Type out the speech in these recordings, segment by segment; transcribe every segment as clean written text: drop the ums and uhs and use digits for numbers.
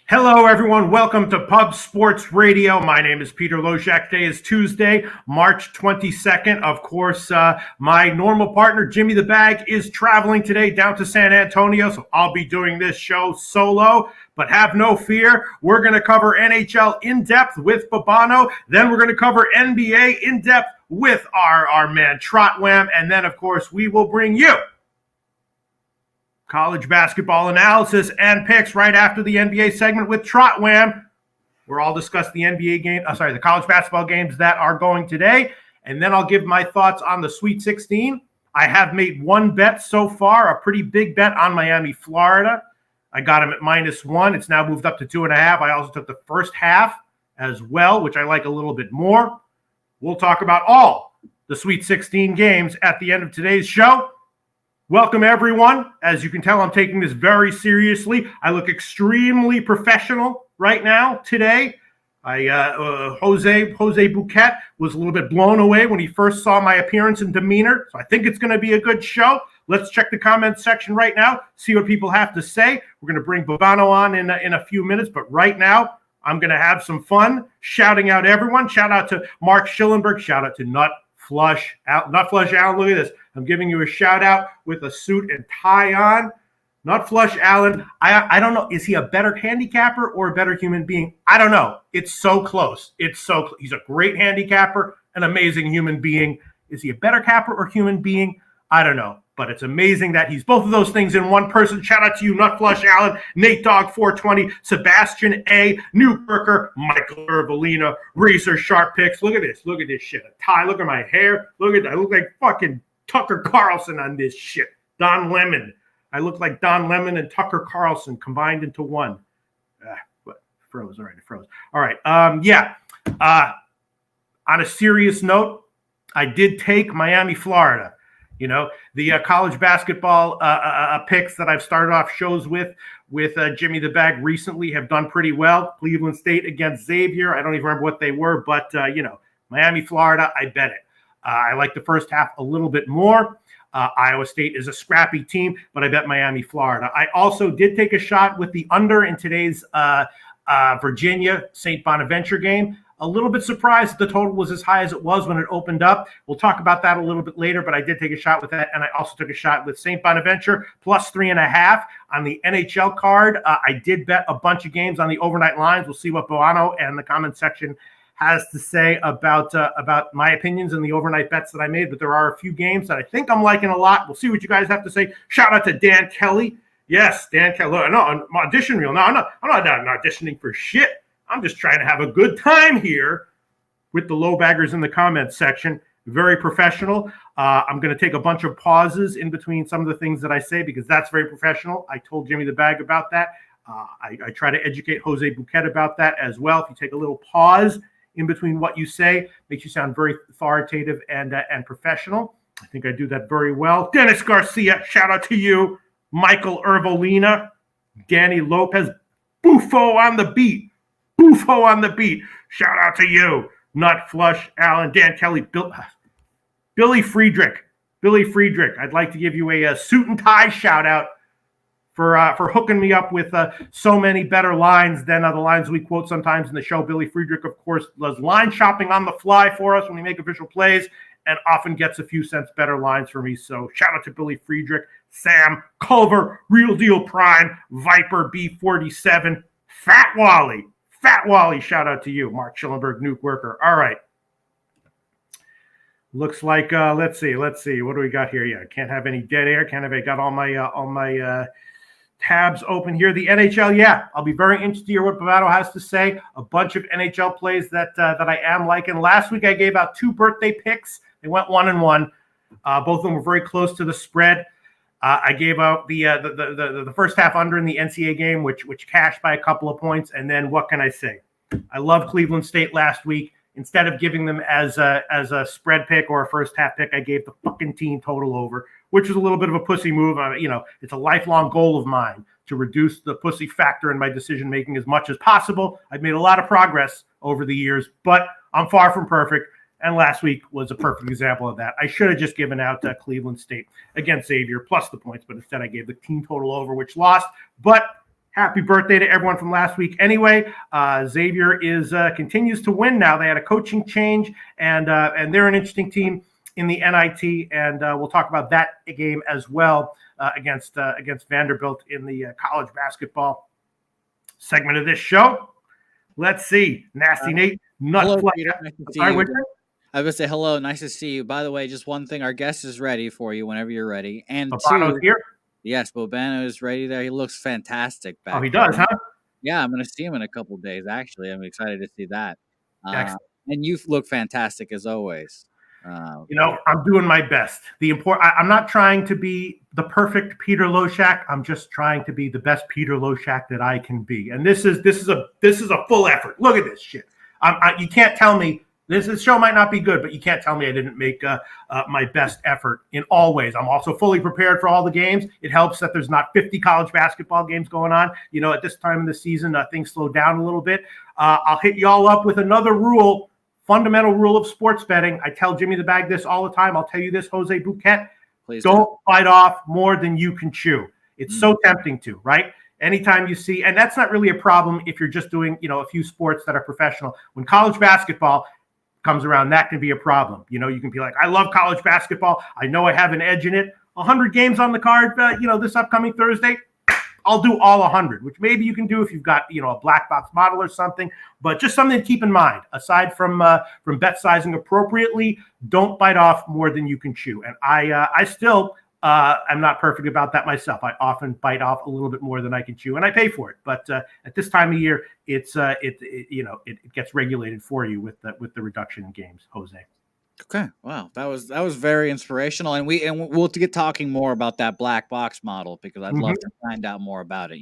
Hello, everyone. Welcome to Pub Sports Radio. My name is Peter Loshak. Today is Tuesday, March 22nd. Of course, my normal partner, Jimmy the Bag, is traveling today down to San Antonio, so I'll be doing this show solo. But have no fear. We're going to cover NHL in-depth with Babano. Then we're going to cover NBA in-depth with our man, Trotwam. And then, of course, we will bring you college basketball analysis and picks right after the NBA segment with Trotwam. We'll all discuss the the college basketball games that are going today. And then I'll give my thoughts on the Sweet 16. I have made one bet so far, a pretty big bet on Miami, Florida. I got him at -1. It's now moved up to 2.5. I also took the first half as well, which I like a little bit more. We'll talk about all the Sweet 16 games at the end of today's show. Welcome, everyone. As you can tell, I'm taking this very seriously. I look extremely professional right now today. Jose Bouquet was a little bit blown away when he first saw my appearance and demeanor, so I think it's going to be a good show. Let's check the comments section right now, see what people have to say. We're going to bring Babano on in a few minutes, but right now, I'm going to have some fun shouting out everyone. Shout out to Mark Schillenberg. Shout out to Nut Flush Allen. Look at this. I'm giving you a shout out with a suit and tie on. Nut Flush Allen. I don't know. Is he a better handicapper or a better human being? I don't know. It's so close. He's a great handicapper, an amazing human being. Is he a better capper or human being? I don't know. But it's amazing that he's both of those things in one person. Shout out to you, Nut Flush Allen, Nate Dogg 420, Sebastian A, Newkirker, Michael Ervolina, Racer Sharp Picks. Look at this. Look at this shit. A tie. Look at my hair. Look at that. I look like fucking Tucker Carlson on this shit. Don Lemon. I look like Don Lemon and Tucker Carlson combined into one. But froze. All right, it froze. All right. On a serious note, I did take Miami, Florida. You know, the college basketball picks that I've started off shows with Jimmy the Bag recently have done pretty well. Cleveland State against Xavier. I don't even remember what they were, but, Miami, Florida, I bet it. I like the first half a little bit more. Iowa State is a scrappy team, but I bet Miami, Florida. I also did take a shot with the under in today's Virginia St. Bonaventure game. A little bit surprised the total was as high as it was when it opened up. We'll talk about that a little bit later, but I did take a shot with that, and I also took a shot with St. Bonaventure plus 3.5 on the NHL card. I did bet a bunch of games on the overnight lines. We'll see what Boano and the comment section has to say about my opinions and the overnight bets that I made, but there are a few games that I think I'm liking a lot. We'll see what you guys have to say. Shout out to Dan Kelly. Yes, Dan Kelly. No, I'm audition reel. No, I'm not auditioning for shit. I'm just trying to have a good time here with the low baggers in the comments section. Very professional. I'm going to take a bunch of pauses in between some of the things that I say because that's very professional. I told Jimmy the Bag about that. I try to educate Jose Bouquet about that as well. If you take a little pause in between what you say, makes you sound very authoritative and professional. I think I do that very well. Dennis Garcia, shout out to you. Michael Ervolina, Danny Lopez, Buffo on the beat. Shout out to you. Nut Flush Allen, Dan Kelly, Billy Friedrich. I'd like to give you a suit and tie shout out for hooking me up with so many better lines than the lines we quote sometimes in the show. Billy Friedrich, of course, does line shopping on the fly for us when we make official plays and often gets a few cents better lines for me. So shout out to Billy Friedrich, Sam Culver, Real Deal Prime, Viper B47, Fat Wally, shout out to you. Mark Schillenberg, Nuke Worker. All right. Looks like, let's see. What do we got here? Yeah, can't have any dead air. I got all my tabs open here. The NHL, yeah. I'll be very interested to hear what Babano has to say. A bunch of NHL plays that I am liking. Last week, I gave out 2 birthday picks. They went 1-1. Both of them were very close to the spread. I gave out the first half under in the NCAA game, which cashed by a couple of points. And then what can I say? I love Cleveland State last week. Instead of giving them as a spread pick or a first half pick, I gave the fucking team total over, which was a little bit of a pussy move. It's a lifelong goal of mine to reduce the pussy factor in my decision making as much as possible. I've made a lot of progress over the years, but I'm far from perfect. And last week was a perfect example of that. I should have just given out Cleveland State against Xavier plus the points, but instead I gave the team total over, which lost. But happy birthday to everyone from last week. Anyway, Xavier continues to win now. They had a coaching change, and they're an interesting team in the NIT, and we'll talk about that game as well against Vanderbilt in the college basketball segment of this show. Let's see. Nasty Nate. Hello, Peter. Nice to see you. I was going to say hello. Nice to see you. By the way, just one thing. Our guest is ready for you whenever you're ready. And Bobano's here? Yes, Bobano is ready there. He looks fantastic back he does, huh? Yeah, I'm going to see him in a couple of days, actually. I'm excited to see that. And you look fantastic as always. I'm doing my best. I'm not trying to be the perfect Peter Loshak. I'm just trying to be the best Peter Loshak that I can be. And this is a full effort. Look at this shit. You can't tell me this show might not be good, but you can't tell me I didn't make my best effort in all ways. I'm also fully prepared for all the games. It helps that there's not 50 college basketball games going on. At this time in the season, things slow down a little bit. I'll hit y'all up with another rule. Fundamental rule of sports betting. I tell Jimmy the Bag this all the time. I'll tell you this, Jose Bouquet. Please don't bite off more than you can chew. It's so tempting to, right? Anytime you see, and that's not really a problem if you're just doing, a few sports that are professional. When college basketball comes around, that can be a problem. You can be like, I love college basketball. I know I have an edge in it. 100 games on the card, this upcoming Thursday. I'll do all 100, which maybe you can do if you've got, a black box model or something, but just something to keep in mind. Aside from bet sizing appropriately, don't bite off more than you can chew. And I still am not perfect about that myself. I often bite off a little bit more than I can chew, and I pay for it. But at this time of year, it gets regulated for you with the reduction in games, Jose. Okay, wow, that was very inspirational, and we'll get talking more about that black box model because I'd love to find out more about it.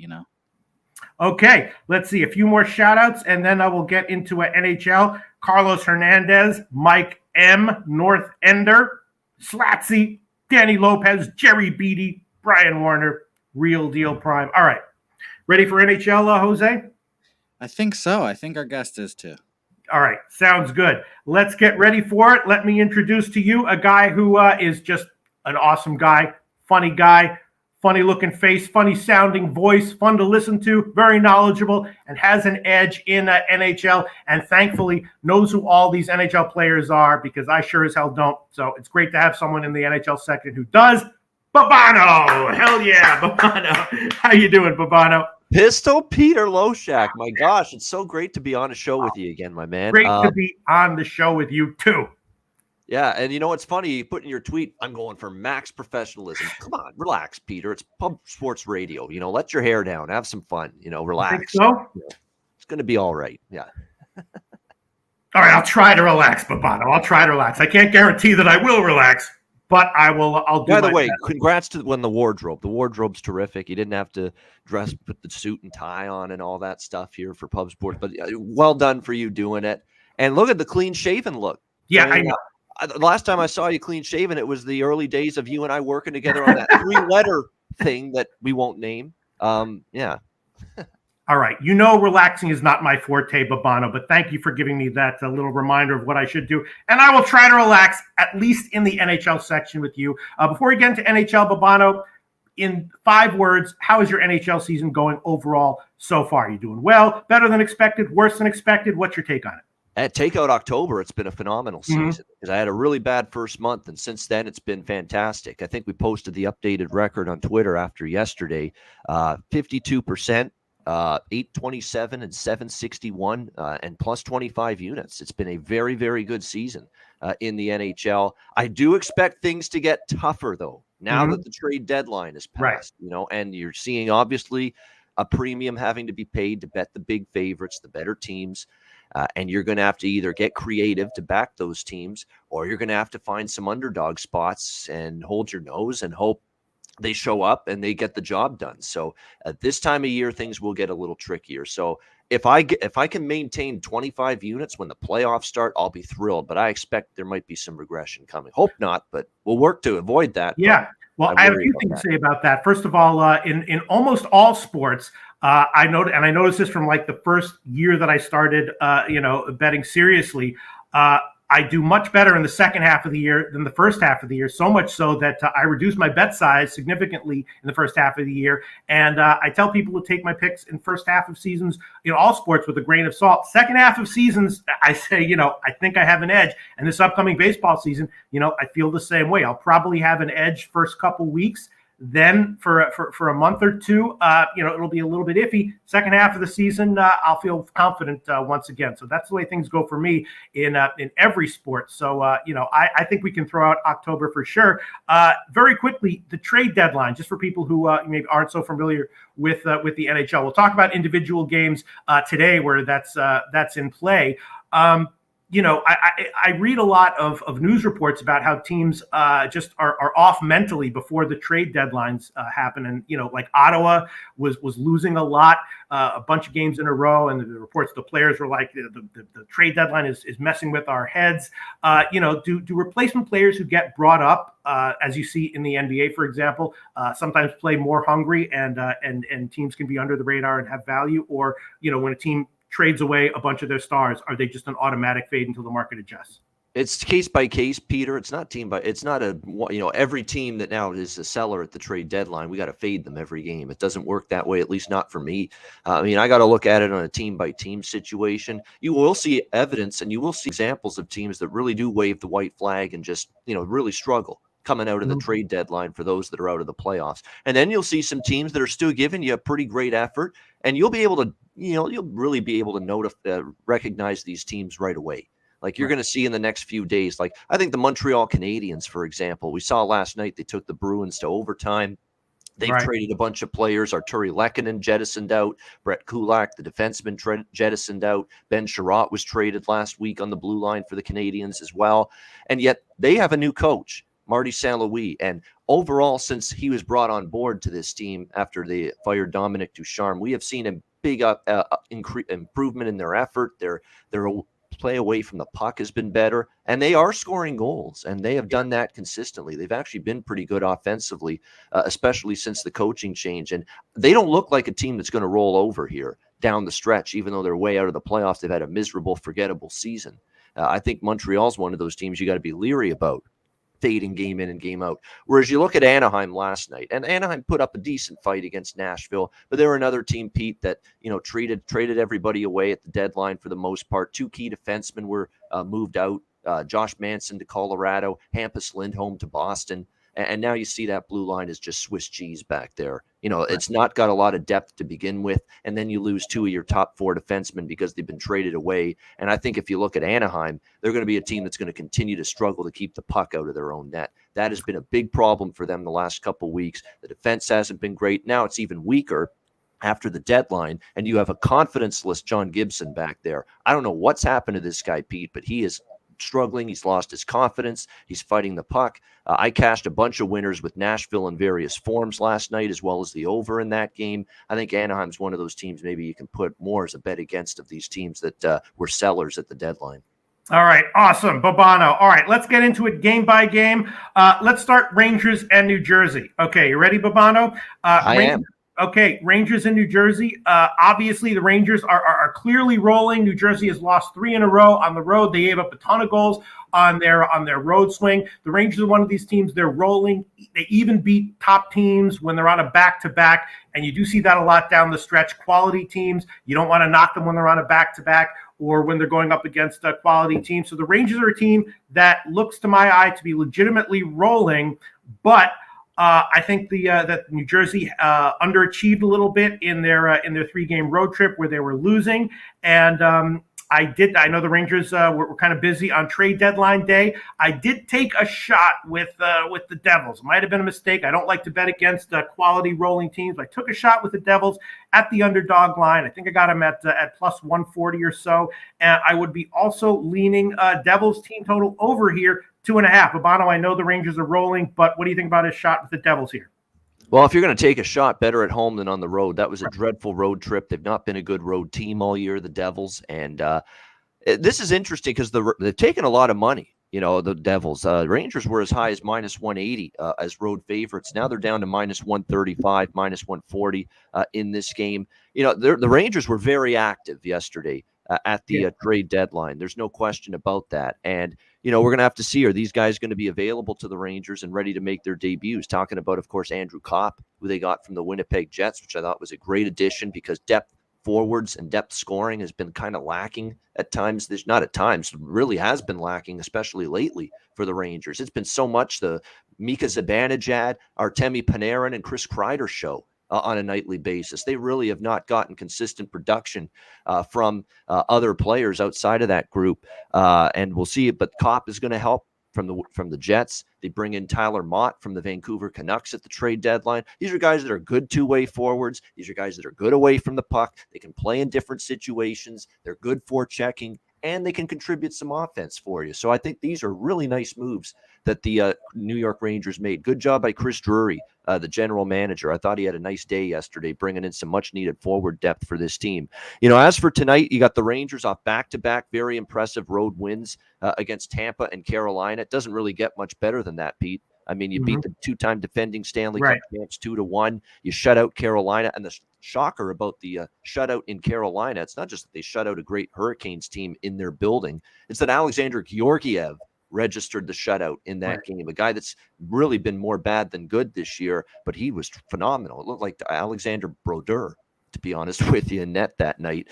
Okay, let's see a few more shout outs, and then I will get into an NHL. Carlos Hernandez, Mike M, North Ender, Slatsy, Danny Lopez, Jerry Beatty, Brian Warner, Real Deal Prime. All right, ready for NHL, Jose? I think so. I think our guest is too. All right, sounds good. Let's get ready for it. Let me introduce to you a guy who is just an awesome guy, funny looking face, funny sounding voice, fun to listen to, very knowledgeable, and has an edge in NHL, and thankfully knows who all these NHL players are because I sure as hell don't. So it's great to have someone in the NHL section who does. Bobano! Hell yeah, Bobano. How you doing, Bobano? Pistol Peter Loshak. My gosh, it's so great to be on a show with you again, my man. Great to be on the show with you, too. Yeah, and it's funny, you put in your tweet, I'm going for max professionalism. Come on, relax, Peter. It's pub sports radio. Let your hair down. Have some fun. Relax. Think so? It's going to be all right. Yeah. All right, I'll try to relax, Bobano. I'll try to relax. I can't guarantee that I will relax. But I'll do. By the way, best. Congrats to the wardrobe. The wardrobe's terrific. You didn't have to put the suit and tie on and all that stuff here for pub sports. But well done for you doing it. And look at the clean shaven look. Yeah, I know. The last time I saw you clean shaven, it was the early days of you and I working together on that 3-letter thing that we won't name. Yeah. All right. Relaxing is not my forte, Bobano, but thank you for giving me that little reminder of what I should do. And I will try to relax, at least in the NHL section with you. Before we get into NHL, Bobano, in 5 words, how is your NHL season going overall so far? Are you doing well, better than expected, worse than expected? What's your take on it? At Takeout October, it's been a phenomenal season because I had a really bad first month, and since then it's been fantastic. I think we posted the updated record on Twitter after yesterday, 52%. 827 and 761 and plus 25 units. It's been a very, very good season in the NHL. I do expect things to get tougher, though, now that the trade deadline is passed, and you're seeing obviously a premium having to be paid to bet the big favorites, the better teams. And you're going to have to either get creative to back those teams, or you're going to have to find some underdog spots and hold your nose and hope they show up and they get the job done. So at this time of year, things will get a little trickier. So if I can maintain 25 units when the playoffs start, I'll be thrilled. But I expect there might be some regression coming. Hope not, but we'll work to avoid that. Yeah. Well, I have a few things to say about that. First of all, in almost all sports, I noticed this from like the first year that I started, betting seriously. I do much better in the second half of the year than the first half of the year, so much so that I reduced my bet size significantly in the first half of the year. And I tell people to take my picks in first half of seasons in all sports with a grain of salt. Second half of seasons, I say, I think I have an edge. And this upcoming baseball season, I feel the same way. I'll probably have an edge first couple weeks. Then for a month or two, it'll be a little bit iffy. Second half of the season, I'll feel confident once again. So that's the way things go for me in every sport. So, I think we can throw out October for sure. Very quickly, the trade deadline, just for people who maybe aren't so familiar with the NHL. We'll talk about individual games today where that's in play. I read a lot of news reports about how teams just are off mentally before the trade deadlines happen. And, like Ottawa was losing a lot, a bunch of games in a row. And the reports, the players were like, the trade deadline is messing with our heads. Do replacement players who get brought up, as you see in the NBA, for example, sometimes play more hungry and teams can be under the radar and have value? Or, when a team trades away a bunch of their stars, are they just an automatic fade until the market adjusts? It's case by case, Peter. It's not it's not every team that now is a seller at the trade deadline, we got to fade them every game. It doesn't work that way, at least not for me. I got to look at it on a team by team situation. You will see evidence and you will see examples of teams that really do wave the white flag and just, really struggle coming out of the trade deadline for those that are out of the playoffs. And then you'll see some teams that are still giving you a pretty great effort, and you'll be able to, you'll really be able to recognize these teams right away. Like you're going to see in the next few days. Like I think the Montreal Canadiens, for example, we saw last night, they took the Bruins to overtime. They've traded a bunch of players. Arturi Lehkonen jettisoned out. Brett Kulak, the defenseman, jettisoned out. Ben Sherratt was traded last week on the blue line for the Canadiens as well. And yet they have a new coach, Marty St. Louis. And overall, since he was brought on board to this team after they fired Dominic Ducharme, we have seen a big improvement in their effort. Their play away from the puck has been better, and they are scoring goals, and they have done that consistently. They've actually been pretty good offensively, especially since the coaching change. And they don't look like a team that's going to roll over here down the stretch, even though they're way out of the playoffs. They've had a miserable, forgettable season. I think Montreal's one of those teams you got to be leery about fading game in and game out. Whereas you look at Anaheim last night, and Anaheim put up a decent fight against Nashville, but they were another team, Pete, that traded everybody away at the deadline for the most part. Two key defensemen were moved out, Josh Manson to Colorado, Hampus Lindholm to Boston, and now you see that blue line is just Swiss cheese back there. It's not got a lot of depth to begin with, and then you lose two of your top four defensemen because they've been traded away. And I think if you look at Anaheim, they're going to be a team that's going to continue to struggle to keep the puck out of their own net. That has been a big problem for them the last couple of weeks. The defense hasn't been great. Now it's even weaker after the deadline, and you have a confidence-less John Gibson back there. I don't know what's happened to this guy, Pete, but he is struggling. He's lost his confidence. He's fighting the puck. I cashed a bunch of winners with Nashville in various forms last night, as well as the over in that game. I think Anaheim's one of those teams maybe you can put more as a bet against of these teams that were sellers at the deadline. All right. Awesome. Babano. All right. Let's get into it game by game. Let's start Rangers and New Jersey. Okay. You ready, Babano? I am. Okay, Rangers in New Jersey. Obviously, the Rangers are clearly rolling. New Jersey has lost 3 in a row on the road. They gave up a ton of goals on their road swing. The Rangers are one of these teams. They're rolling. They even beat top teams when they're on a back-to-back, and you do see that a lot down the stretch. Quality teams, you don't want to knock them when they're on a back-to-back or when they're going up against a quality team. So the Rangers are a team that looks to my eye to be legitimately rolling, but I think that New Jersey underachieved a little bit in their 3-game road trip where they were losing, and I know the Rangers were kind of busy on trade deadline day. I did take a shot with the Devils. It might have been a mistake. I don't like to bet against quality rolling teams. I took a shot with the Devils at the underdog line. I think I got them at plus 140 or so. And I would be also leaning Devils team total over here, 2.5. Babano, I know the Rangers are rolling, but what do you think about his shot with the Devils here? Well, if you're going to take a shot, better at home than on the road. That was a dreadful road trip. They've not been a good road team all year, the Devils. And this is interesting because they've taken a lot of money, the Devils. Rangers were as high as minus 180 as road favorites. Now they're down to minus 135, minus 140 in this game. The Rangers were very active yesterday. at the trade deadline. There's no question about that. And, we're going to have to see, are these guys going to be available to the Rangers and ready to make their debuts? Talking about, of course, Andrew Kopp, who they got from the Winnipeg Jets, which I thought was a great addition because depth forwards and depth scoring has been kind of lacking at times. There's not at times, really has been lacking, especially lately for the Rangers. It's been so much the Mika Zibanejad, Artemi Panarin, and Chris Kreider show on a nightly basis. They really have not gotten consistent production from other players outside of that group. And we'll see it, but Kopp is going to help from the Jets. They bring in Tyler Mott from the Vancouver Canucks at the trade deadline. These are guys that are good two-way forwards. These are guys that are good away from the puck. They can play in different situations. They're good for checking, and they can contribute some offense for you. So I think these are really nice moves that the New York Rangers made. Good job by Chris Drury, the general manager. I thought he had a nice day yesterday, bringing in some much-needed forward depth for this team. As for tonight, you got the Rangers off back-to-back very impressive road wins against Tampa and Carolina. It doesn't really get much better than that, Pete. I mean, you beat the two-time defending Stanley Cup champs 2-1. You shut out Carolina, and the shocker about the shutout in Carolina, it's not just that they shut out a great Hurricanes team in their building. It's that Alexander Georgiev registered the shutout in that game, a guy that's really been more bad than good this year, but he was phenomenal. It looked like Alexander Brodeur, to be honest with you, in net that night.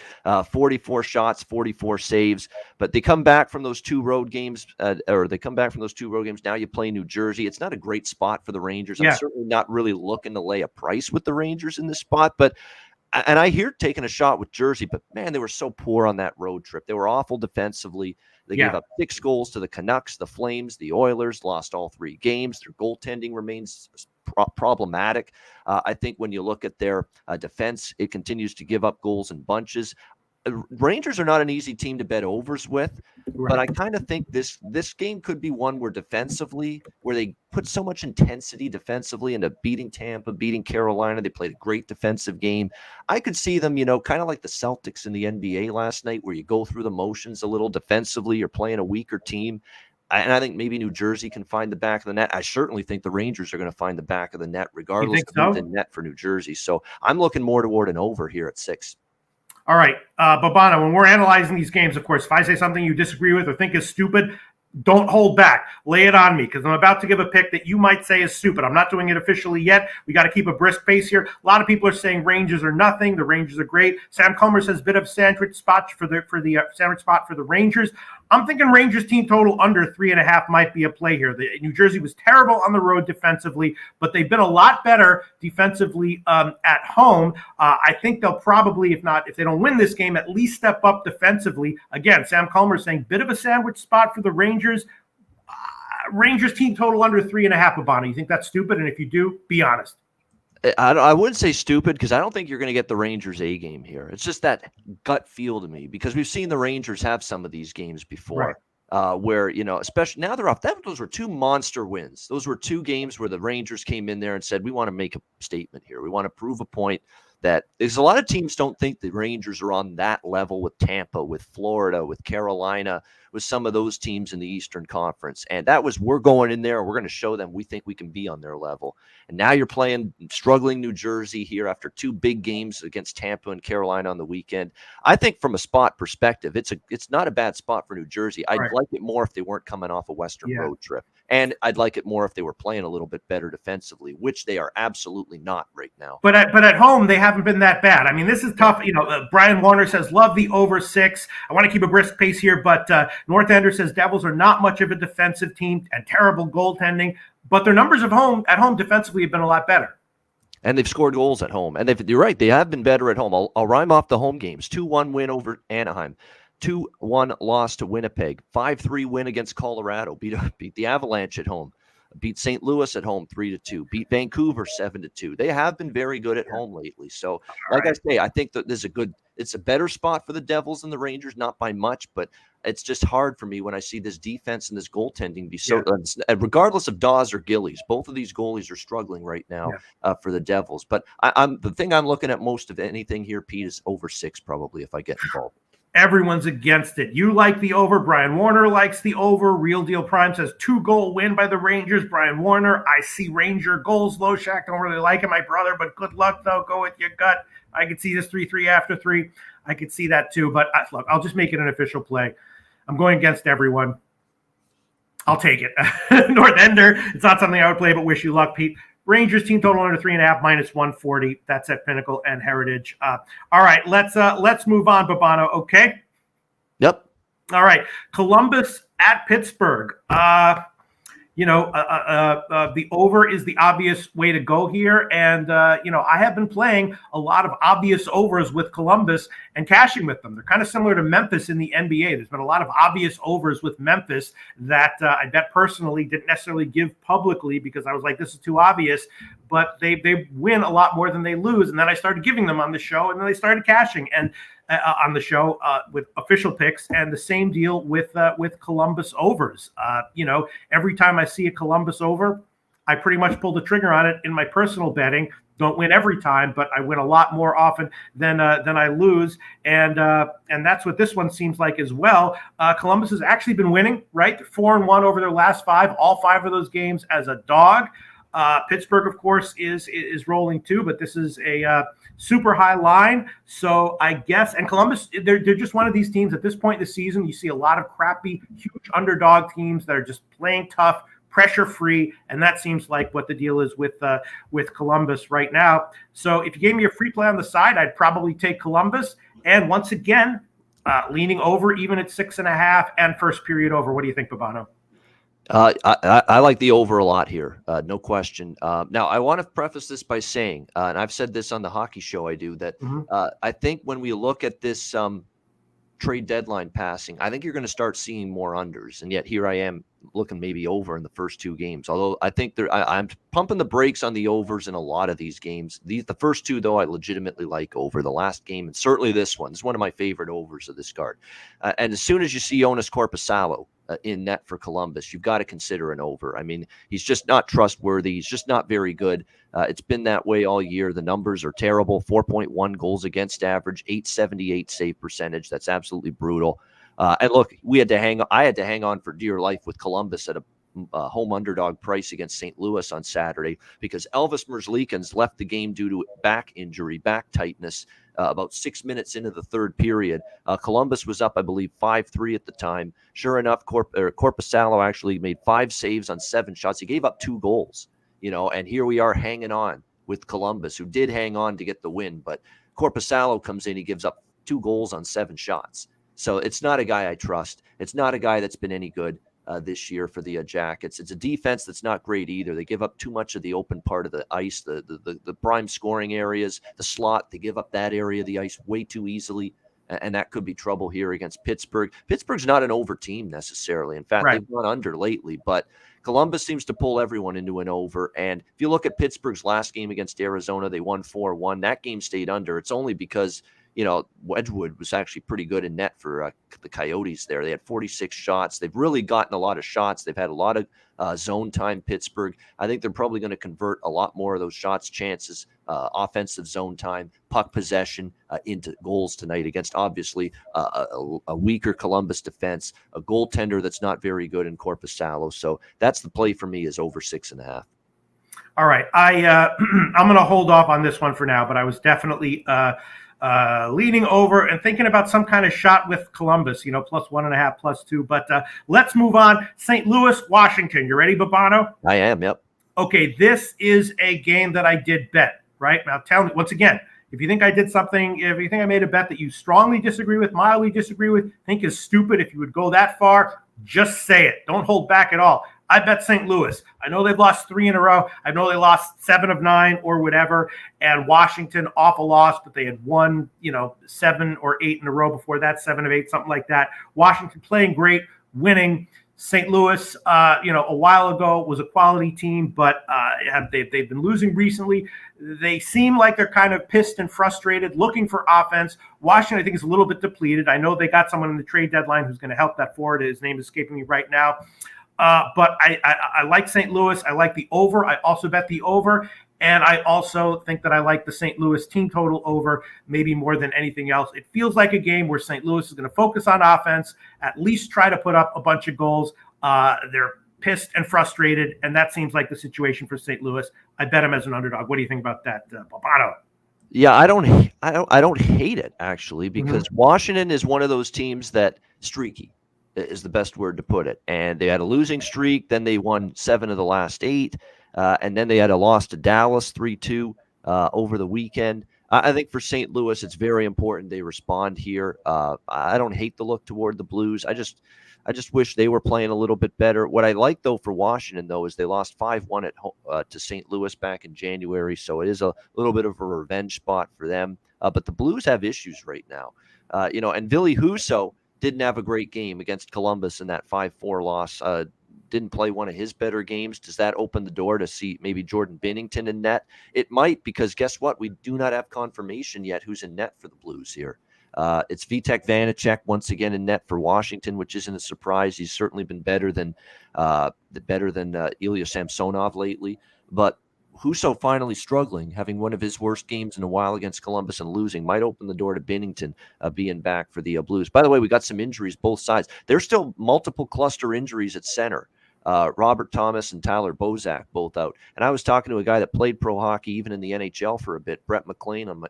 44 shots, 44 saves, but they come back from those two road games, Now you play New Jersey. It's not a great spot for the Rangers. I'm certainly not really looking to lay a price with the Rangers in this spot, and I hear taking a shot with Jersey, but man, they were so poor on that road trip. They were awful defensively. They gave up 6 goals to the Canucks, the Flames, the Oilers, lost all 3 games. Their goaltending remains problematic. I think when you look at their defense, it continues to give up goals in bunches. Rangers are not an easy team to bet overs with, but I kind of think this game could be one where they put so much intensity defensively into beating Tampa, beating Carolina. They played a great defensive game. I could see them, kind of like the Celtics in the NBA last night, where you go through the motions a little defensively. You're playing a weaker team. And I think maybe New Jersey can find the back of the net. I certainly think the Rangers are going to find the back of the net, regardless of who's in net for New Jersey. So I'm looking more toward an over here at 6. All right, Babana, when we're analyzing these games, of course, if I say something you disagree with or think is stupid, don't hold back. Lay it on me, because I'm about to give a pick that you might say is stupid. I'm not doing it officially yet. We got to keep a brisk pace here. A lot of people are saying Rangers are nothing. The Rangers are great. Sam Comer says bit of sandwich spot for the sandwich spot for the Rangers. I'm thinking Rangers team total under 3.5 might be a play here. New Jersey was terrible on the road defensively, but they've been a lot better defensively at home. I think they'll probably, if they don't win this game, at least step up defensively. Again, Sam Comer saying bit of a sandwich spot for the Rangers. Rangers team total under 3.5, Abana. You think that's stupid? And if you do, be honest. I wouldn't say stupid, because I don't think you're going to get the Rangers A game here. It's just that gut feel to me, because we've seen the Rangers have some of these games before, where, especially now they're off. Those were 2 monster wins. Those were 2 games where the Rangers came in there and said, we want to make a statement here. We want to prove a point that there's a lot of teams don't think the Rangers are on that level with Tampa, with Florida, with Carolina, with some of those teams in the Eastern Conference. And that was, we're going in there, we're going to show them we think we can be on their level. And now you're playing struggling New Jersey here after 2 big games against Tampa and Carolina on the weekend. I think from a spot perspective, it's not a bad spot for New Jersey. I'd like it more if they weren't coming off a Western road trip. And I'd like it more if they were playing a little bit better defensively, which they are absolutely not right now. But at home, they haven't been that bad. I mean, this is tough. Brian Warner says, love the over 6. I want to keep a brisk pace here, but North Ender says Devils are not much of a defensive team and terrible goaltending, but their numbers at home defensively have been a lot better. And they've scored goals at home. And you're right, they have been better at home. I'll rhyme off the home games. 2-1 win over Anaheim. 2-1 loss to Winnipeg. 5-3 win against Colorado. Beat the Avalanche at home. Beat St. Louis at home 3-2. Beat Vancouver 7-2. They have been very good at home lately. So, I say, I think that it's a better spot for the Devils and the Rangers, not by much, but it's just hard for me when I see this defense and this goaltending be so. Regardless of Dawes or Gillies, both of these goalies are struggling right now for the Devils. But the thing I'm looking at most of anything here, Pete, is over 6 probably if I get involved. Everyone's against it. You like the over. Brian Warner likes the over. Real Deal Prime says 2-goal win by the Rangers. Brian Warner. I see Ranger goals. Loshak, don't really like him, my brother, but good luck, though. Go with your gut. I could see this 3-3 after 3. I could see that, too. But look, I'll just make it an official play. I'm going against everyone. I'll take it. North Ender. It's not something I would play, but wish you luck, Pete. Rangers team total under 3.5 minus 140. That's at Pinnacle and Heritage. All right, let's move on, Babano. Okay. Yep. All right, Columbus at Pittsburgh. The over is the obvious way to go here. And, I have been playing a lot of obvious overs with Columbus and cashing with them. They're kind of similar to Memphis in the NBA. There's been a lot of obvious overs with Memphis that I bet personally didn't necessarily give publicly because I was like, this is too obvious. But they win a lot more than they lose. And then I started giving them on the show, and then they started cashing and on the show with official picks, and the same deal with Columbus overs. Every time I see a Columbus over, I pretty much pull the trigger on it in my personal betting. Don't win every time, but I win a lot more often than I lose, and that's what this one seems like as well. Columbus has actually been winning, right? 4-1 over their last 5, all 5 of those games as a dog. Pittsburgh, of course, is rolling too, but this is a super high line. So I guess, and Columbus, they're just one of these teams at this point in the season. You see a lot of crappy, huge underdog teams that are just playing tough, pressure free, and that seems like what the deal is with Columbus right now. So if you gave me a free play on the side, I'd probably take Columbus. And once again, leaning over even at 6.5 and first period over. What do you think, Babano? I like the over a lot here, no question. Now, I want to preface this by saying, and I've said this on the hockey show I do, that I think when we look at this trade deadline passing, I think you're going to start seeing more unders. And yet here I am looking maybe over in the first 2 games. Although I think I'm pumping the brakes on the overs in a lot of these games. The first 2, though, I legitimately like over. The last game, and certainly this one. It's one of my favorite overs of this card. And as soon as you see Jonas Korpisalo in net for Columbus, you've got to consider an over. I mean, he's just not trustworthy. He's just not very good. It's been that way all year. The numbers are terrible. 4.1 goals against average, 878 save percentage. That's absolutely brutal. And look, I had to hang on for dear life with Columbus at a home underdog price against St. Louis on Saturday because Elvis Merzlikins left the game due to back injury, back tightness, about 6 minutes into the third period. Columbus was up, I believe, 5-3 at the time. Sure enough, Korpisalo actually made 5 saves on 7 shots. He gave up 2 goals, and here we are hanging on with Columbus, who did hang on to get the win. But Korpisalo comes in, he gives up 2 goals on 7 shots. So it's not a guy I trust. It's not a guy that's been any good this year for the Jackets. It's a defense that's not great either. They give up too much of the open part of the ice, the prime scoring areas, the slot. They give up that area of the ice way too easily, and that could be trouble here against Pittsburgh. Pittsburgh's not an over team necessarily. In fact, They've gone under lately, but Columbus seems to pull everyone into an over. And if you look at Pittsburgh's last game against Arizona, they won 4-1. That game stayed under. It's only because Wedgwood was actually pretty good in net for the Coyotes there. They had 46 shots. They've really gotten a lot of shots. They've had a lot of zone time, Pittsburgh. I think they're probably going to convert a lot more of those shots, chances, offensive zone time, puck possession into goals tonight against obviously a weaker Columbus defense, a goaltender that's not very good in Korpisalo. So that's the play for me is over 6.5. All right. I'm going to hold off on this one for now, but I was definitely leaning over and thinking about some kind of shot with Columbus, plus 1.5, plus 2. But let's move on. St. Louis, Washington. You ready, Babano? I am, yep. Okay, this is a game that I did bet, right? Now tell me, once again, if you think I did something, if you think I made a bet that you strongly disagree with, mildly disagree with, think is stupid, if you would go that far, just say it. Don't hold back at all. I bet St. Louis. I know they've lost 3 in a row. I know they lost 7 of 9 or whatever. And Washington, awful loss, but they had won, 7 or 8 in a row before that, 7 of 8, something like that. Washington playing great, winning. St. Louis, a while ago was a quality team, but they've been losing recently. They seem like they're kind of pissed and frustrated, looking for offense. Washington, I think, is a little bit depleted. I know they got someone in the trade deadline who's going to help that forward. His name is escaping me right now. But I like St. Louis. I like the over. I also bet the over. And I also think that I like the St. Louis team total over maybe more than anything else. It feels like a game where St. Louis is going to focus on offense, at least try to put up a bunch of goals. They're pissed and frustrated, and that seems like the situation for St. Louis. I bet them as an underdog. What do you think about that, Bobano? Yeah, I don't hate it actually, because Washington is one of those teams that streaky is the best word to put it. And they had a losing streak, then they won 7 of the last 8, and then they had a loss to Dallas 3-2 over the weekend. I think for St. Louis, it's very important they respond here. I don't hate the look toward the Blues. I just wish they were playing a little bit better. What I like, though, for Washington, though, is they lost 5-1 at home to St. Louis back in January, so it is a little bit of a revenge spot for them. But the Blues have issues right now. And Ville Husso didn't have a great game against Columbus in that 5-4 loss. Didn't play one of his better games. Does that open the door to see maybe Jordan Binnington in net? It might, because guess what? We do not have confirmation yet who's in net for the Blues here. It's Vitek Vanacek once again in net for Washington, which isn't a surprise. He's certainly been better than Ilya Samsonov lately. But Husso finally struggling, having one of his worst games in a while against Columbus and losing, might open the door to Binnington being back for the Blues. By the way, we got some injuries both sides. There's still multiple cluster injuries at center. Robert Thomas and Tyler Bozak both out. And I was talking to a guy that played pro hockey even in the NHL for a bit, Brett McLean, on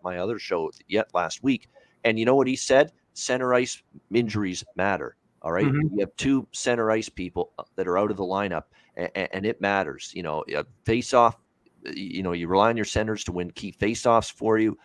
my other show last week. And you know what he said? Center ice injuries matter. All right. You have 2 center ice people that are out of the lineup, and it matters. Face off, you rely on your centers to win key face-offs for you.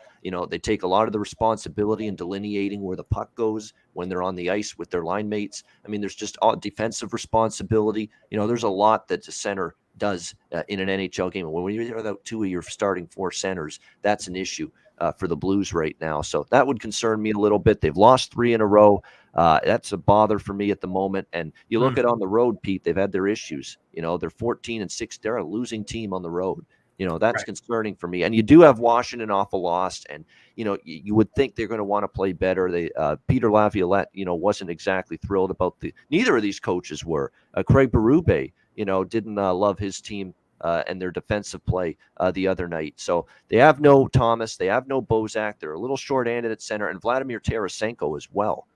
They take a lot of the responsibility in delineating where the puck goes when they're on the ice with their line mates. I mean, there's just all defensive responsibility. There's a lot that the center does in an NHL game. And when you're without 2 of your starting 4 centers, that's an issue for the Blues right now. So that would concern me a little bit. They've lost 3 in a row. That's a bother for me at the moment. And you look at on the road, Pete, they've had their issues. They're 14-6. They're a losing team on the road. That's concerning for me. And you do have Washington off a loss, and you would think they're going to want to play better. They Peter Laviolette, wasn't exactly thrilled about neither of these coaches were. Craig Berube, didn't love his team and their defensive play the other night. So they have no Thomas, they have no Bozak. They're a little short-handed at center, and Vladimir Tarasenko as well.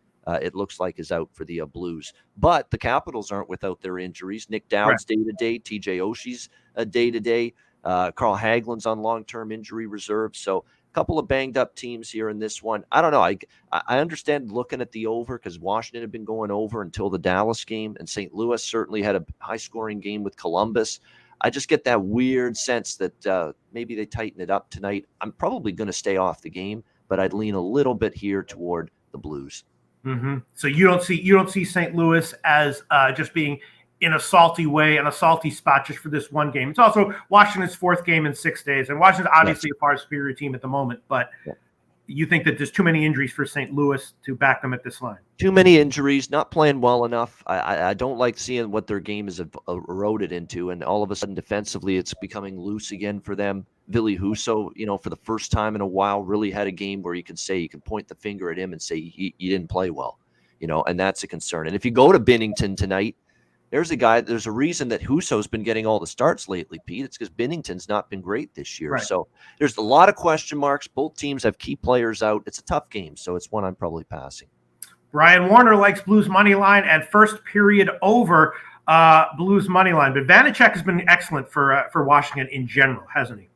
It looks like is out for the Blues. But the Capitals aren't without their injuries. Nick Dowd's day-to-day, TJ Oshie's day-to-day. Carl Hagelin's on long-term injury reserve. So a couple of banged-up teams here in this one. I don't know. I understand looking at the over, because Washington had been going over until the Dallas game, and St. Louis certainly had a high-scoring game with Columbus. I just get that weird sense that maybe they tighten it up tonight. I'm probably going to stay off the game, but I'd lean a little bit here toward the Blues. So you don't see St. Louis as just being in a salty way and a salty spot just for this one game. It's also Washington's 4th game in 6 days, and Washington's obviously a far superior team at the moment, but you think that there's too many injuries for St. Louis to back them at this line? Too many injuries, not playing well enough. I don't like seeing what their game is eroded into, and all of a sudden defensively it's becoming loose again for them. Ville Husso, for the first time in a while, really had a game where you can point the finger at him and say he didn't play well, and that's a concern. And if you go to Binnington tonight, there's a reason that Husso's been getting all the starts lately, Pete. It's because Binnington's not been great this year. Right. So there's a lot of question marks. Both teams have key players out. It's a tough game, so it's one I'm probably passing. Brian Warner likes Blues money line and first period over Blues money line. But Vanacek has been excellent for Washington in general, hasn't he?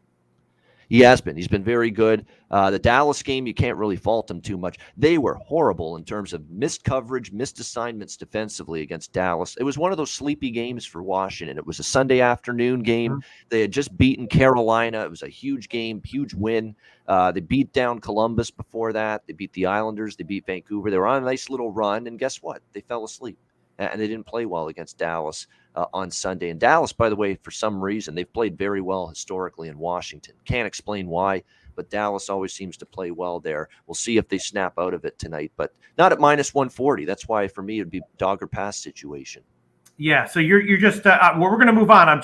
He has been. He's been very good. The Dallas game, you can't really fault him too much. They were horrible in terms of missed coverage, missed assignments defensively against Dallas. It was one of those sleepy games for Washington. It was a Sunday afternoon game. They had just beaten Carolina. It was a huge game, huge win. They beat down Columbus before that. They beat the Islanders. They beat Vancouver. They were on a nice little run, and guess what? They fell asleep, and they didn't play well against Dallas on Sunday. And Dallas, by the way, for some reason, they've played very well historically in Washington. Can't explain why, but Dallas always seems to play well there. We'll see if they snap out of it tonight, but not at minus 140. That's why, for me, it'd be dog or pass situation. Yeah, so you're just well, we're going to move on. I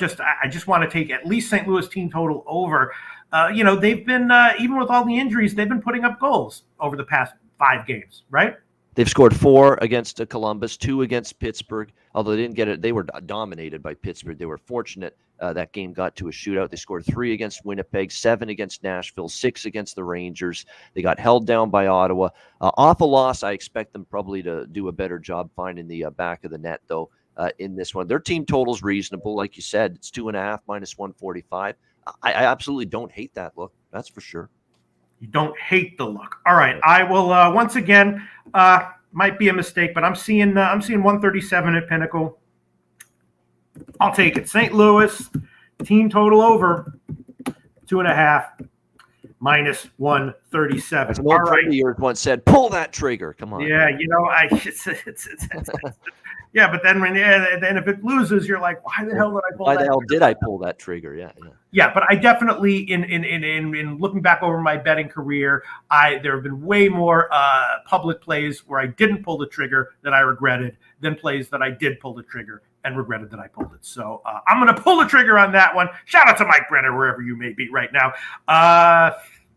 just want to take at least St. Louis team total over. They've been even with all the injuries, they've been putting up goals over the past 5 games, right? They've scored 4 against Columbus, 2 against Pittsburgh. Although they didn't get it, they were dominated by Pittsburgh. They were fortunate that game got to a shootout. They scored 3 against Winnipeg, 7 against Nashville, 6 against the Rangers. They got held down by Ottawa. Off a loss, I expect them probably to do a better job finding the back of the net, though, in this one. Their team total's reasonable. Like you said, it's 2.5 minus 145. I absolutely don't hate that look. That's for sure. You don't hate the look. All right, I will once again. Might be a mistake, but I'm seeing 137 at Pinnacle. I'll take it. St. Louis team total over 2.5 minus 137. As an old friend of yours once said, "Pull that trigger." Come on. Yeah, it's yeah, but then then if it loses, you're like, why the hell did I pull? Why the hell did I pull that trigger? Yeah. Yeah, but I definitely, in looking back over my betting career, there have been way more public plays where I didn't pull the trigger that I regretted than plays that I did pull the trigger and regretted that I pulled it. So I'm going to pull the trigger on that one. Shout out to Mike Brenner, wherever you may be right now.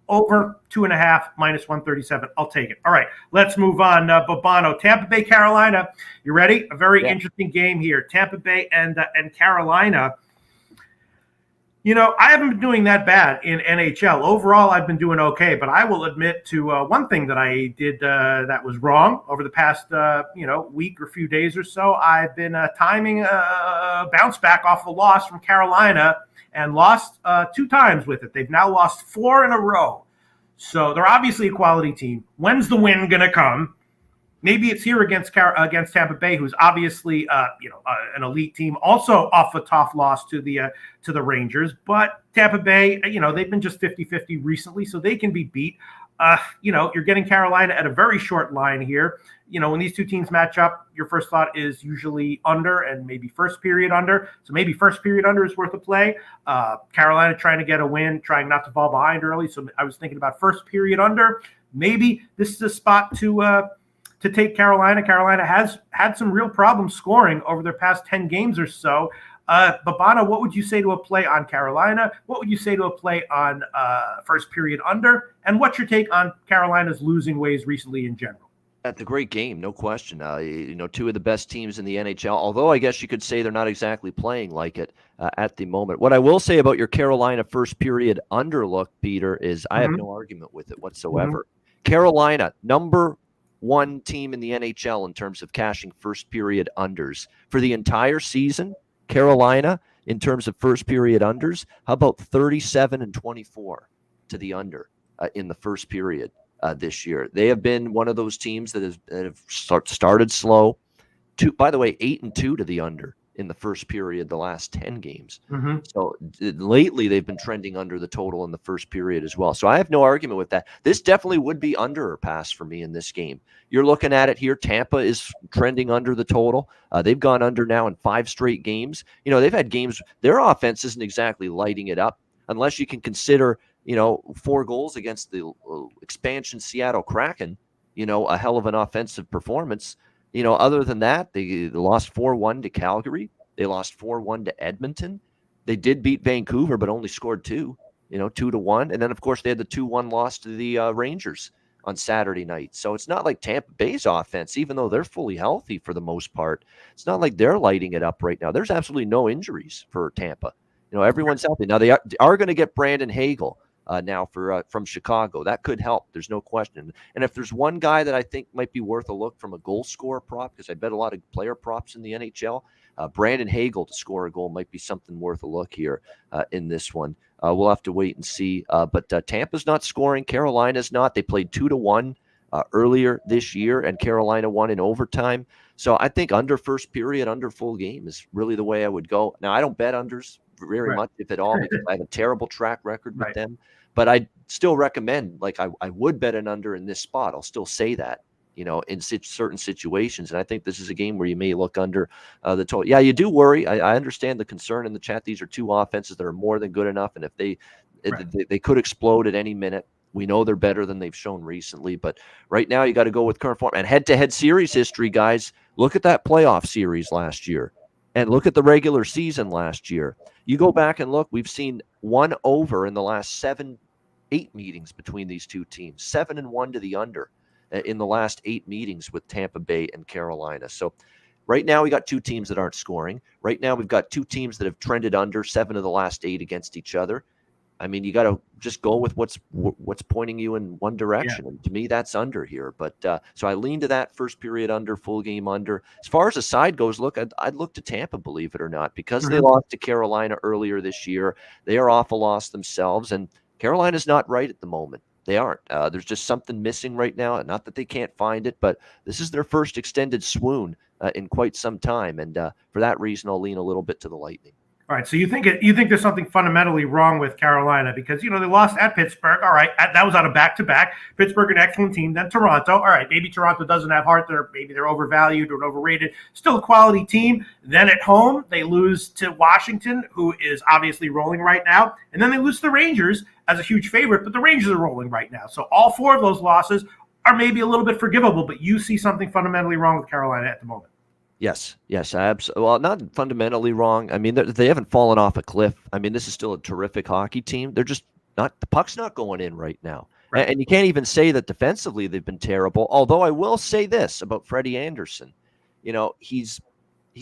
Over 2.5 minus 137. I'll take it. All right, let's move on. Babano, Tampa Bay, Carolina. You ready? A very interesting game here. Tampa Bay and Carolina. You know, I haven't been doing that bad in NHL. Overall, I've been doing okay, but I will admit to one thing that I did that was wrong over the past, week or few days or so. I've been timing a bounce back off the loss from Carolina and lost 2 times with it. They've now lost 4 in a row. So they're obviously a quality team. When's the win going to come? Maybe it's here against Tampa Bay, who's obviously an elite team, also off a tough loss to the Rangers. But Tampa Bay, they've been just 50-50 recently, so they can be beat. You're getting Carolina at a very short line here. When these two teams match up, your first thought is usually under and maybe first period under. So maybe first period under is worth a play. Carolina trying to get a win, trying not to fall behind early. So I was thinking about first period under. Maybe this is a spot to take Carolina. Carolina has had some real problems scoring over their past 10 games or so. Babana, what would you say to a play on Carolina? What would you say to a play on first period under? And what's your take on Carolina's losing ways recently in general? That's a great game, no question. 2 of the best teams in the NHL, although I guess you could say they're not exactly playing like it at the moment. What I will say about your Carolina first period under look, Peter, is I have no argument with it whatsoever. Carolina, number 1 team in the NHL in terms of cashing first period unders. For the entire season, Carolina, in terms of first period unders, how about 37-24 to the under in the first period this year? They have been one of those teams that have started slow. By the way, 8-2 to the under in the first period the last 10 games. So lately they've been trending under the total in the first period as well. So I have no argument with that. This definitely would be under or pass for me in this game. You're looking at it here. Tampa is trending under the total. They've gone under now in 5 straight games. They've had games, their offense isn't exactly lighting it up unless you can consider, 4 goals against the expansion Seattle Kraken, a hell of an offensive performance. Other than that, they lost 4-1 to Calgary. They lost 4-1 to Edmonton. They did beat Vancouver, but only scored 2, 2-1. And then, of course, they had the 2-1 loss to the Rangers on Saturday night. So it's not like Tampa Bay's offense, even though they're fully healthy for the most part, it's not like they're lighting it up right now. There's absolutely no injuries for Tampa. Everyone's healthy. Now, they are going to get Brandon Hagel now from Chicago. That could help. There's no question. And if there's one guy that I think might be worth a look from a goal scorer prop, because I bet a lot of player props in the NHL, Brandon Hagel to score a goal might be something worth a look here in this one. We'll have to wait and see. But Tampa's not scoring. Carolina's not. They played 2-1 earlier this year, and Carolina won in overtime. So I think under first period, under full game is really the way I would go. Now, I don't bet unders very much, if at all, because I have a terrible track record with them. But I still recommend, I would bet an under in this spot. I'll still say that, in certain situations. And I think this is a game where you may look under the total. Yeah, you do worry. I understand the concern in the chat. These are 2 offenses that are more than good enough. And if they could explode at any minute. We know they're better than they've shown recently. But right now you got to go with current form. And head-to-head series history, guys. Look at that playoff series last year. And look at the regular season last year. You go back and look, we've seen 1 over in the last 7-8 meetings between these 2 teams, 7-1 to the under. in the last 8 meetings with Tampa Bay and Carolina. So right now we got 2 teams that aren't scoring. Right now we've got 2 teams that have trended under 7 of the last 8 against each other. I mean, you got to just go with what's pointing you in one direction. Yeah. And to me, that's under here. But so I lean to that first period under, full game under. As far as the side goes, look, I'd look to Tampa, believe it or not, because they lost to Carolina earlier this year. They are off a loss themselves, and Carolina's not right at the moment. They aren't. There's just something missing right now. Not that they can't find it, but this is their first extended swoon in quite some time. And for that reason, I'll lean a little bit to the Lightning. All right, so you think there's something fundamentally wrong with Carolina because they lost at Pittsburgh. All right, that was on a back-to-back. Pittsburgh, an excellent team. Then Toronto. All right, maybe Toronto doesn't have heart. Maybe they're overvalued or overrated. Still a quality team. Then at home, they lose to Washington, who is obviously rolling right now, and then they lose to the Rangers as a huge favorite. But the Rangers are rolling right now, so all 4 of those losses are maybe a little bit forgivable. But you see something fundamentally wrong with Carolina at the moment. Yes, absolutely. Well, not fundamentally wrong. I mean, they haven't fallen off a cliff. I mean, this is still a terrific hockey team. They're just not – the puck's not going in right now. Right. And you can't even say that defensively they've been terrible, although I will say this about Freddie Anderson. He's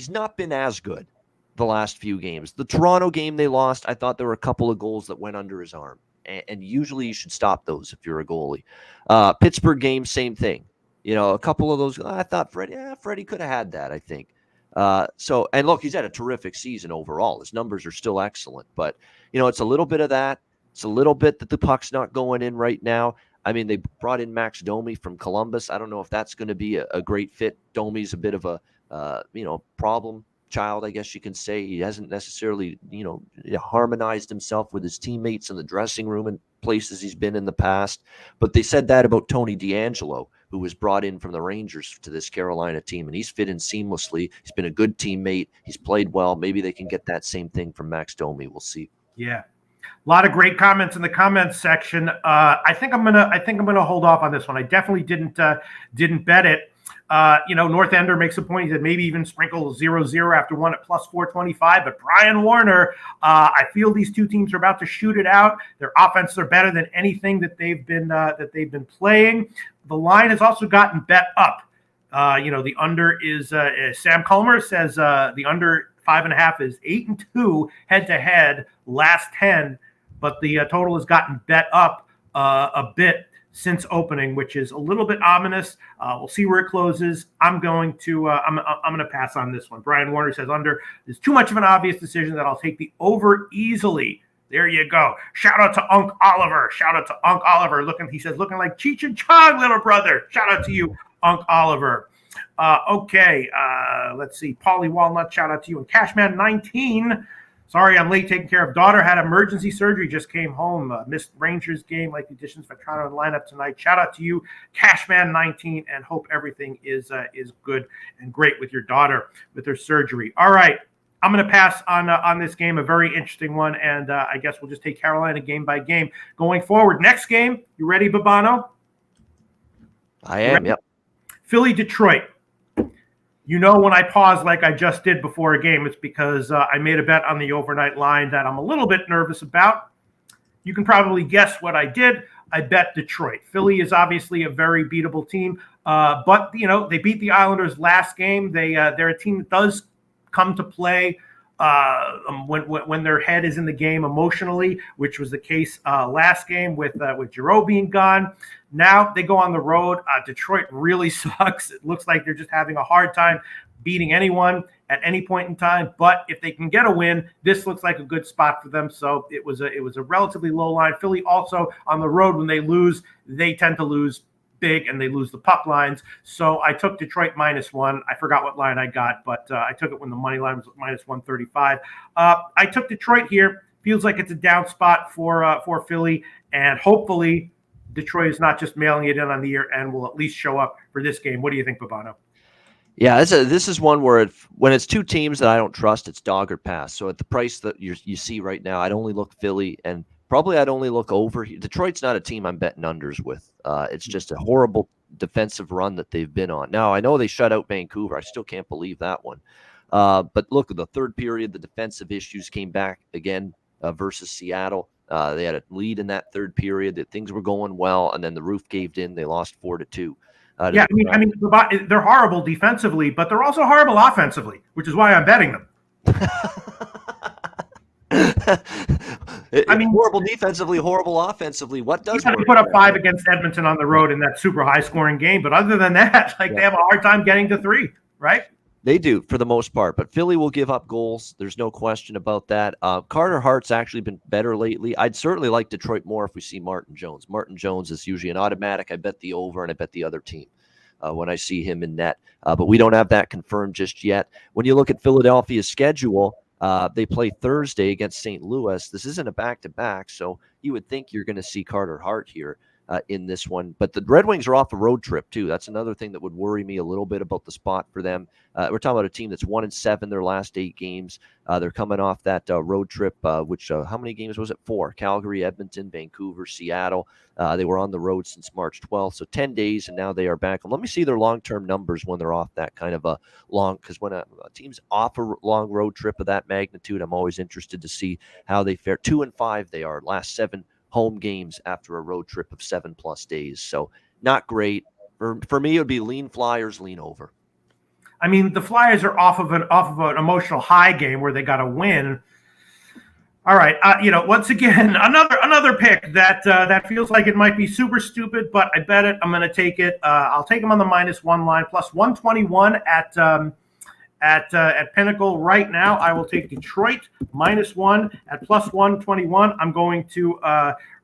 not been as good the last few games. The Toronto game they lost, I thought there were a couple of goals that went under his arm. And usually you should stop those if you're a goalie. Pittsburgh game, same thing. A couple of those, I thought Freddie could have had that, I think. And look, he's had a terrific season overall. His numbers are still excellent. But, it's a little bit of that. It's a little bit that the puck's not going in right now. I mean, they brought in Max Domi from Columbus. I don't know if that's going to be a great fit. Domi's a bit of a, problem child, I guess you can say. He hasn't necessarily, harmonized himself with his teammates in the dressing room and places he's been in the past. But they said that about Tony DeAngelo, who was brought in from the Rangers to this Carolina team, and he's fit in seamlessly. He's been a good teammate. He's played well. Maybe they can get that same thing from Max Domi. We'll see. Yeah. A lot of great comments in the comments section. I think I'm gonna hold off on this one. I definitely didn't bet it. North Ender makes a point. He said maybe even sprinkle 0-0 after one at plus 425. But Brian Warner, I feel these 2 teams are about to shoot it out. Their offenses are better than anything that they've been playing. The line has also gotten bet up. The under is Sam Culmer says the under 5.5 is 8-2 head-to-head last 10, but the total has gotten bet up a bit since opening, which is a little bit ominous. We'll see where it closes. I'm going to pass on this one. Brian Warner says under is too much of an obvious decision that I'll take the over easily. There you go. Shout out to Unc Oliver. He says looking like Cheech and Chong, little brother. Shout out to you, Unc Oliver. Okay, let's see. Paulie Walnut, shout out to you. And Cashman 19. Sorry, I'm late taking care of daughter. Had emergency surgery. Just came home. Missed Rangers game. Like the additions for Toronto in lineup tonight. Shout out to you, Cashman 19, and hope everything is good and great with your daughter with her surgery. All right, I'm going to pass on this game. A very interesting one, and I guess we'll just take Carolina game by game going forward. Next game, you ready, Babano? I am. Yep. Philly, Detroit. When I pause like I just did before a game, it's because I made a bet on the overnight line that I'm a little bit nervous about. You can probably guess what I did. I bet Detroit. Philly is obviously a very beatable team, but they beat the Islanders last game. They're a team that does come to play when their head is in the game emotionally, which was the case last game with Giroux being gone. Now they go on the road. Detroit really sucks. It looks like they're just having a hard time beating anyone at any point in time. But if they can get a win, this looks like a good spot for them. So it was a relatively low line. Philly also on the road, when they lose, they tend to lose big and they lose the puck lines. So I took Detroit -1. I forgot what line I got, but I took it when the money line was -135. I took Detroit here. Feels like it's a down spot for Philly, and hopefully Detroit is not just mailing it in on the year and will at least show up for this game. What do you think, Babano? Yeah, this is one where when it's 2 teams that I don't trust, it's dog or pass. So at the price that you see right now, I'd only look Philly, and probably I'd only look over. Detroit's not a team I'm betting unders with. It's just a horrible defensive run that they've been on. Now, I know they shut out Vancouver. I still can't believe that one. But look, at the third period, the defensive issues came back again versus Seattle. They had a lead in that third period. That things were going well, and then the roof caved in. They lost 4-2. Yeah, they're horrible defensively, but they're also horrible offensively, which is why I'm betting them. Horrible defensively, horrible offensively. What does they put up 5 against Edmonton on the road in that super high-scoring game, but other than that, they have a hard time getting to 3, right? They do for the most part, but Philly will give up goals. There's no question about that. Carter Hart's actually been better lately. I'd certainly like Detroit more if we see Martin Jones. Martin Jones is usually an automatic. I bet the over, and I bet the other team when I see him in net. But we don't have that confirmed just yet. When you look at Philadelphia's schedule, they play Thursday against St. Louis. This isn't a back-to-back, so you would think you're going to see Carter Hart here in this one. But the Red Wings are off a road trip, too. That's another thing that would worry me a little bit about the spot for them. We're talking about a team that's 1-7 their last 8 games. They're coming off that road trip, which how many games was it? 4. Calgary, Edmonton, Vancouver, Seattle. They were on the road since March 12th, so 10 days, and now they are back. And let me see their long-term numbers when they're off that kind of a long, because when a team's off a long road trip of that magnitude, I'm always interested to see how they fare. 2-5 they are, last 7 home games after a road trip of 7+ days. So not great. For me, it would be lean Flyers, lean over. I mean, the Flyers are off of an emotional high game where they got to win. All right, once again, another pick that feels like it might be super stupid, but I bet it. I'm going to take it. I'll take them on the -1 line, plus 121 at Pinnacle right now. I will take Detroit -1 at plus 121. I'm going to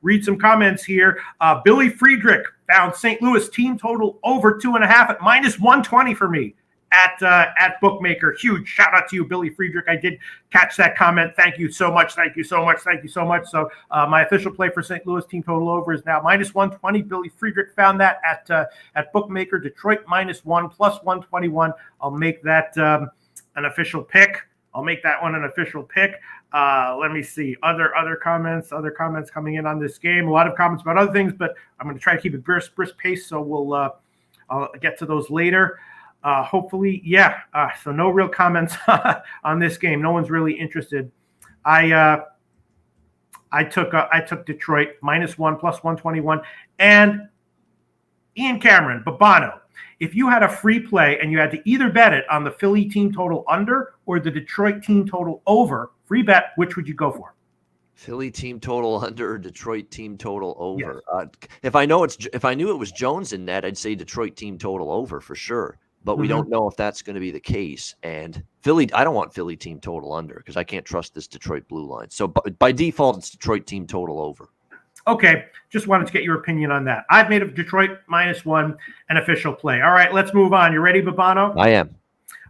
read some comments here. Billy Friedrich found St. Louis team total over 2.5 at -120 for me at Bookmaker. Huge shout out to you, Billy Friedrich. I did catch that comment. Thank you so much. Thank you so much. Thank you so much. So my official play for St. Louis team total over is now -120. Billy Friedrich found that at Bookmaker. Detroit -1 plus 121. I'll make that an official pick. I'll make that one an official pick. Let me see. Other comments coming in on this game. A lot of comments about other things, but I'm going to try to keep it brisk pace. So I'll get to those later. Hopefully, yeah. So no real comments on this game. No one's really interested. I took Detroit -1 plus 121, and Ian Cameron, Babano. If you had a free play and you had to either bet it on the Philly team total under or the Detroit team total over, free bet, which would you go for? Philly team total under, Detroit team total over. Yes. If I knew it was Jones in net, I'd say Detroit team total over for sure. But we don't know if that's going to be the case. And Philly, I don't want Philly team total under because I can't trust this Detroit blue line. So by default, it's Detroit team total over. Okay, just wanted to get your opinion on that. I've made of Detroit -1 an official play. All right, let's move on. You ready, Babano? I am.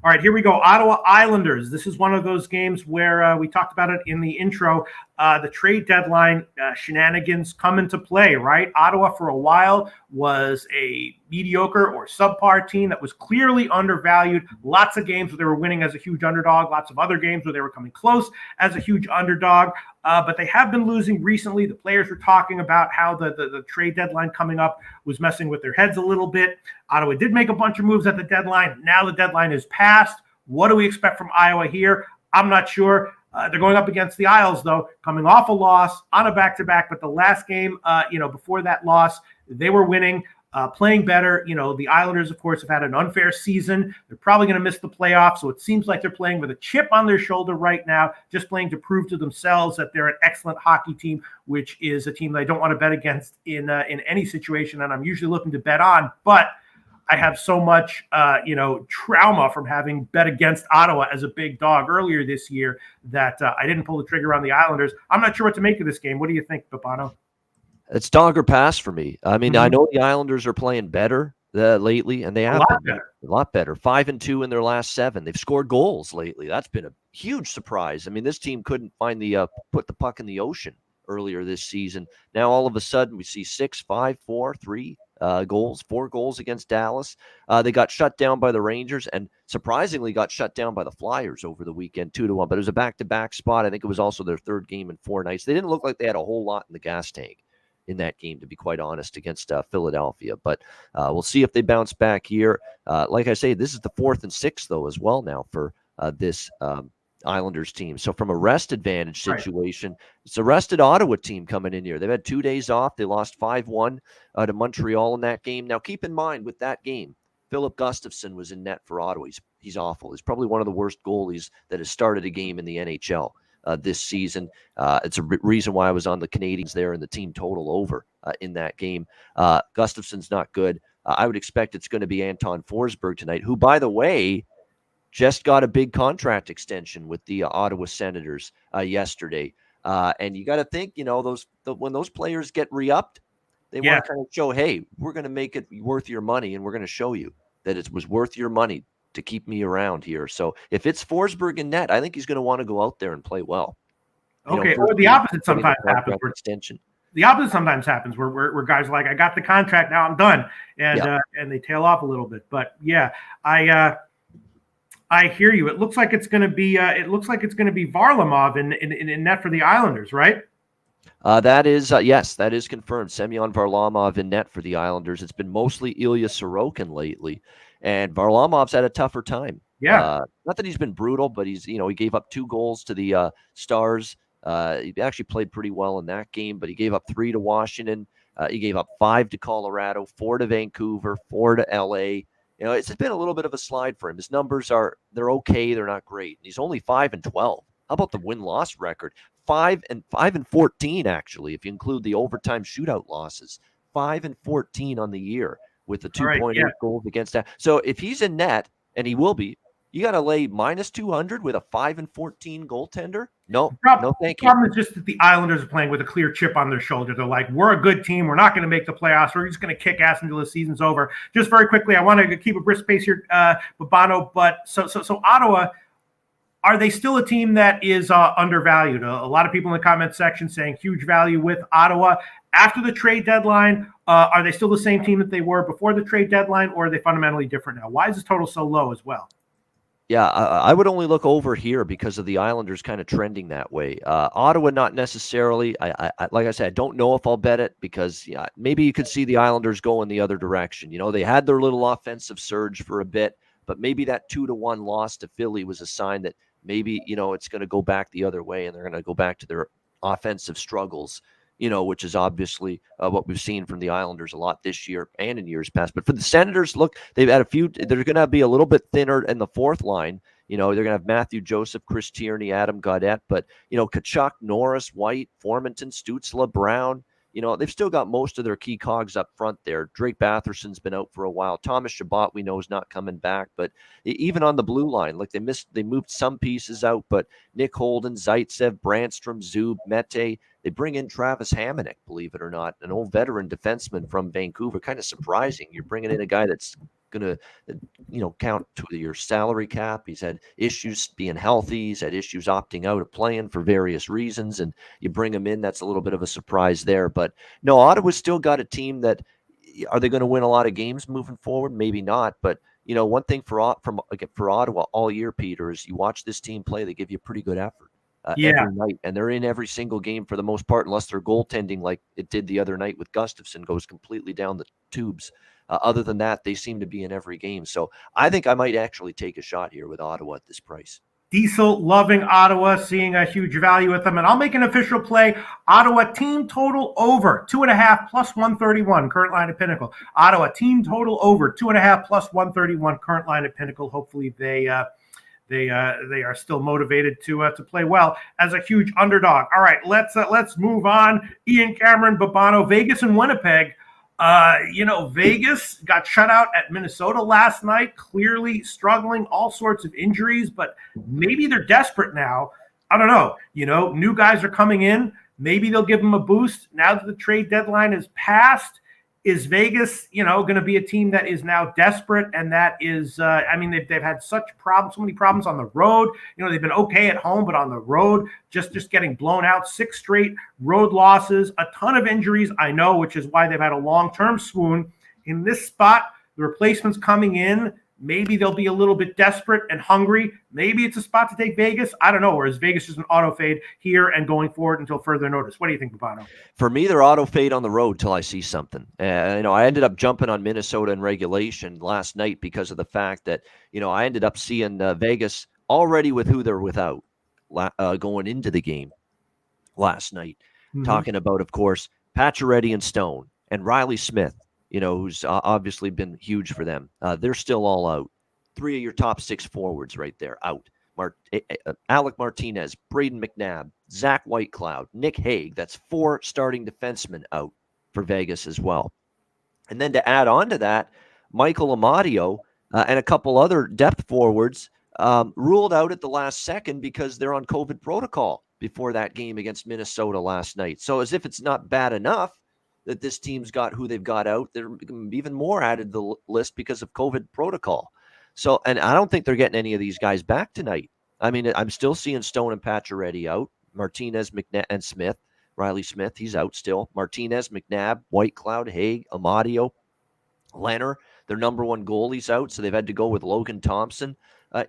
All right, here we go. Ottawa Islanders. This is one of those games where we talked about it in the intro. The trade deadline shenanigans come into play, right? Ottawa for a while was a mediocre or subpar team that was clearly undervalued. Lots of games where they were winning as a huge underdog. Lots of other games where they were coming close as a huge underdog. But they have been losing recently. The players were talking about how the trade deadline coming up was messing with their heads a little bit. Ottawa did make a bunch of moves at the deadline. Now the deadline is passed. What do we expect from Iowa here? I'm not sure. They're going up against the Isles, though, coming off a loss on a back-to-back. But the last game, before that loss, they were winning, playing better. The Islanders, of course, have had an unfair season. They're probably going to miss the playoffs. So it seems like they're playing with a chip on their shoulder right now, just playing to prove to themselves that they're an excellent hockey team, which is a team that I don't want to bet against in any situation. And I'm usually looking to bet on, but I have so much, trauma from having bet against Ottawa as a big dog earlier this year that I didn't pull the trigger on the Islanders. I'm not sure what to make of this game. What do you think, Babano? It's dog or pass for me. I mean, I know the Islanders are playing better lately, and they have been a lot better. 5-2 in their last 7. They've scored goals lately. That's been a huge surprise. I mean, this team couldn't find put the puck in the ocean earlier this season. Now all of a sudden we see 6, 5, 4, 3 goals, 4 goals against Dallas. They got shut down by the Rangers and surprisingly got shut down by the Flyers over the weekend 2-1. But it was a back-to-back spot. I think it was also their 3rd game in 4 nights. They didn't look like they had a whole lot in the gas tank in that game, to be quite honest, against Philadelphia. But we'll see if they bounce back here. Like I say, this is the 4th and 6th, though, as well now for this Islanders team. So from a rest advantage situation, it's a rested Ottawa team coming in here. They've had 2 days off. They lost 5-1 to Montreal in that game. Now, keep in mind with that game, Philip Gustafsson was in net for Ottawa. He's awful. He's probably one of the worst goalies that has started a game in the NHL this season. It's a reason why I was on the Canadiens there and the team total over in that game. Gustafsson's not good. I would expect it's going to be Anton Forsberg tonight, who, by the way, just got a big contract extension with the Ottawa Senators yesterday. And you got to think, when those players get re-upped, they want to kind of show, hey, we're going to make it worth your money, and we're going to show you that it was worth your money to keep me around here. So if it's Forsberg in net, I think he's going to want to go out there and play well. Okay, or the opposite sometimes happens. The opposite sometimes happens where guys are like, I got the contract, now I'm done, and they tail off a little bit. But yeah, I hear you. It looks like it's going to be Varlamov in net for the Islanders, right? That is yes, that is confirmed. Semyon Varlamov in net for the Islanders. It's been mostly Ilya Sorokin lately, and Varlamov's had a tougher time. Yeah, not that he's been brutal, but he gave up 2 goals to the Stars. He actually played pretty well in that game, but he gave up 3 to Washington. He gave up 5 to Colorado, 4 to Vancouver, 4 to LA. It's been a little bit of a slide for him. His numbers they're okay. They're not great. He's only 5-12. How about the win-loss record? 5-14, actually, if you include the overtime shootout losses. 5-14 on the year with the 2.8 goals against that. So if he's in net, and he will be, you got to lay -200 with a 5-14 goaltender? No, no, thank you. The problem is just that the Islanders are playing with a clear chip on their shoulder. They're like, we're a good team. We're not going to make the playoffs. We're just going to kick ass until the season's over. Just very quickly, I want to keep a brisk pace here, Babano. But so Ottawa, are they still a team that is undervalued? A lot of people in the comment section saying huge value with Ottawa. After the trade deadline, are they still the same team that they were before the trade deadline, or are they fundamentally different now? Why is this total so low as well? Yeah, I would only look over here because of the Islanders kind of trending that way. Ottawa, not necessarily. I like I said, I don't know if I'll bet it because maybe you could see the Islanders go in the other direction. They had their little offensive surge for a bit, but maybe that 2-1 loss to Philly was a sign that maybe, it's going to go back the other way and they're going to go back to their offensive struggles, which is obviously what we've seen from the Islanders a lot this year and in years past. But for the Senators, look, they've had a few. They're going to be a little bit thinner in the fourth line. They're going to have Matthew Joseph, Chris Tierney, Adam Gaudette. But, Tkachuk, Norris, White, Formanton, Stützle, Brown. They've still got most of their key cogs up front there. Drake Batherson's been out for a while. Thomas Chabot, we know, is not coming back. But even on the blue line, like they moved some pieces out. But Nick Holden, Zaitsev, Brandstrom, Zub, Mete. They bring in Travis Hamonic, believe it or not, an old veteran defenseman from Vancouver. Kind of surprising. You're bringing in a guy that's going to, count to your salary cap. He's had issues being healthy. He's had issues opting out of playing for various reasons. And you bring him in, that's a little bit of a surprise there. But no, Ottawa's still got a team that, are they going to win a lot of games moving forward? Maybe not. But, one thing for Ottawa all year, Peter, is you watch this team play, they give you a pretty good effort. Every night, and they're in every single game for the most part, unless their goaltending, like it did the other night with Gustafsson, goes completely down the tubes. Other than that, they seem to be in every game. So I think I might actually take a shot here with Ottawa at this price. Diesel loving Ottawa, seeing a huge value with them. And I'll make an official play. Ottawa team total over 2.5 plus 131, current line at Pinnacle. Ottawa team total over 2.5 plus 131, current line at Pinnacle. Hopefully they are still motivated to play well as a huge underdog. All right, let's move on. Ian, Cameron, Babano, Vegas, and Winnipeg. Vegas got shut out at Minnesota last night, clearly struggling, all sorts of injuries, but maybe they're desperate now. I don't know. New guys are coming in. Maybe they'll give them a boost now that the trade deadline is passed. Is Vegas, going to be a team that is now desperate? And that is, they've had so many problems on the road. They've been okay at home, but on the road, just getting blown out. 6 straight road losses, a ton of injuries, I know, which is why they've had a long-term swoon. In this spot, the replacements coming in, maybe they'll be a little bit desperate and hungry. Maybe it's a spot to take Vegas. I don't know. Or is Vegas just an auto fade here and going forward until further notice? What do you think, Babano? For me, they're auto fade on the road till I see something. I ended up jumping on Minnesota in regulation last night because of the fact that, I ended up seeing Vegas already with who they're without. going into the game last night. Mhm. Talking about, of course, Pacioretty and Stone and Riley Smith, who's obviously been huge for them. They're still all out. 3 of your top 6 forwards right there out. Alec Martinez, Braden McNabb, Zach Whitecloud, Nick Hague. That's 4 starting defensemen out for Vegas as well. And then to add on to that, Michael Amadio and a couple other depth forwards ruled out at the last second because they're on COVID protocol before that game against Minnesota last night. So as if it's not bad enough that this team's got who they've got out, they're even more added to the list because of COVID protocol. So, and I don't think they're getting any of these guys back tonight. I mean, I'm still seeing Stone and Pacioretty out. Martinez, McNabb, and Smith. Riley Smith, he's out still. Martinez, McNabb, Whitecloud, Hague, Amadio, Leonard, their number one goalie's out, so they've had to go with Logan Thompson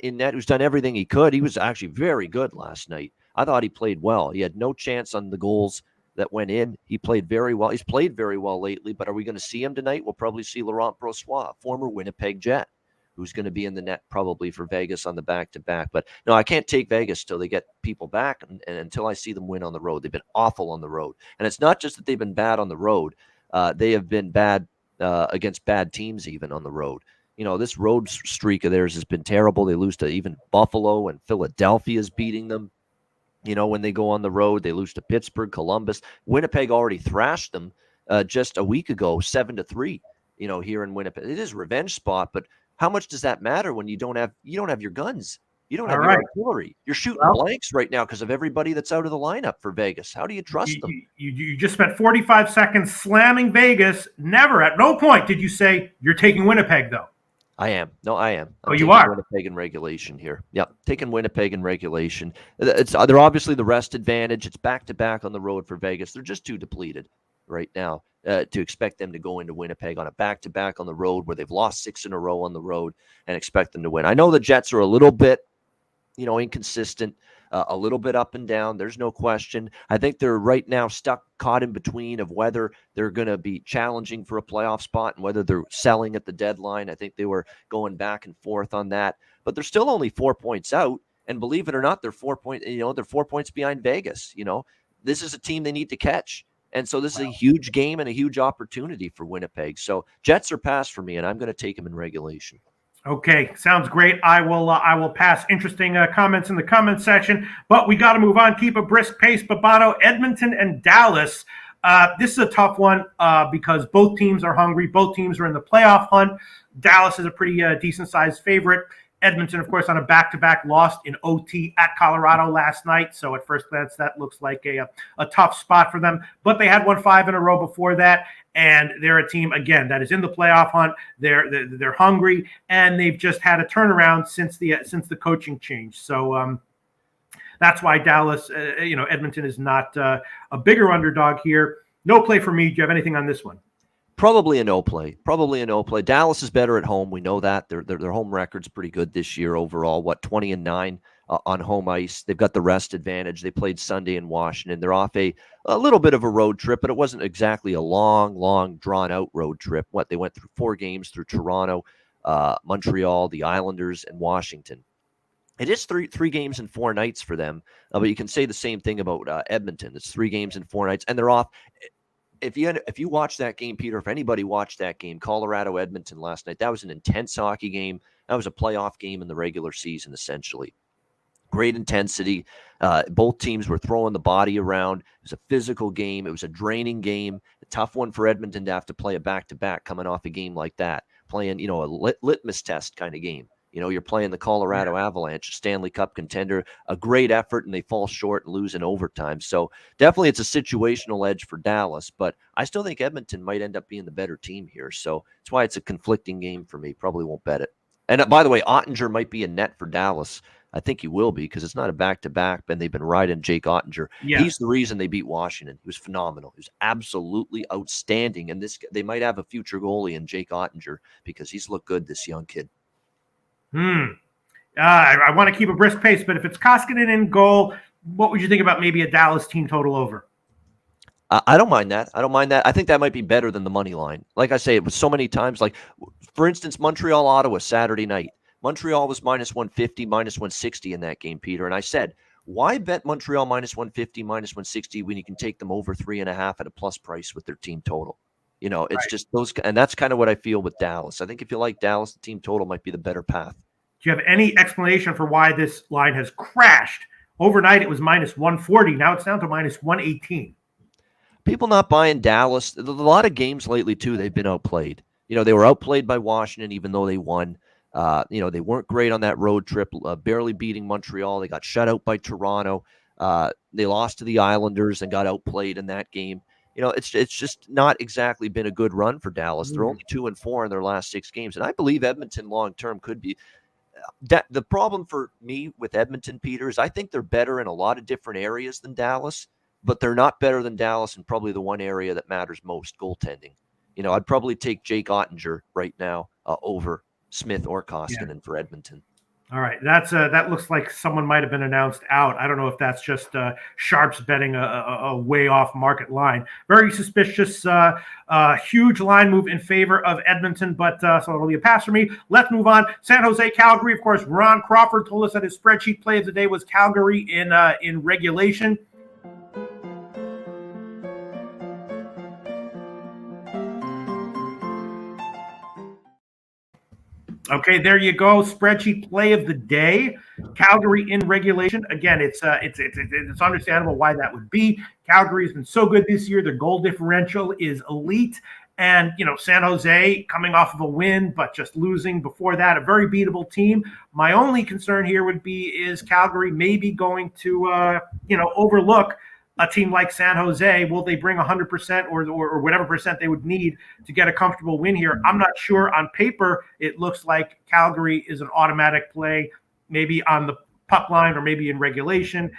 in net, who's done everything he could. He was actually very good last night. I thought he played well. He had no chance on the goals that went in. He played very well. He's played very well lately, but are we going to see him tonight? We'll probably see Laurent Brossoit, former Winnipeg Jet, who's going to be in the net probably for Vegas on the back-to-back. But no, I can't take Vegas till they get people back and until I see them win on the road. They've been awful on the road. And it's not just that they've been bad on the road. They have been bad against bad teams even on the road. This road streak of theirs has been terrible. They lose to even Buffalo, and Philadelphia is beating them. When they go on the road, they lose to Pittsburgh, Columbus. Winnipeg already thrashed them just a week ago, 7-3, here in Winnipeg. It is a revenge spot, but how much does that matter when you don't have your guns? You don't have your artillery. You're shooting blanks right now because of everybody that's out of the lineup for Vegas. How do you trust them? You just spent 45 seconds slamming Vegas. Never, at no point did you say you're taking Winnipeg, though. I am. No, I am. I'm you are? Winnipeg in regulation here. Yep, taking Winnipeg in regulation. They're obviously the rest advantage. It's back-to-back on the road for Vegas. They're just too depleted right now to expect them to go into Winnipeg on a back-to-back on the road where they've lost 6 in a row on the road and expect them to win. I know the Jets are a little bit, inconsistent, a little bit up and down. There's no question. I think they're right now caught in between of whether they're going to be challenging for a playoff spot and whether they're selling at the deadline. I think they were going back and forth on that, but they're still only 4 points out. And believe it or not, they're 4 points, they're 4 points behind Vegas. This is a team they need to catch. And so this is a huge game and a huge opportunity for Winnipeg. So Jets are passed for me, and I'm going to take them in regulation. Okay, sounds great. I will pass. Interesting comments in the comment section, but we got to move on. Keep a brisk pace. Babano, Edmonton, and Dallas. This is a tough one because both teams are hungry. Both teams are in the playoff hunt. Dallas is a pretty decent-sized favorite. Edmonton, of course, on a back-to-back lost in OT at Colorado last night. So at first glance, that looks like a tough spot for them. But they had won 5 in a row before that. And they're a team, again, that is in the playoff hunt. They're hungry, and they've just had a turnaround since the coaching change. So that's why Dallas, Edmonton is not a bigger underdog here. No play for me. Do you have anything on this one? Probably a no play. Dallas is better at home. We know that. Their home record's pretty good this year overall. 20-9 on home ice. They've got the rest advantage. They played Sunday in Washington. They're off a little bit of a road trip, but it wasn't exactly a long, drawn-out road trip. They went through 4 games through Toronto, Montreal, the Islanders, and Washington. It is three games and 4 nights for them, but you can say the same thing about Edmonton. It's 3 games and 4 nights, and they're off. If you watched that game, Peter, if anybody watched that game, Colorado-Edmonton last night, that was an intense hockey game. That was a playoff game in the regular season, essentially. Great intensity. Both teams were throwing the body around. It was a physical game. It was a draining game. A tough one for Edmonton to have to play a back-to-back coming off a game like that, playing, a litmus test kind of game. You're playing the Colorado Avalanche, Stanley Cup contender, a great effort, and they fall short and lose in overtime. So definitely it's a situational edge for Dallas, but I still think Edmonton might end up being the better team here. So that's why it's a conflicting game for me. Probably won't bet it. And by the way, Ottinger might be in net for Dallas. I think he will be because it's not a back-to-back, and they've been riding Jake Ottinger. Yeah. He's the reason they beat Washington. He was phenomenal. He was absolutely outstanding, and they might have a future goalie in Jake Ottinger because he's looked good, this young kid. I want to keep a brisk pace, but if it's Koskinen in goal, what would you think about maybe a Dallas team total over? I don't mind that. I think that might be better than the money line. Like I say, it was so many times. Like, for instance, Montreal-Ottawa Saturday night. Montreal was -150, -160 in that game, Peter. And I said, Why bet Montreal minus 150, minus 160 when you can take them over 3.5 at a plus price with their team total? It's just those, and that's kind of what I feel with Dallas. I think if you like Dallas, the team total might be the better path. Do you have any explanation for why this line has crashed? Overnight, it was minus 140. Now it's down to minus 118. People not buying Dallas. A lot of games lately, too, they've been outplayed. They were outplayed by Washington, even though they won. They weren't great on that road trip, barely beating Montreal. They got shut out by Toronto. They lost to the Islanders and got outplayed in that game. It's just not exactly been a good run for Dallas. They're only 2-4 in their last 6 games. And I believe Edmonton long-term could be. The problem for me with Edmonton, Peter, is I think they're better in a lot of different areas than Dallas, but they're not better than Dallas in probably the one area that matters most, goaltending. I'd probably take Jake Ottinger right now over Smith or Koskinen for Edmonton. All right, that looks like someone might have been announced out. I don't know if that's just sharps betting a way off market line. Very suspicious, huge line move in favor of Edmonton, but so it'll be a pass for me. Let's move on. San Jose, Calgary. Of course, Ron Crawford told us that his spreadsheet play of the day was Calgary in regulation. Okay, there you go. Spreadsheet play of the day. Calgary in regulation. Again, it's understandable why that would be. Calgary has been so good this year. Their goal differential is elite. And, San Jose coming off of a win, but just losing before that, a very beatable team. My only concern here would be is Calgary maybe going to, overlook a team like San Jose. Will they bring 100% or whatever percent they would need to get a comfortable win here? I'm not sure. On paper, it looks like Calgary is an automatic play, maybe on the puck line or maybe in regulation,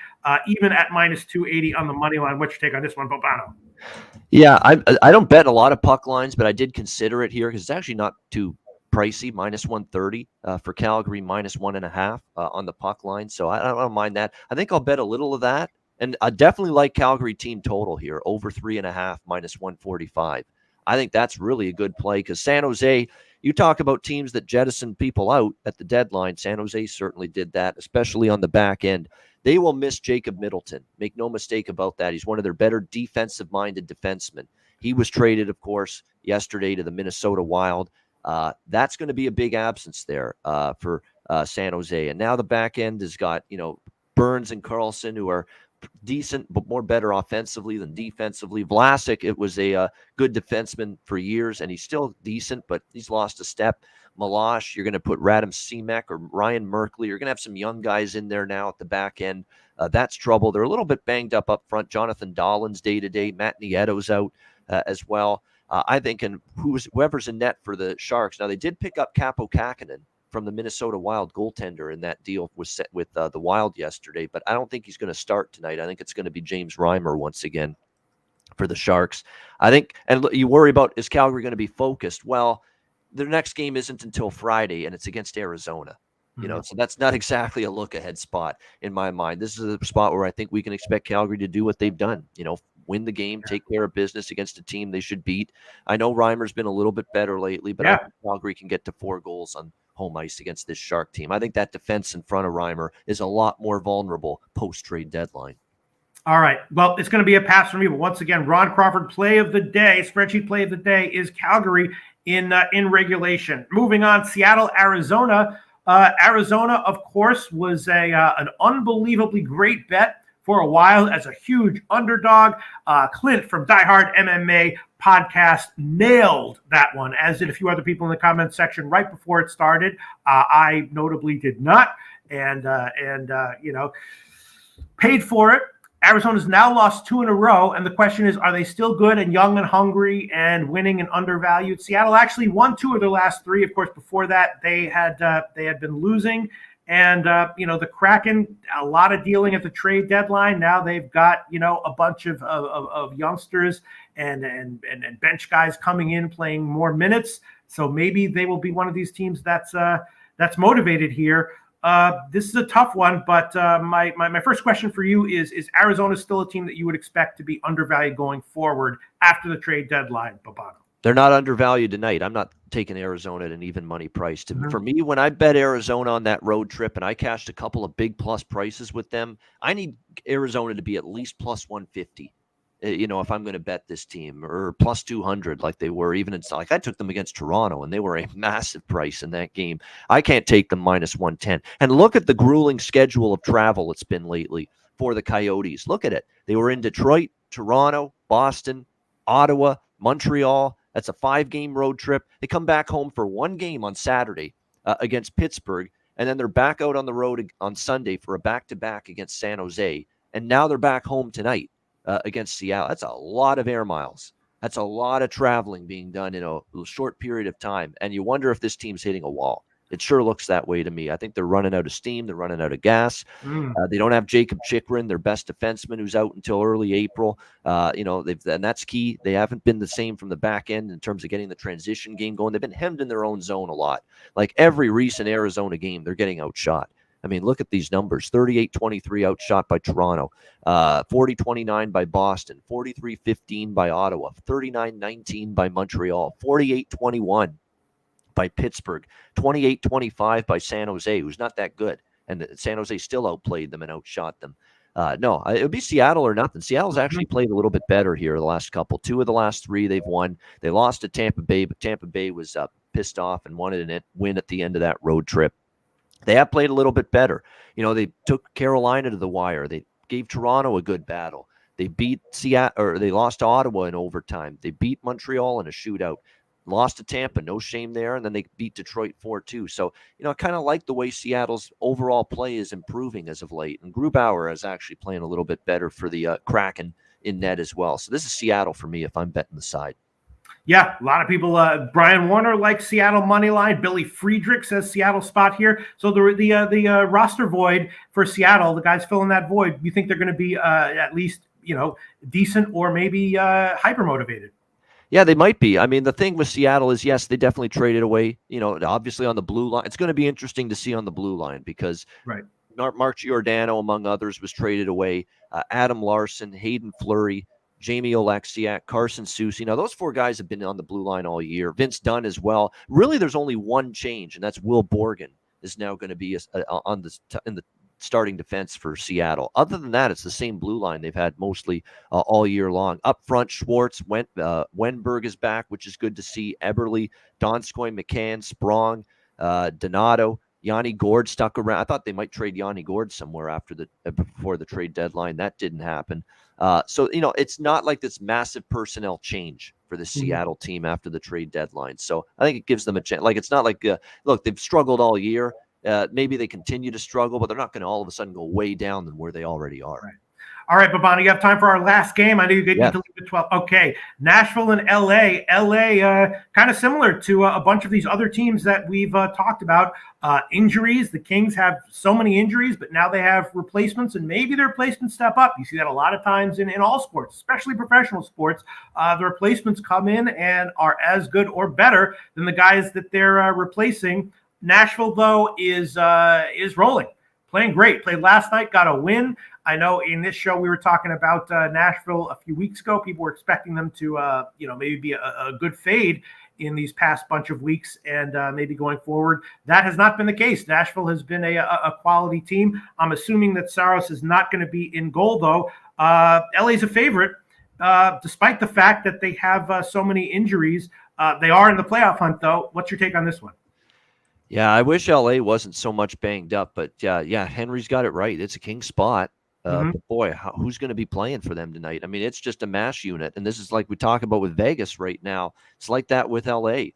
even at minus 280 on the money line. What's your take on this one, Bobano? Yeah, I don't bet a lot of puck lines, but I did consider it here because it's actually not too pricey, minus 130 for Calgary, minus 1.5 on the puck line. So I don't mind that. I think I'll bet a little of that. And I definitely like Calgary team total here, over 3.5, minus 145. I think that's really a good play because San Jose, you talk about teams that jettison people out at the deadline. San Jose certainly did that, especially on the back end. They will miss Jacob Middleton. Make no mistake about that. He's one of their better defensive-minded defensemen. He was traded, of course, yesterday to the Minnesota Wild. That's going to be a big absence there for San Jose. And now the back end has got, Burns and Carlson, who are decent, but more better offensively than defensively. Vlasic, it was a good defenseman for years, and he's still decent, but he's lost a step. Milosh, you're going to put Radim Semek or Ryan Merkley. You're going to have some young guys in there now at the back end. That's trouble. They're a little bit banged up front. Jonathan Dahlin's day-to-day. Matt Nieto's out as well. I think, and whoever's in net for the Sharks. Now, they did pick up Kaapo Kähkönen from the Minnesota Wild goaltender in that deal was set with the Wild yesterday, but I don't think he's going to start tonight. I think it's going to be James Reimer once again for the Sharks. I think, and you worry about, is Calgary going to be focused? Well, their next game isn't until Friday, and it's against Arizona. So that's not exactly a look-ahead spot in my mind. This is a spot where I think we can expect Calgary to do what they've done, win the game, take care of business against a team they should beat. I know Reimer's been a little bit better lately, but I think Calgary can get to 4 goals on home ice against this Shark team. I think that defense in front of Reimer is a lot more vulnerable post-trade deadline. All right. Well, it's going to be a pass for me, but once again, Ron Crawford play of the day, spreadsheet play of the day is Calgary in regulation. Moving on, Seattle, Arizona. Arizona, of course, was an unbelievably great bet for a while as a huge underdog. Clint from Die Hard MMA podcast nailed that one, as did a few other people in the comments section right before it started. I notably did not, and paid for it. Arizona's now lost 2 in a row, and the question is, are they still good and young and hungry and winning and undervalued? Seattle actually won 2 of their last 3. Of course, before that, they had been losing. And, the Kraken, a lot of dealing at the trade deadline. Now they've got, a bunch of youngsters and bench guys coming in playing more minutes. So maybe they will be one of these teams that's motivated here. This is a tough one, but my first question for you is Arizona still a team that you would expect to be undervalued going forward after the trade deadline, Babano? They're not undervalued tonight. I'm not taking Arizona at an even money price. For me, when I bet Arizona on that road trip and I cashed a couple of big plus prices with them, I need Arizona to be at least plus 150. If I'm going to bet this team, or plus 200 like they were, even like I took them against Toronto and they were a massive price in that game. I can't take them minus 110. And look at the grueling schedule of travel it's been lately for the Coyotes. Look at it. They were in Detroit, Toronto, Boston, Ottawa, Montreal. That's a 5-game road trip. They come back home for one game on Saturday against Pittsburgh, and then they're back out on the road on Sunday for a back-to-back against San Jose, and now they're back home tonight against Seattle. That's a lot of air miles. That's a lot of traveling being done in a short period of time, and you wonder if this team's hitting a wall. It sure looks that way to me. I think they're running out of steam. They're running out of gas. They don't have Jacob Chikrin, their best defenseman, who's out until early April. And that's key. They haven't been the same from the back end in terms of getting the transition game going. They've been hemmed in their own zone a lot. Like every recent Arizona game, they're getting outshot. I mean, look at these numbers. 38-23 outshot by Toronto, 40-29 by Boston, 43-15 by Ottawa, 39-19 by Montreal, 48-21 by Pittsburgh, 28-25 by San Jose, who's not that good. And San Jose still outplayed them and outshot them. No, it would be Seattle or nothing. Seattle's actually played a little bit better here the last couple. 2 of the last 3 they've won. They lost to Tampa Bay, but Tampa Bay was pissed off and wanted a win at the end of that road trip. They have played a little bit better. They took Carolina to the wire. They gave Toronto a good battle. They beat Seattle, or they lost to Ottawa in overtime. They beat Montreal in a shootout. Lost to Tampa, no shame there, and then they beat Detroit 4-2. So, I kind of like the way Seattle's overall play is improving as of late, and Grubauer is actually playing a little bit better for the Kraken in net as well. So this is Seattle for me if I'm betting the side. Yeah, a lot of people. Brian Warner likes Seattle money line. Billy Friedrich says Seattle spot here. So the roster void for Seattle, the guys filling that void, you think they're going to be at least decent or maybe hyper motivated? Yeah, they might be. I mean, the thing with Seattle is, yes, they definitely traded away, obviously on the blue line. It's going to be interesting to see on the blue line because Mark Giordano, among others, was traded away. Adam Larson, Hayden Fleury, Jamie Oleksiak, Carson Soucy. Now, those 4 guys have been on the blue line all year. Vince Dunn as well. Really, there's only one change, and that's Will Borgen is now going to be in the starting defense for Seattle. Other than that, it's the same blue line they've had mostly all year long. Up front, Schwartz, Wenberg is back, which is good to see. Eberle, Donskoy, McCann, Sprong, Donato, Yanni Gord stuck around. I thought they might trade Yanni Gord somewhere before the trade deadline. That didn't happen. So it's not like this massive personnel change for the Seattle team after the trade deadline. So I think it gives them a chance. Like, it's not like, look, they've struggled all year. Maybe they continue to struggle, but they're not going to all of a sudden go way down than where they already are. Right. All right, Babana, you have time for our last game. I know you need to leave at 12. Okay, Nashville and L.A. L.A. Kind of similar to a bunch of these other teams that we've talked about. Injuries. The Kings have so many injuries, but now they have replacements, and maybe the replacements step up. You see that a lot of times in all sports, especially professional sports. The replacements come in and are as good or better than the guys that they're replacing. Nashville, though, is rolling, playing great. Played last night, got a win. I know in this show we were talking about Nashville a few weeks ago. People were expecting them to, maybe be a good fade in these past bunch of weeks and maybe going forward. That has not been the case. Nashville has been a quality team. I'm assuming that Saros is not going to be in goal, though. LA's a favorite, despite the fact that they have so many injuries. They are in the playoff hunt, though. What's your take on this one? Yeah, I wish LA wasn't so much banged up, but Henry's got it right. It's a king spot. But boy, who's going to be playing for them tonight? I mean, it's just a mash unit, and this is like we talk about with Vegas right now. It's like that with LA.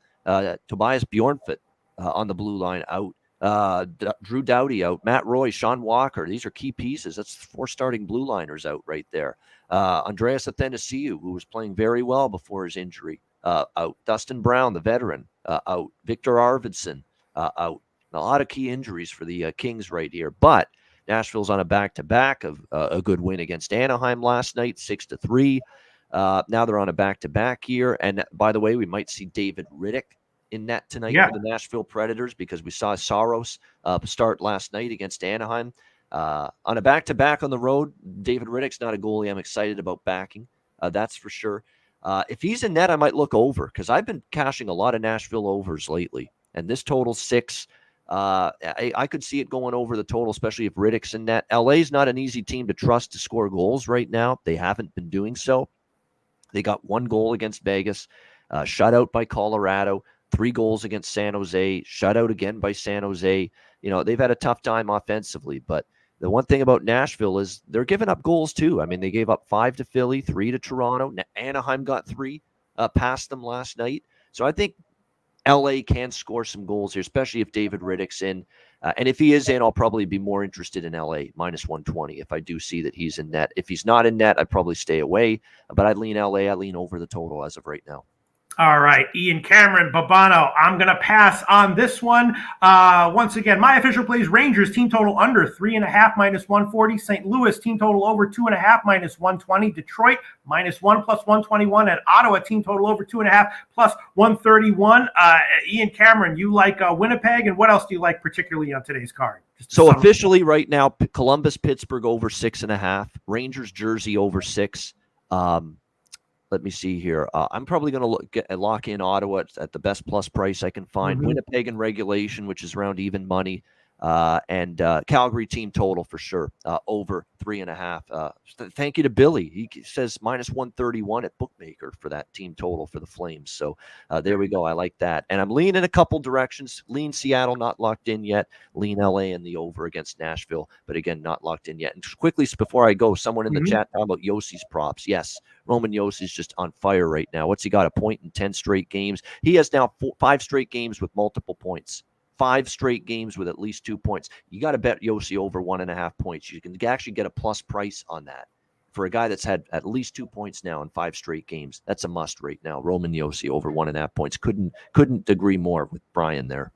Tobias Bjornfot on the blue line out. Drew Doughty out. Matt Roy, Sean Walker. These are key pieces. That's 4 starting blue liners out right there. Andreas Athanasiou, who was playing very well before his injury, out. Dustin Brown, the veteran, out. Victor Arvidsson, out. A lot of key injuries for the Kings right here, but Nashville's on a back-to-back of a good win against Anaheim last night, 6-3. Now they're on a back-to-back here. And by the way, we might see David Riddick in net tonight for the Nashville Predators because we saw Saros start last night against Anaheim. On a back-to-back on the road, David Riddick's not a goalie I'm excited about backing. That's for sure. If he's in net, I might look over because I've been cashing a lot of Nashville overs lately. And this total 6, I could see it going over the total, especially if Riddick's in net. LA's not an easy team to trust to score goals right now. They haven't been doing so. They got 1 goal against Vegas, shut out by Colorado, 3 goals against San Jose, shut out again by San Jose. They've had a tough time offensively, but the one thing about Nashville is they're giving up goals too. I mean, they gave up 5 to Philly, 3 to Toronto. Anaheim got 3 past them last night. So I think LA can score some goals here, especially if David Riddick's in. And if he is in, I'll probably be more interested in LA, minus 120, if I do see that he's in net. If he's not in net, I'd probably stay away. But I'd lean LA. I lean over the total as of right now. All right, Ian Cameron, Babano, I'm going to pass on this one. Once again, my official plays Rangers, team total under 3.5, minus 140. St. Louis, team total over 2.5, minus 120. Detroit, minus 1, plus 121. And Ottawa, team total over 2.5, plus 131. Ian Cameron, you like Winnipeg, and what else do you like particularly on today's card? So officially right now, Columbus, Pittsburgh over 6.5. Rangers, Jersey over 6. Let me see here. I'm probably going to lock in Ottawa at the best plus price I can find. Winnipeg in regulation, which is around even money. And Calgary team total for sure, over 3.5. Thank you to Billy. He says minus 131 at bookmaker for that team total for the Flames. So there we go. I like that. And I'm leaning a couple directions. Lean Seattle, not locked in yet. Lean LA in the over against Nashville, but again, not locked in yet. And quickly before I go, someone in the chat talking about Yossi's props. Yes, Roman Yossi's just on fire right now. What's he got? A point in 10 straight games. He has now 5 straight games with multiple points. 5 straight games with at least 2 points. You got to bet Yossi over 1.5 points. You can actually get a plus price on that. For a guy that's had at least 2 points now in 5 straight games, that's a must right now. Roman Yossi over 1.5 points. Couldn't agree more with Brian there.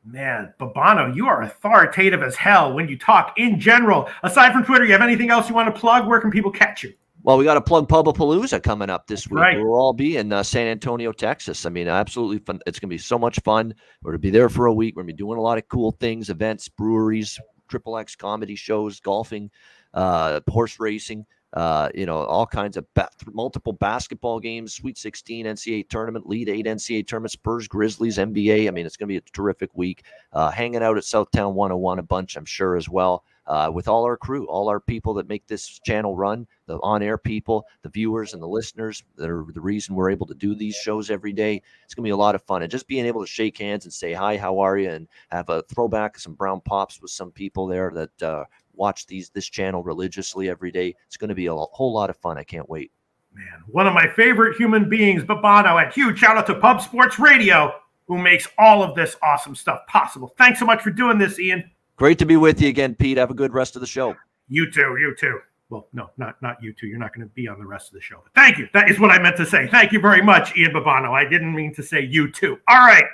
Man, Babano, you are authoritative as hell when you talk in general. Aside from Twitter, you have anything else you want to plug? Where can people catch you? Well, we got to plug Pubapoolza coming up this week. Right. We'll all be in San Antonio, Texas. I mean, absolutely fun. It's going to be so much fun. We're going to be there for a week. We're going to be doing a lot of cool things, events, breweries, XXX comedy shows, golfing, horse racing, all kinds of multiple basketball games, Sweet 16 NCAA tournament, Lead 8 NCAA tournament, Spurs, Grizzlies, NBA. I mean, it's going to be a terrific week. Hanging out at Southtown 101 a bunch, I'm sure, as well. With all our crew, all our people that make this channel run, the on-air people, the viewers and the listeners that are the reason we're able to do these shows every day. It's going to be a lot of fun. And just being able to shake hands and say, hi, how are you? And have a throwback, some brown pops with some people there that watch this channel religiously every day. It's going to be a whole lot of fun. I can't wait. Man, one of my favorite human beings, Babano, and huge shout out to Pub Sports Radio, who makes all of this awesome stuff possible. Thanks so much for doing this, Ian. Great to be with you again, Pete. Have a good rest of the show. You too. Well, no, not you two. You're not going to be on the rest of the show. But thank you. That is what I meant to say. Thank you very much, Ian Babano. I didn't mean to say you too. All right.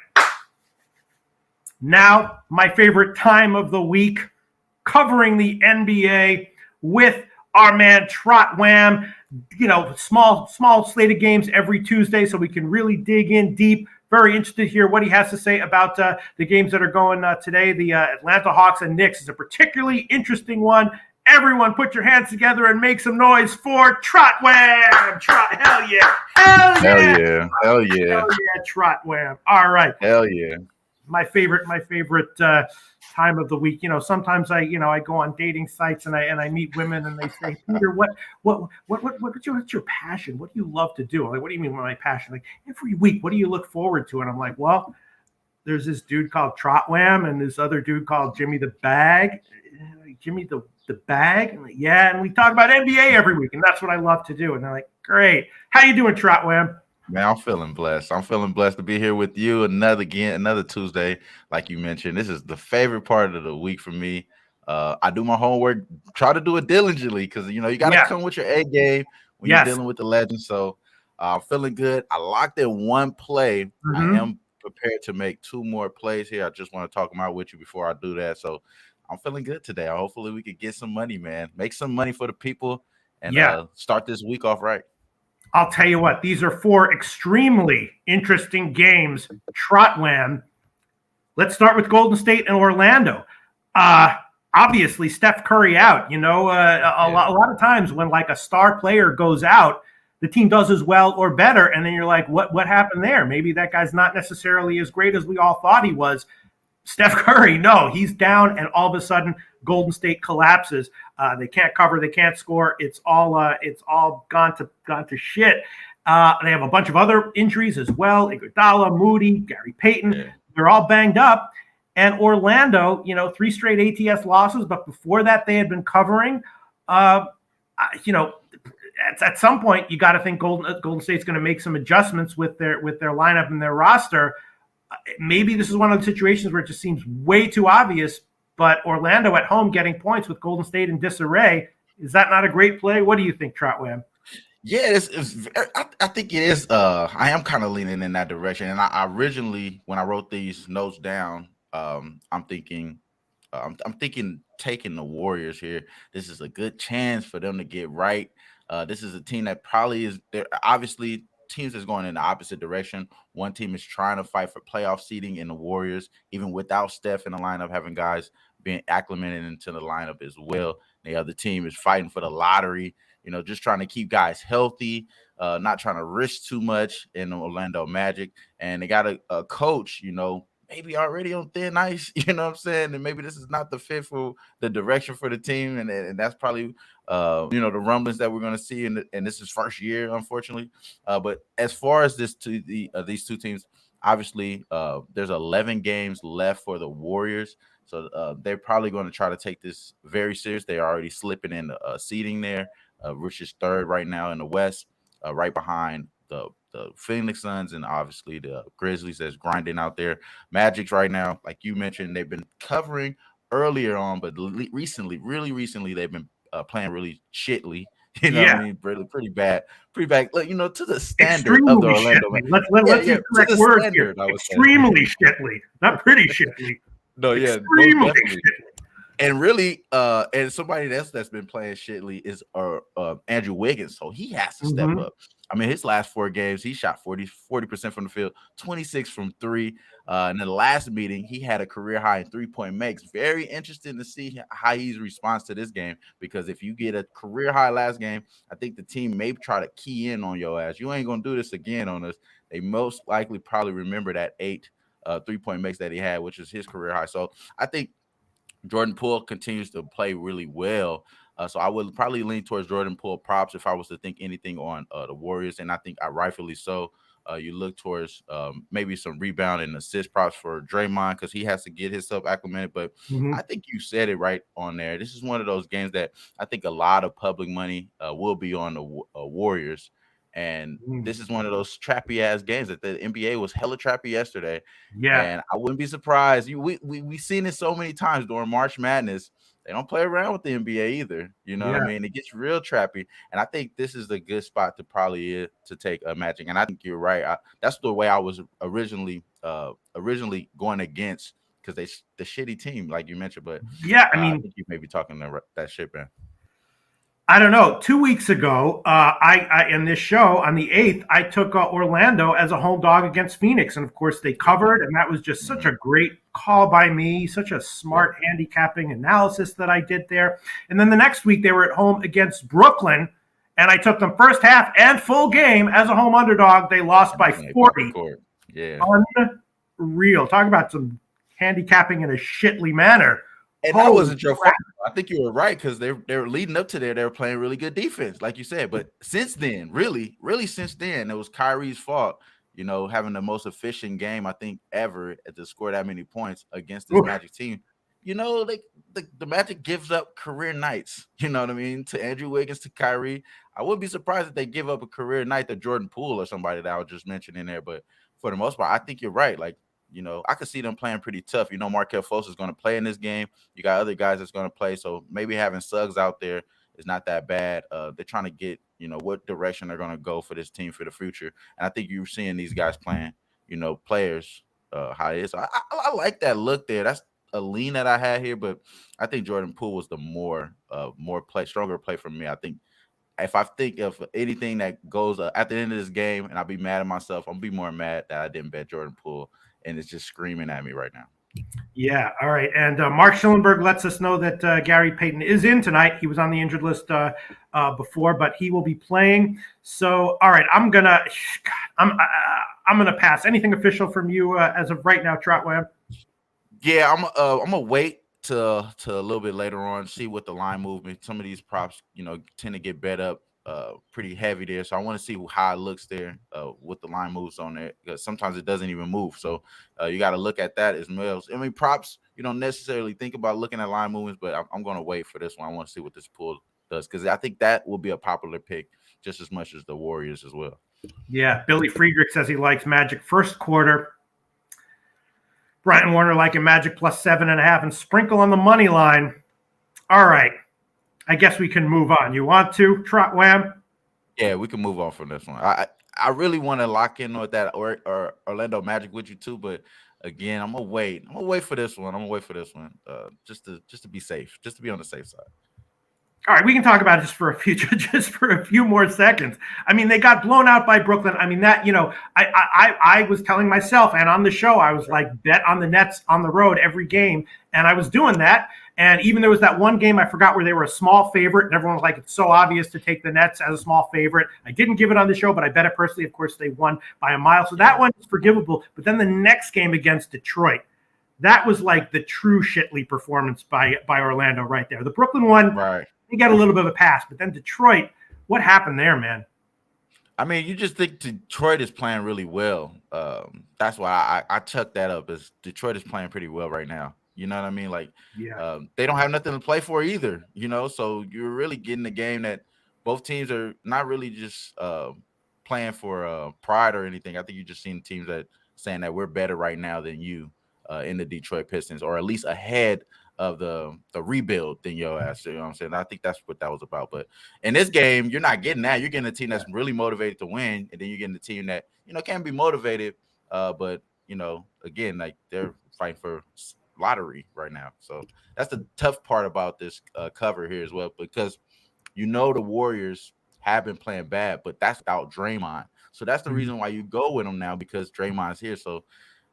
Now, my favorite time of the week, covering the NBA with our man Trot Wham. Small slate of games every Tuesday so we can really dig in deep. Very interested to hear what he has to say about the games that are going today. The Atlanta Hawks and Knicks is a particularly interesting one. Everyone put your hands together and make some noise for Trot Wham! Hell yeah. Hell yeah, Trot Wham. All right. hell yeah. My favorite time of the week. Sometimes I go on dating sites and I meet women and they say, Peter, what's your passion? What do you love to do? I'm like, what do you mean my passion? Like every week, what do you look forward to? And I'm like, well, there's this dude called Trot Wham and this other dude called Jimmy the Bag. Jimmy the Bag? I'm like, yeah, and we talk about NBA every week, and that's what I love to do. And they're like, great. How you doing, Trot Wham? Man, I'm feeling blessed. I'm feeling blessed to be here with you another Tuesday. Like you mentioned, this is the favorite part of the week for me. I do my homework, try to do it diligently because, you got to come with your A game when you're dealing with the legends. So I'm feeling good. I locked in one play. Mm-hmm. I am prepared to make 2 more plays here. I just want to talk them out with you before I do that. So I'm feeling good today. Hopefully we could get some money, man. Make some money for the people and start this week off right. I'll tell you what, these are 4 extremely interesting games. Trot Wham. Let's start with Golden State and Orlando. Obviously, Steph Curry out. A lot of times when like a star player goes out, the team does as well or better. And then you're like, what happened there? Maybe that guy's not necessarily as great as we all thought he was. Steph Curry, no, he's down, and all of a sudden Golden State collapses. They can't cover, they can't score. It's all gone to shit. They have a bunch of other injuries as well. Iguodala, Moody, Gary Payton. Yeah. They're all banged up. And Orlando, 3 straight ATS losses, but before that they had been covering. At some point you got to think Golden State's going to make some adjustments with their lineup and their roster. Maybe this is one of the situations where it just seems way too obvious, but Orlando at home getting points with Golden State in disarray, is that not a great play? What do you think, Trotwam? Yeah, I think it is. I am kind of leaning in that direction. And I originally, when I wrote these notes down, I'm thinking taking the Warriors here. This is a good chance for them to get right. This is a team that probably is there. Obviously, teams is going in the opposite direction. One team is trying to fight for playoff seeding in the Warriors, even without Steph in the lineup, having guys being acclimated into the lineup as well. The other team is fighting for the lottery, just trying to keep guys healthy, not trying to risk too much in the Orlando Magic. And they got a coach, maybe already on thin ice, you know what I'm saying? And maybe this is not the fit for the direction for the team. And that's probably, the rumblings that we're going to see. And this is first year, unfortunately. But as far as these two teams, obviously there's 11 games left for the Warriors. So they're probably going to try to take this very serious. They're already slipping in the seeding there, which is third right now in the West, right behind the Phoenix Suns and obviously the Grizzlies that's grinding out there. Magic's right now, like you mentioned, they've been covering earlier on, but really recently, they've been playing really shittly. What I mean? Pretty bad. To the standard extremely of the Orlando. Let's use correct words here. Extremely shittly, not pretty shittly. No, yeah, extremely shittly. And really, and somebody that's been playing shittly is Andrew Wiggins. So he has to step up. I mean, his last 4 games, he shot 40% from the field, 26 from 3. And in the last meeting, he had a career high in 3-point makes. Very interesting to see how he responds to this game, because if you get a career high last game, I think the team may try to key in on your ass. You ain't going to do this again on us. They most likely probably remember that 8 3-point makes that he had, which is his career high. So I think Jordan Poole continues to play really well. So I would probably lean towards Jordan Poole props if I was to think anything on the Warriors. And I think rightfully so. You look towards maybe some rebound and assist props for Draymond, because he has to get himself acclimated. But I think you said it right on there. This is one of those games that I think a lot of public money will be on the Warriors. And this is one of those trappy ass games that the NBA was hella trappy yesterday. Yeah. And I wouldn't be surprised. We've seen it so many times during March Madness. They don't play around with the NBA either. You know what I mean? It gets real trappy. And I think this is a good spot to probably to take a Magic. And I think you're right. That's the way I was originally going against, because the shitty team, like you mentioned. But yeah, I mean, I think you may be talking that shit, man. I don't know. 2 weeks ago, I in this show on the 8th, I took Orlando as a home dog against Phoenix, and of course they covered, and that was just such a great call by me, such a smart handicapping analysis that I did there. And then the next week they were at home against Brooklyn, and I took them first half and full game as a home underdog. They lost by 40. Yeah, unreal. Talk about some handicapping in a shitly manner. And that wasn't your fault. I think you were right, because they were leading up to there. They were playing really good defense, like you said. But since then, really since then, it was Kyrie's fault, having the most efficient game, I think, ever to score that many points against this Magic team. The Magic gives up career nights, you know what I mean, to Andrew Wiggins, to Kyrie. I wouldn't be surprised if they give up a career night to Jordan Poole or somebody that I was just mentioning there. But for the most part, I think you're right. Like, I could see them playing pretty tough. Markelle Fultz is going to play in this game. You got other guys that's going to play. So maybe having Suggs out there is not that bad. They're trying to get, what direction they're going to go for this team for the future. And I think you're seeing these guys playing, players how it is. So I like that look there. That's a lean that I had here. But I think Jordan Poole was the stronger play for me. I think if I think of anything that goes at the end of this game and I'll be mad at myself, I'll be more mad that I didn't bet Jordan Poole. And it's just screaming at me right now. Yeah, all right. And Mark Schillenberg lets us know that Gary Payton is in tonight. He was on the injured list before, but he will be playing. So, all right, I'm gonna pass. Anything official from you as of right now, Trotwam? Yeah, I'm gonna wait to a little bit later on, see what the line movement. Some of these props, tend to get bet up pretty heavy there. So I want to see how it looks there with the line moves on there, because sometimes it doesn't even move. So you got to look at that as well. I mean, props, you don't necessarily think about looking at line movements, but I'm going to wait for this one. I want to see what this pool does, because I think that will be a popular pick just as much as the Warriors as well. Yeah, Billy Friedrich says he likes Magic first quarter. Brian Warner liking Magic plus 7.5 and sprinkle on the money line. All right. I guess we can move on. You want to, Trotwam? Yeah, we can move on from this one. I really want to lock in with that or Orlando Magic with you too, but again, I'm gonna wait. I'm gonna wait for this one. Just to be safe, just to be on the safe side. All right, we can talk about it just for a few more seconds. I mean, they got blown out by Brooklyn. I mean, that, I was telling myself, and on the show, I was like, bet on the Nets on the road every game, and I was doing that. And even there was that one game I forgot where they were a small favorite, and everyone was like, it's so obvious to take the Nets as a small favorite. I didn't give it on the show, but I bet it personally. Of course, they won by a mile, so that one is forgivable. But then the next game against Detroit, that was like the true Shitley performance by Orlando right there. The Brooklyn one, right. They got a little bit of a pass, but then Detroit, what happened there, man? I mean, you just think Detroit is playing really well. That's why I chucked that up, as Detroit is playing pretty well right now. You know what I mean? Like, yeah. They don't have nothing to play for either, so you're really getting a game that both teams are not really just playing for pride or anything. I think you're just seeing teams that saying that we're better right now than you in the Detroit Pistons, or at least ahead of the rebuild than your ass. You know what I'm saying? I think that's what that was about. But in this game, you're not getting that. You're getting a team that's really motivated to win, and then you're getting a team that can be motivated, but again, like, they're fighting for lottery right now. So that's the tough part about this cover here as well, because the Warriors have been playing bad, but that's without Draymond. So that's the reason why you go with them now, because Draymond's here. So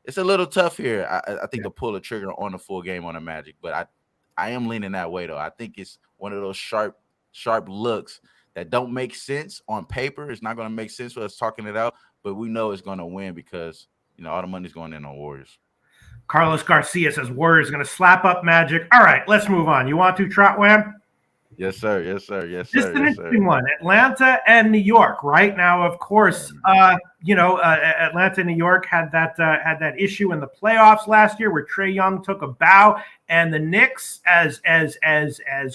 it's a little tough here, I think, to pull the trigger on the full game on the Magic, but I am leaning that way, though. I think it's one of those sharp looks that don't make sense on paper. It's not going to make sense for us talking it out, but we know it's going to win because all the money's going in on Warriors. Carlos Garcia says Warriors going to slap up Magic. All right, let's move on. You want to, Trotwam? Yes, sir. Yes, sir. Yes, sir. Just an interesting one. Atlanta and New York, right? Now, of course, Atlanta and New York had that issue in the playoffs last year where Trae Young took a bow, and the Knicks, as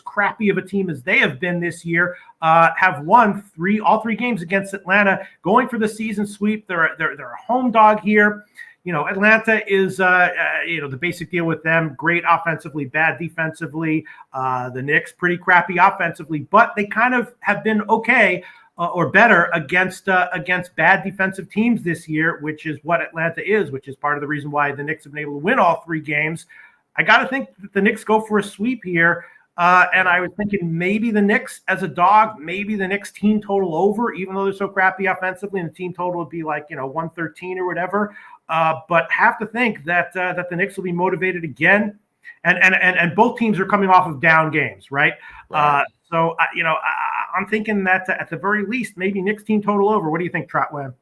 crappy of a team as they have been this year, have won all three games against Atlanta, going for the season sweep. They're a home dog here. Atlanta is, the basic deal with them: great offensively, bad defensively. The Knicks, pretty crappy offensively, but they kind of have been okay or better against bad defensive teams this year, which is what Atlanta is, which is part of the reason why the Knicks have been able to win all three games. I got to think that the Knicks go for a sweep here. And I was thinking maybe the Knicks as a dog, maybe the Knicks team total over, even though they're so crappy offensively, and the team total would be like 113 or whatever. But have to think that the Knicks will be motivated again, and both teams are coming off of down games, right? So I'm thinking that at the very least, maybe Knicks team total over. What do you think, Trotwam?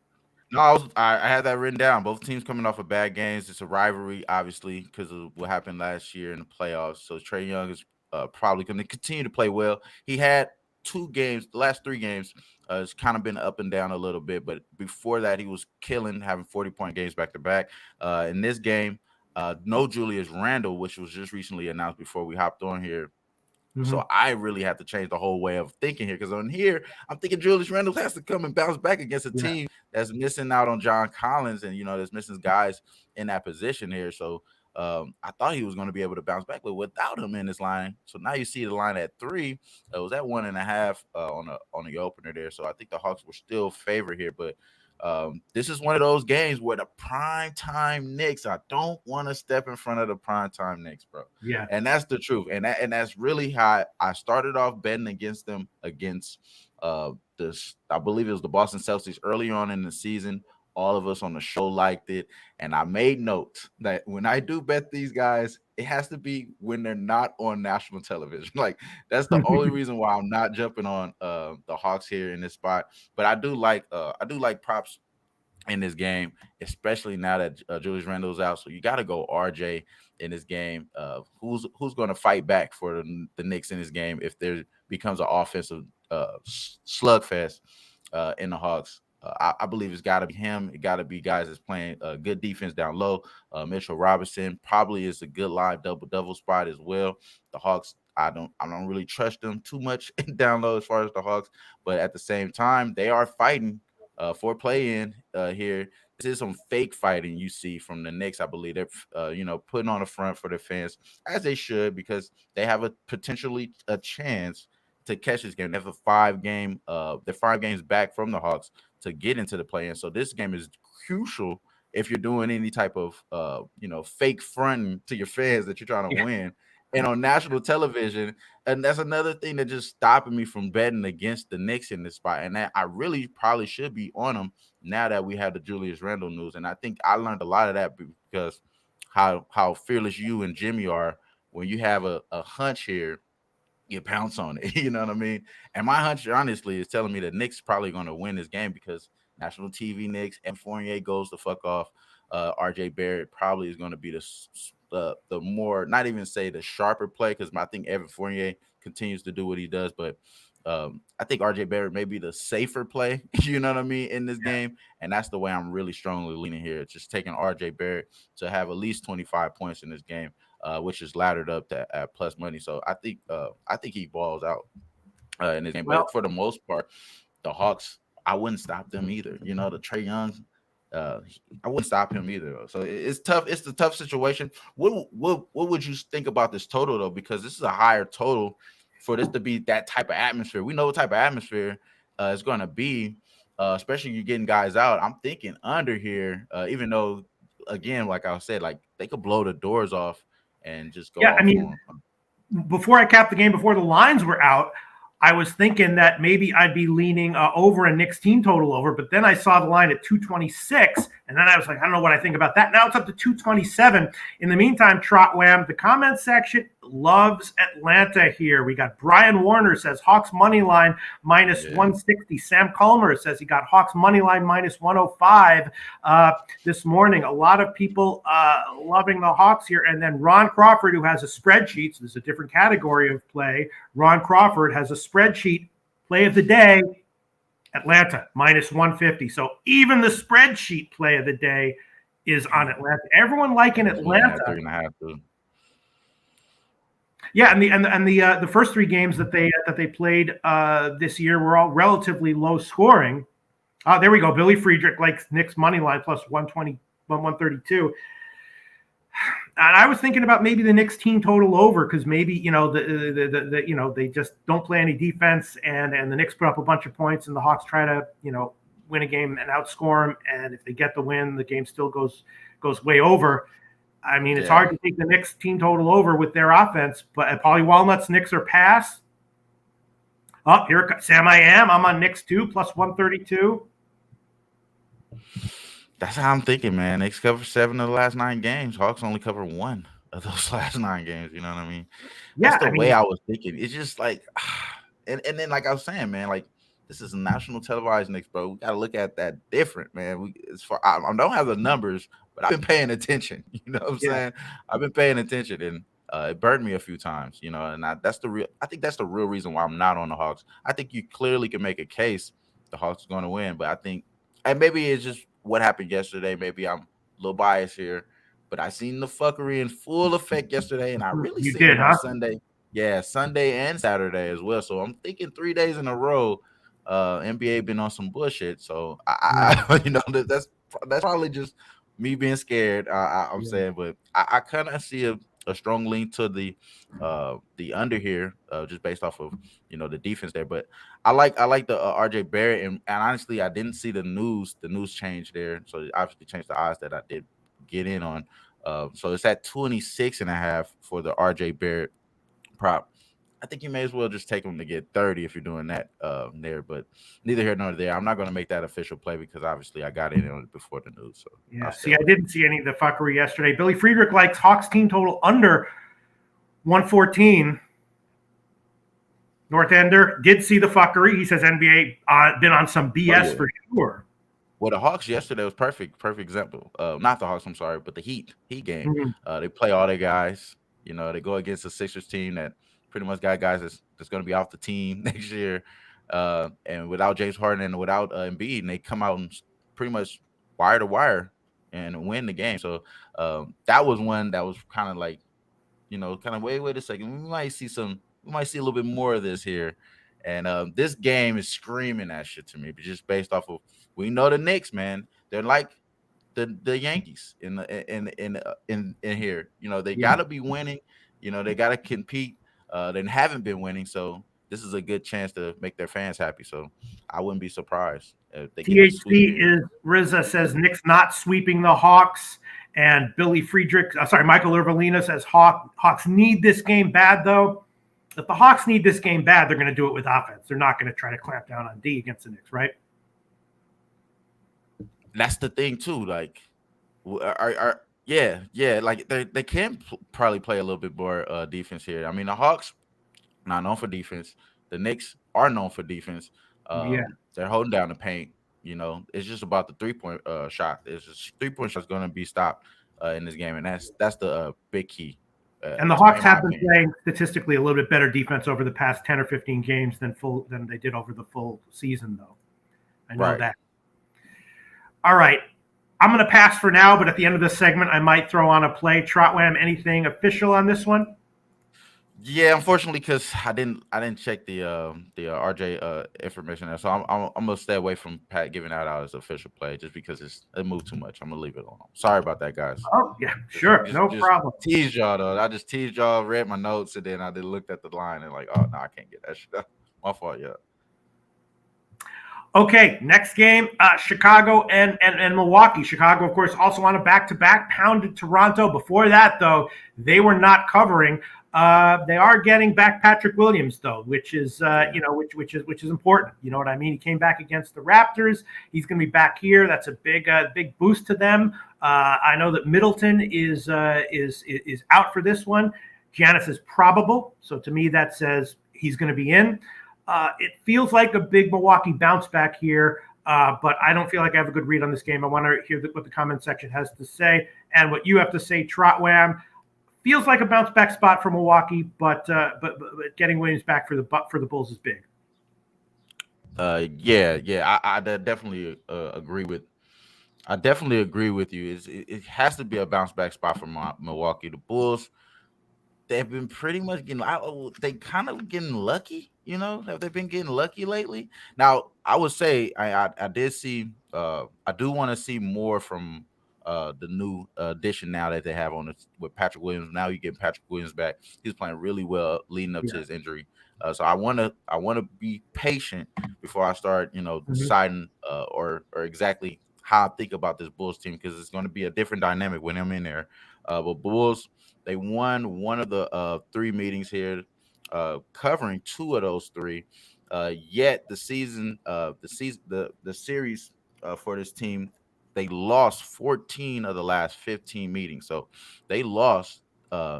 No, I had that written down. Both teams coming off of bad games. It's a rivalry, obviously, because of what happened last year in the playoffs. So Trae Young is probably going to continue to play well. He had 2 games, the last 3 games, it's kind of been up and down a little bit, but before that, he was killing, having 40-point games back to back. In this game, no Julius Randle, which was just recently announced before we hopped on here. So I really have to change the whole way of thinking here, because on here, I'm thinking Julius Randle has to come and bounce back against a team that's missing out on John Collins, and that's missing guys in that position here. So I thought he was going to be able to bounce back, but without him in this line, so now you see the line at 3. It was at 1.5 on the opener there. So I think the Hawks were still favored here, but this is one of those games where the primetime Knicks, I don't want to step in front of the primetime Knicks, bro. Yeah, and that's the truth, and that's really how I started off betting against them against this. I believe it was the Boston Celtics early on in the season All of us on the show liked it. And I made notes that when I do bet these guys, it has to be when they're not on national television. Like that's the only reason why I'm not jumping on the Hawks here in this spot. But I do like props in this game, especially now that Julius Randle's out. So you got to go RJ in this game. Who's going to fight back for the Knicks in this game if there becomes an offensive slugfest in the Hawks? I believe it's got to be him. It got to be guys that's playing good defense down low. Mitchell Robinson probably is a good live double spot as well. The Hawks, I don't really trust them too much down low as far as the Hawks, but at the same time, they are fighting for play-in here. This is some fake fighting you see from the Knicks. I believe they're putting on the front for their fans, as they should, because they have potentially a chance to catch this game. They have they're 5 games back from the Hawks to get into the play-in. So this game is crucial if you're doing any type of fake fronting to your fans that you're trying to win. And on national television, and that's another thing that just stopping me from betting against the Knicks in this spot. And that I really probably should be on them now that we have the Julius Randle news. And I think I learned a lot of that because how fearless you and Jimmy are when you have a hunch here, you pounce on it. You know what I mean? And my hunch, honestly, is telling me the Knicks probably going to win this game because national TV Knicks and Fournier goes the fuck off. RJ Barrett probably is going to be the more, not even say the sharper play, because I think Evan Fournier continues to do what he does, but I think RJ Barrett may be the safer play, you know what I mean, in this game, and that's the way I'm really strongly leaning here. It's just taking RJ Barrett to have at least 25 points in this game, which is laddered up at plus money. So I think he balls out in this game. But for the most part, the Hawks, I wouldn't stop them either. You know, the Trae Young, I wouldn't stop him either. So it's tough. It's a tough situation. What would you think about this total though? Because this is a higher total for this to be that type of atmosphere. We know what type of atmosphere it's going to be, especially you getting guys out. I'm thinking under here, even though, again, like I said, like they could blow the doors off and just go. Yeah, I mean, before I capped the game, before the lines were out, I was thinking that maybe I'd be leaning over a Knicks team total over, but then I saw the line at 226, and then I was like, I don't know what I think about that. Now it's up to 227. In the meantime, Trot Wham, the comment section loves Atlanta here. We got Brian Warner says Hawks money line minus 160. Sam Culmer says he got Hawks money line minus 105 this morning. A lot of people loving the Hawks here. And then Ron Crawford, who has a spreadsheet, so there's a different category of play. Ron Crawford has a spreadsheet play of the day, Atlanta minus 150. So even the spreadsheet play of the day is on Atlanta. Everyone liking Atlanta. They're gonna have to. Yeah, and the first 3 games that they played this year were all relatively low scoring. There we go. Billy Friedrich likes Knicks money line plus 120, 132. And I was thinking about maybe the Knicks team total over because maybe they just don't play any defense and the Knicks put up a bunch of points and the Hawks try to win a game and outscore them, and if they get the win, the game still goes way over. I mean, it's hard to take the Knicks team total over with their offense, but at Paulie Walnuts, Knicks are pass. Oh, here it comes. Sam, I'm on Knicks too, plus 132. That's how I'm thinking, man. Knicks cover 7 of the last 9 games. Hawks only cover 1 of those last 9 games. You know what I mean? That's the way I was thinking. It's just like, and then like I was saying, man, like this is a national televised Knicks, bro. We got to look at that different, man. I don't have the numbers, but I've been paying attention. You know what I'm saying? I've been paying attention, and it burned me a few times, and I think that's the real reason why I'm not on the Hawks. I think you clearly can make a case the Hawks are going to win, but I think, and maybe it's just what happened yesterday. Maybe I'm a little biased here, but I seen the fuckery in full effect yesterday, and I really seen it on Sunday. Yeah, Sunday and Saturday as well. So I'm thinking 3 days in a row, NBA been on some bullshit. So I that's probably just me being scared. I'm saying, but I kind of see a strong lean to the under here, just based off of the defense there. But I like the RJ Barrett, and honestly, I didn't see the news change there, so it obviously changed the odds that I did get in on. So it's at 26.5 for the RJ Barrett prop. I think you may as well just take them to get 30 if you're doing that there. But neither here nor there. I'm not going to make that official play because obviously I got in on it before the news. So yeah, see, I didn't see any of the fuckery yesterday. Billy Friedrich likes Hawks team total under 114. North Ender did see the fuckery. He says NBA been on some BS for sure. Well, the Hawks yesterday was perfect example. Not the Hawks, I'm sorry, but the Heat game. Mm-hmm. They play all their guys. You know, they go against the Sixers team that pretty much got guys that's going to be off the team next year. And without James Harden and without Embiid, and they come out and pretty much wire to wire and win the game. So that was one that was kind of like, you know, kind of wait a second. We might see a little bit more of this here. And this game is screaming that shit to me, but just based off of we know the Knicks, man. They're like the Yankees in here. You know, they gotta be winning. You know, they gotta compete. They haven't been winning, so this is a good chance to make their fans happy. So I wouldn't be surprised if they get THC is Riza says Knicks not sweeping the Hawks, and Billy Friedrich, Michael Irvelina says Hawks need this game bad though. If the Hawks need this game bad, they're going to do it with offense. They're not going to try to clamp down on D against the Knicks, right? That's the thing too. Like, like they can probably play a little bit more defense here. I mean, the Hawks not known for defense. The Knicks are known for defense. They're holding down the paint. You know, it's just about the 3-point shot. It's just 3-point shot is going to be stopped in this game, and that's the big key. And the Hawks have been playing statistically a little bit better defense over the past 10 or 15 games than they did over the full season, though. I know that. All right. I'm going to pass for now, but at the end of this segment, I might throw on a play. Trotwam, anything official on this one? Yeah, unfortunately, because I didn't check the RJ information there, so I'm gonna stay away from Pat giving that out as official play just because it moved too much. I'm gonna leave it alone. Sorry about that, guys. Oh yeah, sure, no problem. Teased y'all though. I just teased y'all, read my notes, and then I did looked at the line and like, oh no, I can't get that shit. My fault, yeah. Okay, next game, Chicago and Milwaukee. Chicago, of course, also on a back-to-back, pounded Toronto. Before that, though, they were not covering. They are getting back Patrick Williams, though, which is which is important. You know what I mean? He came back against the Raptors. He's going to be back here. That's a big boost to them. I know that Middleton is out for this one. Giannis is probable, so to me that says he's going to be in. It feels like a big Milwaukee bounce back here, but I don't feel like I have a good read on this game. I want to hear what the comment section has to say and what you have to say, Trotwam. Feels like a bounce back spot for Milwaukee, but getting Williams back for the Bulls is big. I definitely agree with. I definitely agree with you. It has to be a bounce back spot for Milwaukee. The Bulls, they've been pretty much they kind of getting lucky. You know, have they been getting lucky lately? Now, I would say I did see. I do want to see more from the new addition now that they have on with Patrick Williams. Now you get Patrick Williams back. He's playing really well leading up to his injury. So I want to be patient before I start, deciding or exactly how I think about this Bulls team, because it's going to be a different dynamic when I'm in there. But Bulls, they won one of the 3 meetings here, covering 2 of those 3. Yet the series for this team, they lost 14 of the last 15 meetings. So they lost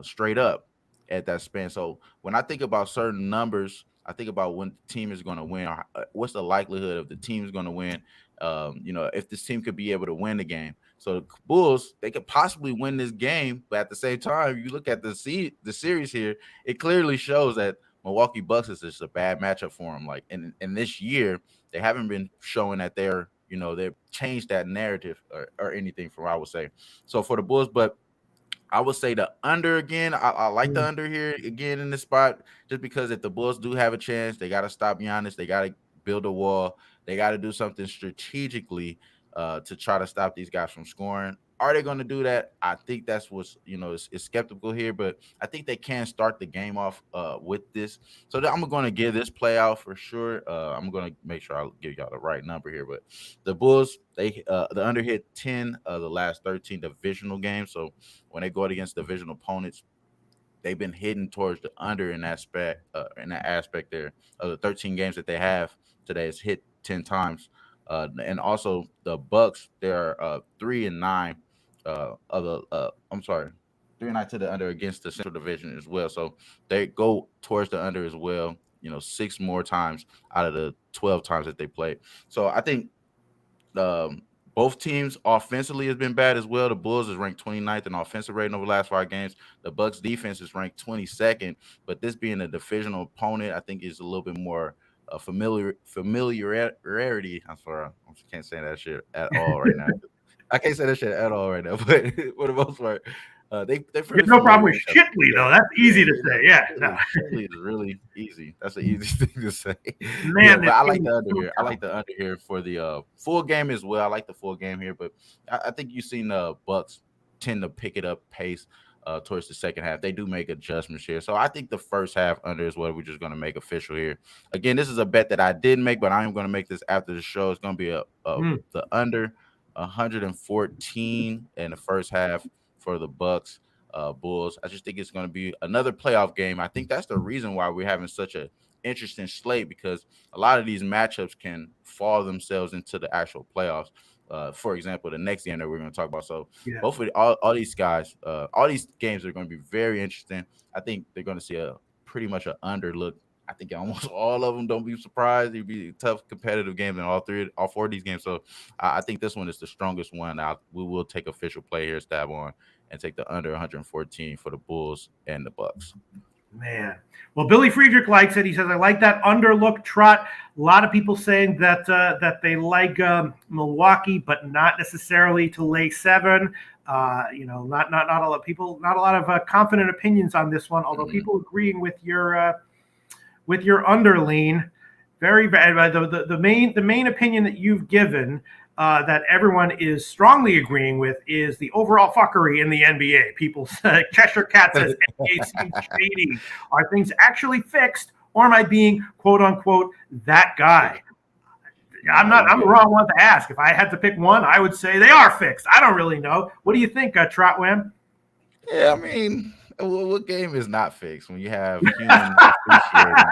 straight up at that span. So when I think about certain numbers, I think about when the team is going to win. What's the likelihood of the team is going to win? If this team could be able to win the game. So the Bulls, they could possibly win this game, but at the same time, you look at the series here, it clearly shows that Milwaukee Bucks is just a bad matchup for them. Like in this year, they haven't been showing that they've changed that narrative or anything from what I would say. So for the Bulls, but I would say the under again. I like the under here again in this spot, just because if the Bulls do have a chance, they got to stop Giannis. They got to build a wall. They got to do something strategically to try to stop these guys from scoring. Are they going to do that? I think that's what's, is skeptical here, but I think they can start the game off with this. So I'm going to give this play out for sure. I'm going to make sure I give y'all the right number here, but the Bulls, the under hit 10 of the last 13 divisional games. So when they go against divisional opponents, they've been hitting towards the under in that aspect there. Of the 13 games that they have today, is hit 10 times. And also the Bucks, they're 3-9 of the I'm sorry, 3-9 to the under against the Central Division as well. So they go towards the under as well. 6 more times out of the 12 times that they played. So I think both teams offensively has been bad as well. The Bulls is ranked 29th in offensive rating over the last 5 games. The Bucks defense is ranked 22nd. But this being a divisional opponent, I think is a little bit more familiarity. I'm sorry, I can't say that shit at all right now. I can't say that shit at all right now. But for the most part, they no problem with Shipley though. That's easy to say. Yeah, Shipley is really easy. That's the easiest thing to say. Man, but I like the under here. I like the under here for the full game as well. I like the full game here, but I think you've seen the Bucks tend to pick it up pace towards the second half. They do make adjustments here, so I think the first half under is what we're just going to make official here. Again, this is a bet that I didn't make, but I am going to make this after the show. It's going to be the under 114 in the first half for the Bucks Bulls. I just think it's going to be another playoff game. I think that's the reason why we're having such a interesting slate, because a lot of these matchups can fall themselves into the actual playoffs. For example, the next game that we're going to talk about. So both of all these guys, all these games are going to be very interesting. I think they're going to see a pretty much an under look. I think almost all of them. Don't be surprised. It'll be a tough competitive game in all 4 of these games. So I think this one is the strongest one. We will take official play here, stab on, and take the under 114 for the Bulls and the Bucks. Man. Well, Billy Friedrich likes it. He says, I like that under look, Trot. A lot of people saying that they like Milwaukee, but not necessarily to lay 7. Not a lot of people, not a lot of confident opinions on this one, although people agreeing with your underlean. Very bad. The main opinion that you've given that everyone is strongly agreeing with is the overall fuckery in the NBA. People say, Cheshire Cat says, NBA seems shady. Are things actually fixed, or am I being, quote unquote, that guy? I'm the wrong one to ask. If I had to pick one, I would say they are fixed. I don't really know. What do you think, Trotwam? Yeah, I mean, what game is not fixed when you have human appreciating?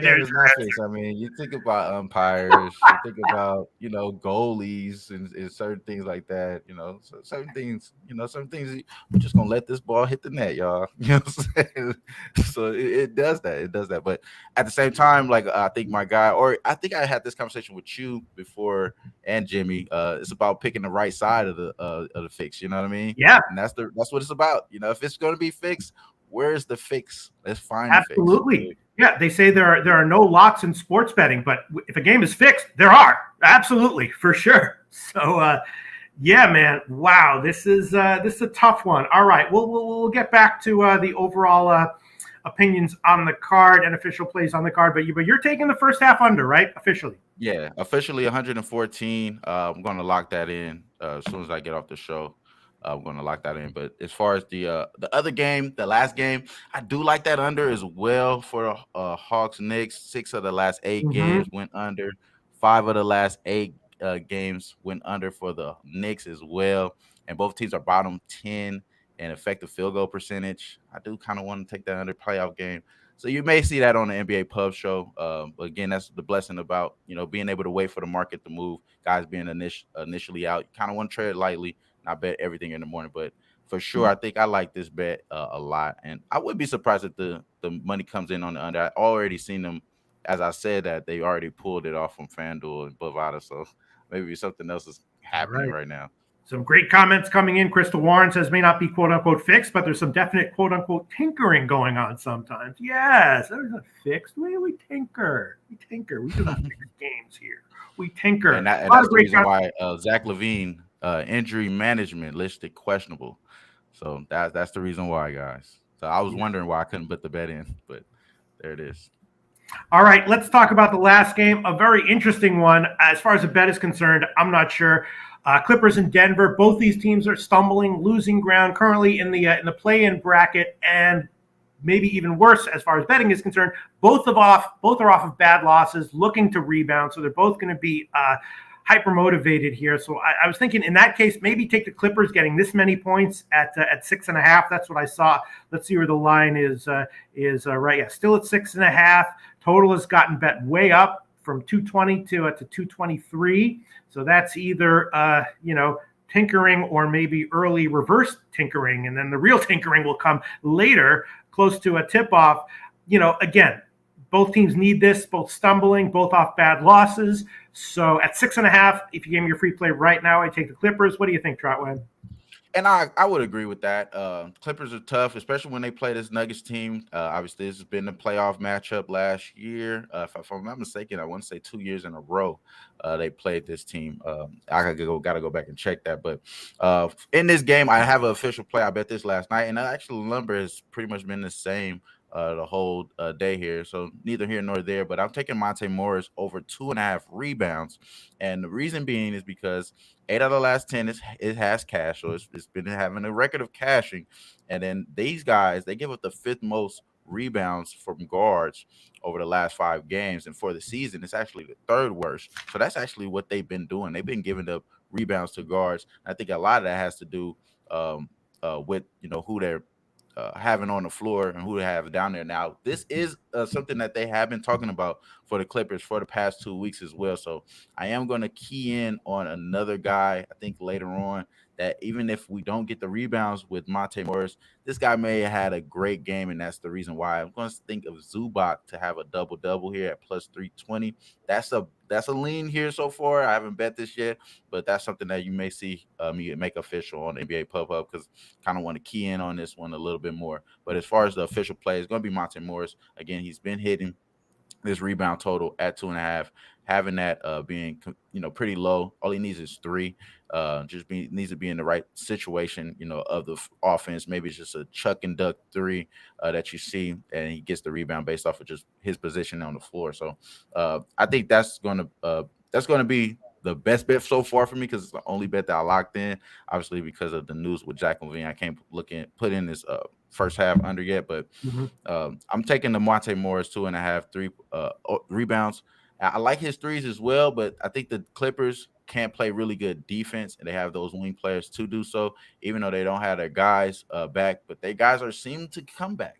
There's not fixed. I mean, you think about umpires, you think about goalies and certain things like that. So certain things, we're just gonna let this ball hit the net, y'all. You know what I'm saying? So it does that. It does that. But at the same time, like I think my guy, or I think I had this conversation with you before and Jimmy. It's about picking the right side of the fix. You know what I mean? Yeah. And that's what it's about. If it's gonna be fixed, where's the fix? Let's find absolutely. The fix. Yeah, they say there are no locks in sports betting, but if a game is fixed, there are. Absolutely, for sure. So, yeah, man. Wow, this is a tough one. All right, we'll get back to the overall opinions on the card and official plays on the card. But you're taking the first half under, right? Officially. Yeah, officially 114. I'm going to lock that in as soon as I get off the show. I'm going to lock that in. But as far as the other game, the last game, I do like that under as well for Hawks Knicks. 6 of the last 8 games went under. 5 of the last 8 games went under for the Knicks as well. And both teams are bottom 10 in effective field goal percentage. I do kind of want to take that under playoff game. So you may see that on the NBA Pub Show. But again, that's the blessing about being able to wait for the market to move. Guys being initially out, you kind of want to tread lightly. I bet everything in the morning, but for sure, I think I like this bet a lot, and I would be surprised if the money comes in on the under. I already seen them, as I said, that they already pulled it off from FanDuel and Bovada, so maybe something else is happening right now. Some great comments coming in. Crystal Warren says may not be quote unquote fixed, but there's some definite quote unquote tinkering going on sometimes. Yes, there's a fixed. We tinker. We do not fix games here. We tinker. And that's the reason why Zach LaVine. Injury management listed questionable, so that's the reason why, guys. So I was wondering why I couldn't put the bet in, but there it is. All right, let's talk about the last game. A very interesting one as far as the bet is concerned. I'm not sure. Clippers in Denver. Both these teams are stumbling, losing ground currently in the play-in bracket, and maybe even worse as far as betting is concerned. Both are off of bad losses, looking to rebound. So they're both going to be hyper motivated here. So I was thinking in that case, maybe take the Clippers getting this many points at 6.5. That's what I saw. Let's see where the line is right. Yeah, still at 6.5. Total has gotten bet way up from 220 to 223. So that's either tinkering or maybe early reverse tinkering, and then the real tinkering will come later, close to a tip off. Again, both teams need this, both stumbling, both off bad losses. So at 6.5, if you gave me your free play right now, I take the Clippers. What do you think, Trotwin? And I would agree with that. Clippers are tough, especially when they play this Nuggets team. Obviously, this has been the playoff matchup last year. If I'm not mistaken, I want to say 2 years in a row they played this team. I got to go back and check that. But in this game, I have an official play. I bet this last night, and actually, the number has pretty much been the same the whole day here. So neither here nor there. But I'm taking Monte Morris over 2.5 rebounds, and the reason being is because 8 out of the last 10 it has cash, so it's been having a record of cashing. And then these guys, they give up the 5th most rebounds from guards over the last 5 games, and for the season, it's actually the 3rd worst. So that's actually what they've been doing. They've been giving up rebounds to guards. I think a lot of that has to do with who they're having on the floor and who they have down there. Now, this is something that they have been talking about for the Clippers for the past 2 weeks as well. So I am going to key in on another guy, I think later on, that even if we don't get the rebounds with Monte Morris, this guy may have had a great game, and that's the reason why I'm going to think of Zubac to have a double-double here at plus 320. That's a lean here so far. I haven't bet this yet, but that's something that you may see me make official on NBA Pub because kind of want to key in on this one a little bit more. But as far as the official play, it's going to be Monte Morris. Again, he's been hitting this rebound total at 2.5, having that being pretty low. All he needs is 3. Needs to be in the right situation, of the offense. Maybe it's just a chuck and duck 3 that you see, and he gets the rebound based off of just his position on the floor. So I think that's going to be the best bet so far for me because it's the only bet that I locked in. Obviously, because of the news with Jack Levine, I can't put in this first half under yet, but I'm taking the Monte Morris 2.5, 3 rebounds. I like his threes as well, but I think the Clippers can't play really good defense, and they have those wing players to do so, even though they don't have their guys back. But their guys are seeming to come back.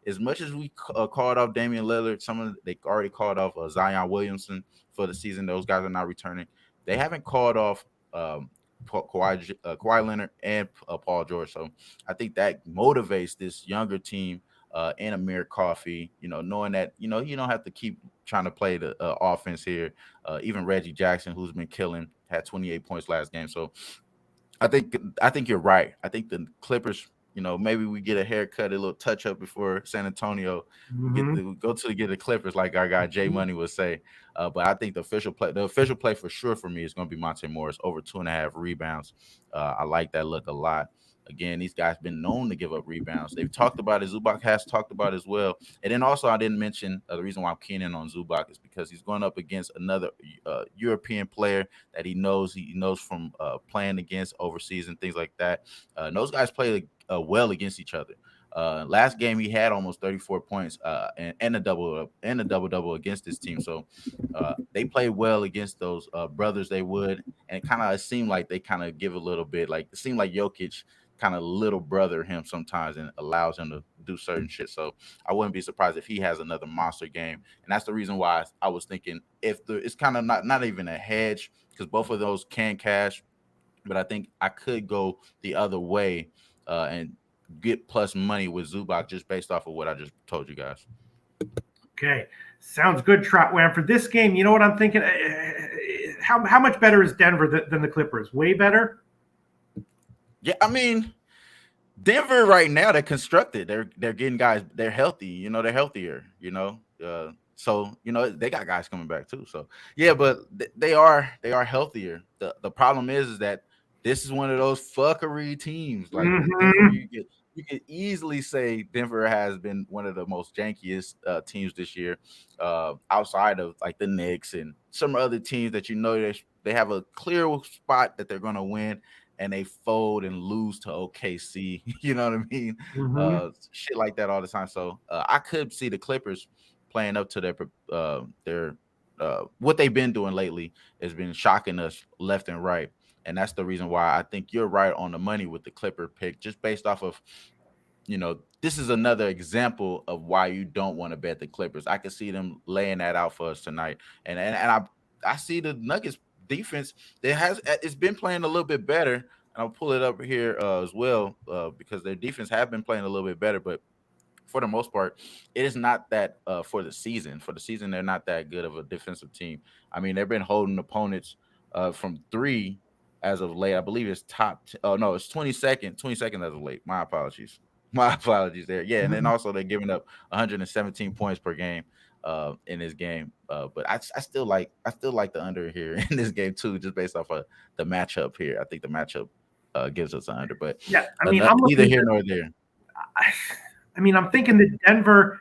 As much as we called off Damian Lillard, they already called off Zion Williamson for the season. Those guys are not returning. They haven't called off Kawhi Leonard and Paul George. So I think that motivates this younger team and Amir Coffey, knowing that, you don't have to keep trying to play the offense here. Even Reggie Jackson, who's been killing, had 28 points last game. So I think you're right. I think the Clippers, maybe we get a haircut, a little touch up before San Antonio. Go to get the Clippers, like our guy Jay Money would say. But I think the official play for sure for me is going to be Monte Morris over 2.5 rebounds. I like that look a lot. Again, these guys been known to give up rebounds. They've talked about it. Zubac has talked about it as well. And then also, I didn't mention the reason why I'm keying in on Zubac is because he's going up against another European player that he knows from playing against overseas and things like that. Those guys play well against each other. Last game he had almost 34 points and a double against this team. So they play well against those brothers. They would, and it seemed like they kind of give a little bit. Like it seemed like Jokic kind of little brother him sometimes and allows him to do certain shit. So I wouldn't be surprised if he has another monster game. And that's the reason why I was thinking it's kind of not even a hedge because both of those can cash. But I think I could go the other way and get plus money with Zubac just based off of what I just told you guys. Okay. Sounds good, Trotwam. For this game, you know what I'm thinking? How much better is Denver than the Clippers? Way better? Yeah, I mean, Denver right now, they're constructed. They're getting guys. They're healthy. They're healthier. So they got guys coming back too. So yeah, but they are healthier. The problem is that this is one of those fuckery teams. Like Denver, you could easily say Denver has been one of the most jankiest teams this year, outside of like the Knicks and some other teams that they have a clear spot that they're going to win. And they fold and lose to OKC. You know what I mean? Shit like that all the time. So I could see the Clippers playing up to their what they've been doing lately has been shocking us left and right. And that's the reason why I think you're right on the money with the Clipper pick, just based off of, this is another example of why you don't want to bet the Clippers. I can see them laying that out for us tonight. And I see the Nuggets defense it's been playing a little bit better. And I'll pull it up here as well because their defense have been playing a little bit better, but for the most part, it is not that for the season. For the season, they're not that good of a defensive team. I mean, they've been holding opponents from 3 as of late. I believe it's it's 22nd. 22nd as of late. My apologies. My apologies there. Yeah, and then also they're giving up 117 points per game in this game. But I still like the under here in this game too, just based off of the matchup here. I think the matchup gives us an under. But yeah, I mean, neither here nor there. I mean, I'm thinking that Denver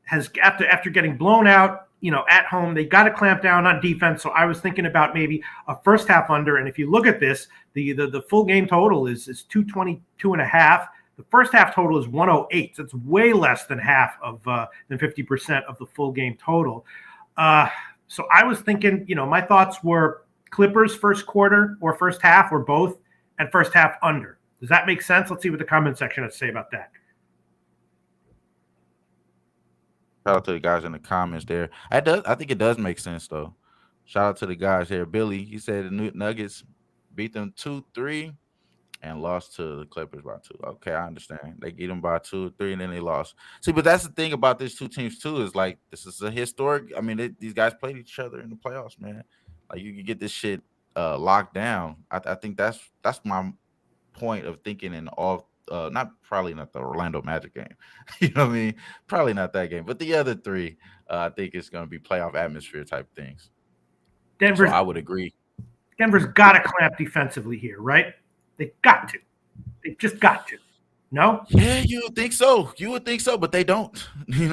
has after getting blown out, at home, they got to clamp down on defense. So I was thinking about maybe a first half under. And if you look at this, the full game total is 222.5. The first half total is 108. So it's way less than half of than 50% of the full game total. So I was thinking, my thoughts were Clippers first quarter or first half or both, and first half under. Does that make sense? Let's see what the comment section has to say about that. Shout out to the guys in the comments there. I think it does make sense though. Shout out to the guys here. Billy, he said the Nuggets beat them 2-3 and lost to the Clippers by 2. Okay, I understand. They beat them by 2 or 3 and then they lost. See, but that's the thing about these two teams too, is like this is a historic. I mean, these guys played each other in the playoffs, man. Like you can get this shit locked down. I think that's my point of thinking in all. Probably not the Orlando Magic game. You know what I mean? Probably not that game. But the other 3, I think it's going to be playoff atmosphere type things. So I would agree. Denver's got to clamp defensively here, right? They've got to. They've just got to. No? Yeah, you would think so. You would think so, but they don't. They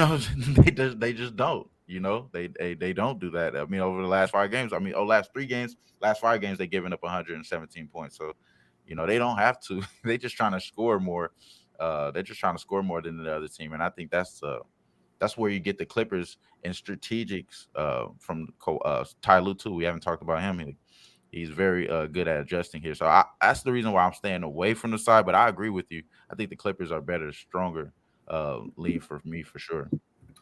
just don't. They don't do that. I mean, over the last 5 games, last 3 games, last 5 games, they've given up 117 points. So, they don't have to. They're just trying to score more. They're just trying to score more than the other team, and I think that's where you get the Clippers and strategics from Ty Lue too. We haven't talked about him. He's very good at adjusting here. So that's the reason why I'm staying away from the side. But I agree with you. I think the Clippers are better, stronger lead for me for sure.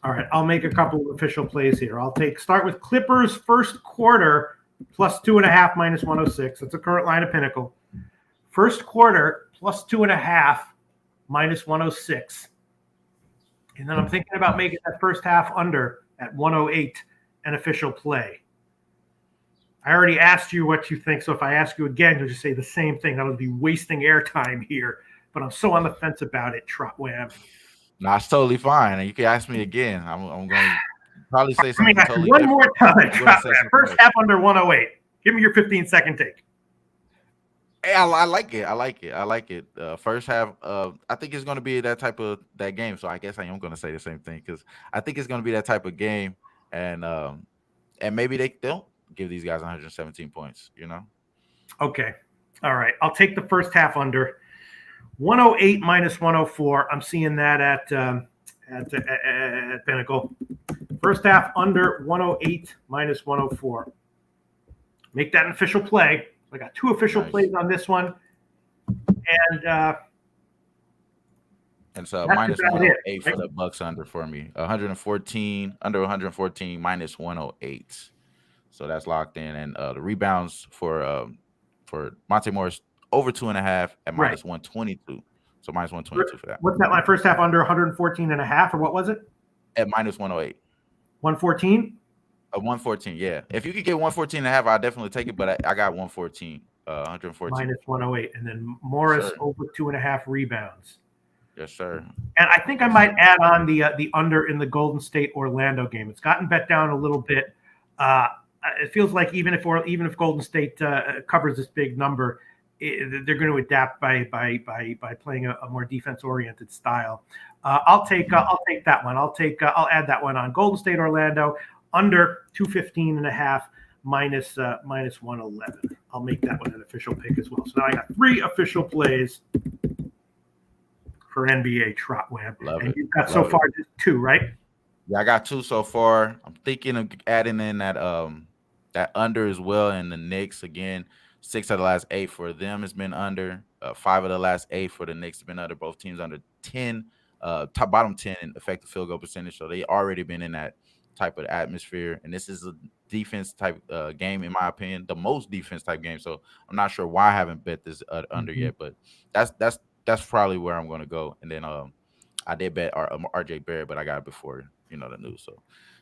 All right, I'll make a couple of official plays here. Start with Clippers first quarter plus 2.5 minus 106. That's the current line of Pinnacle. First quarter plus 2.5 minus 106. And then I'm thinking about making that first half under at 108 an official play. I already asked you what you think, so if I ask you again, you'll just say the same thing. That would be wasting airtime here. But I'm so on the fence about it, Trotwam. No, it's totally fine. And you can ask me again. I'm going to probably say something totally one different. more time, Trotwam. First half under 108. Give me your 15-second take. Hey, I like it. First half, I think it's going to be that game. So I guess I am going to say the same thing because I think it's going to be that type of game, and maybe they don't give these guys 117 points. Okay, all right. I'll take the first half under 108 minus 104. I'm seeing that at Pinnacle. First half under 108 minus 104. Make that an official play. I got 2 official plays on this one, and so minus 108 for the Bucks under for me. 114 under 114 minus 108. So that's locked in, and the rebounds for Monte Morris over 2.5 at minus 122. So minus 122 for that. What's that? My first half under 114.5, or what was it? At minus 108. 114. 114, yeah. If you could get 114.5, I'll definitely take it. But I got 114, 114 minus 108, and then Morris over 2.5 rebounds. Yes, sir. And I think I might add on the under in the Golden State Orlando game. It's gotten bet down a little bit. It feels like even if Golden State covers this big number, they're going to adapt by playing a more defense oriented style. I'll take that one. I'll add that one on Golden State Orlando. Under 215.5 minus 111. I'll make that one an official pick as well. So now I got 3 official plays for NBA Trotwam. And you've got so far just 2, right? Yeah, I got 2 so far. I'm thinking of adding in that under as well, and the Knicks again. 6 of the last 8 for them has been under. 5 of the last 8 for the Knicks have been under. Both teams under 10, top bottom 10 in effective field goal percentage. So they already been in that type of atmosphere. And this is a defense type game, in my opinion, the most defense type game. So I'm not sure why I haven't bet this under yet, but that's probably where I'm going to go. And then I did bet RJ Barrett, but I got it before the news. So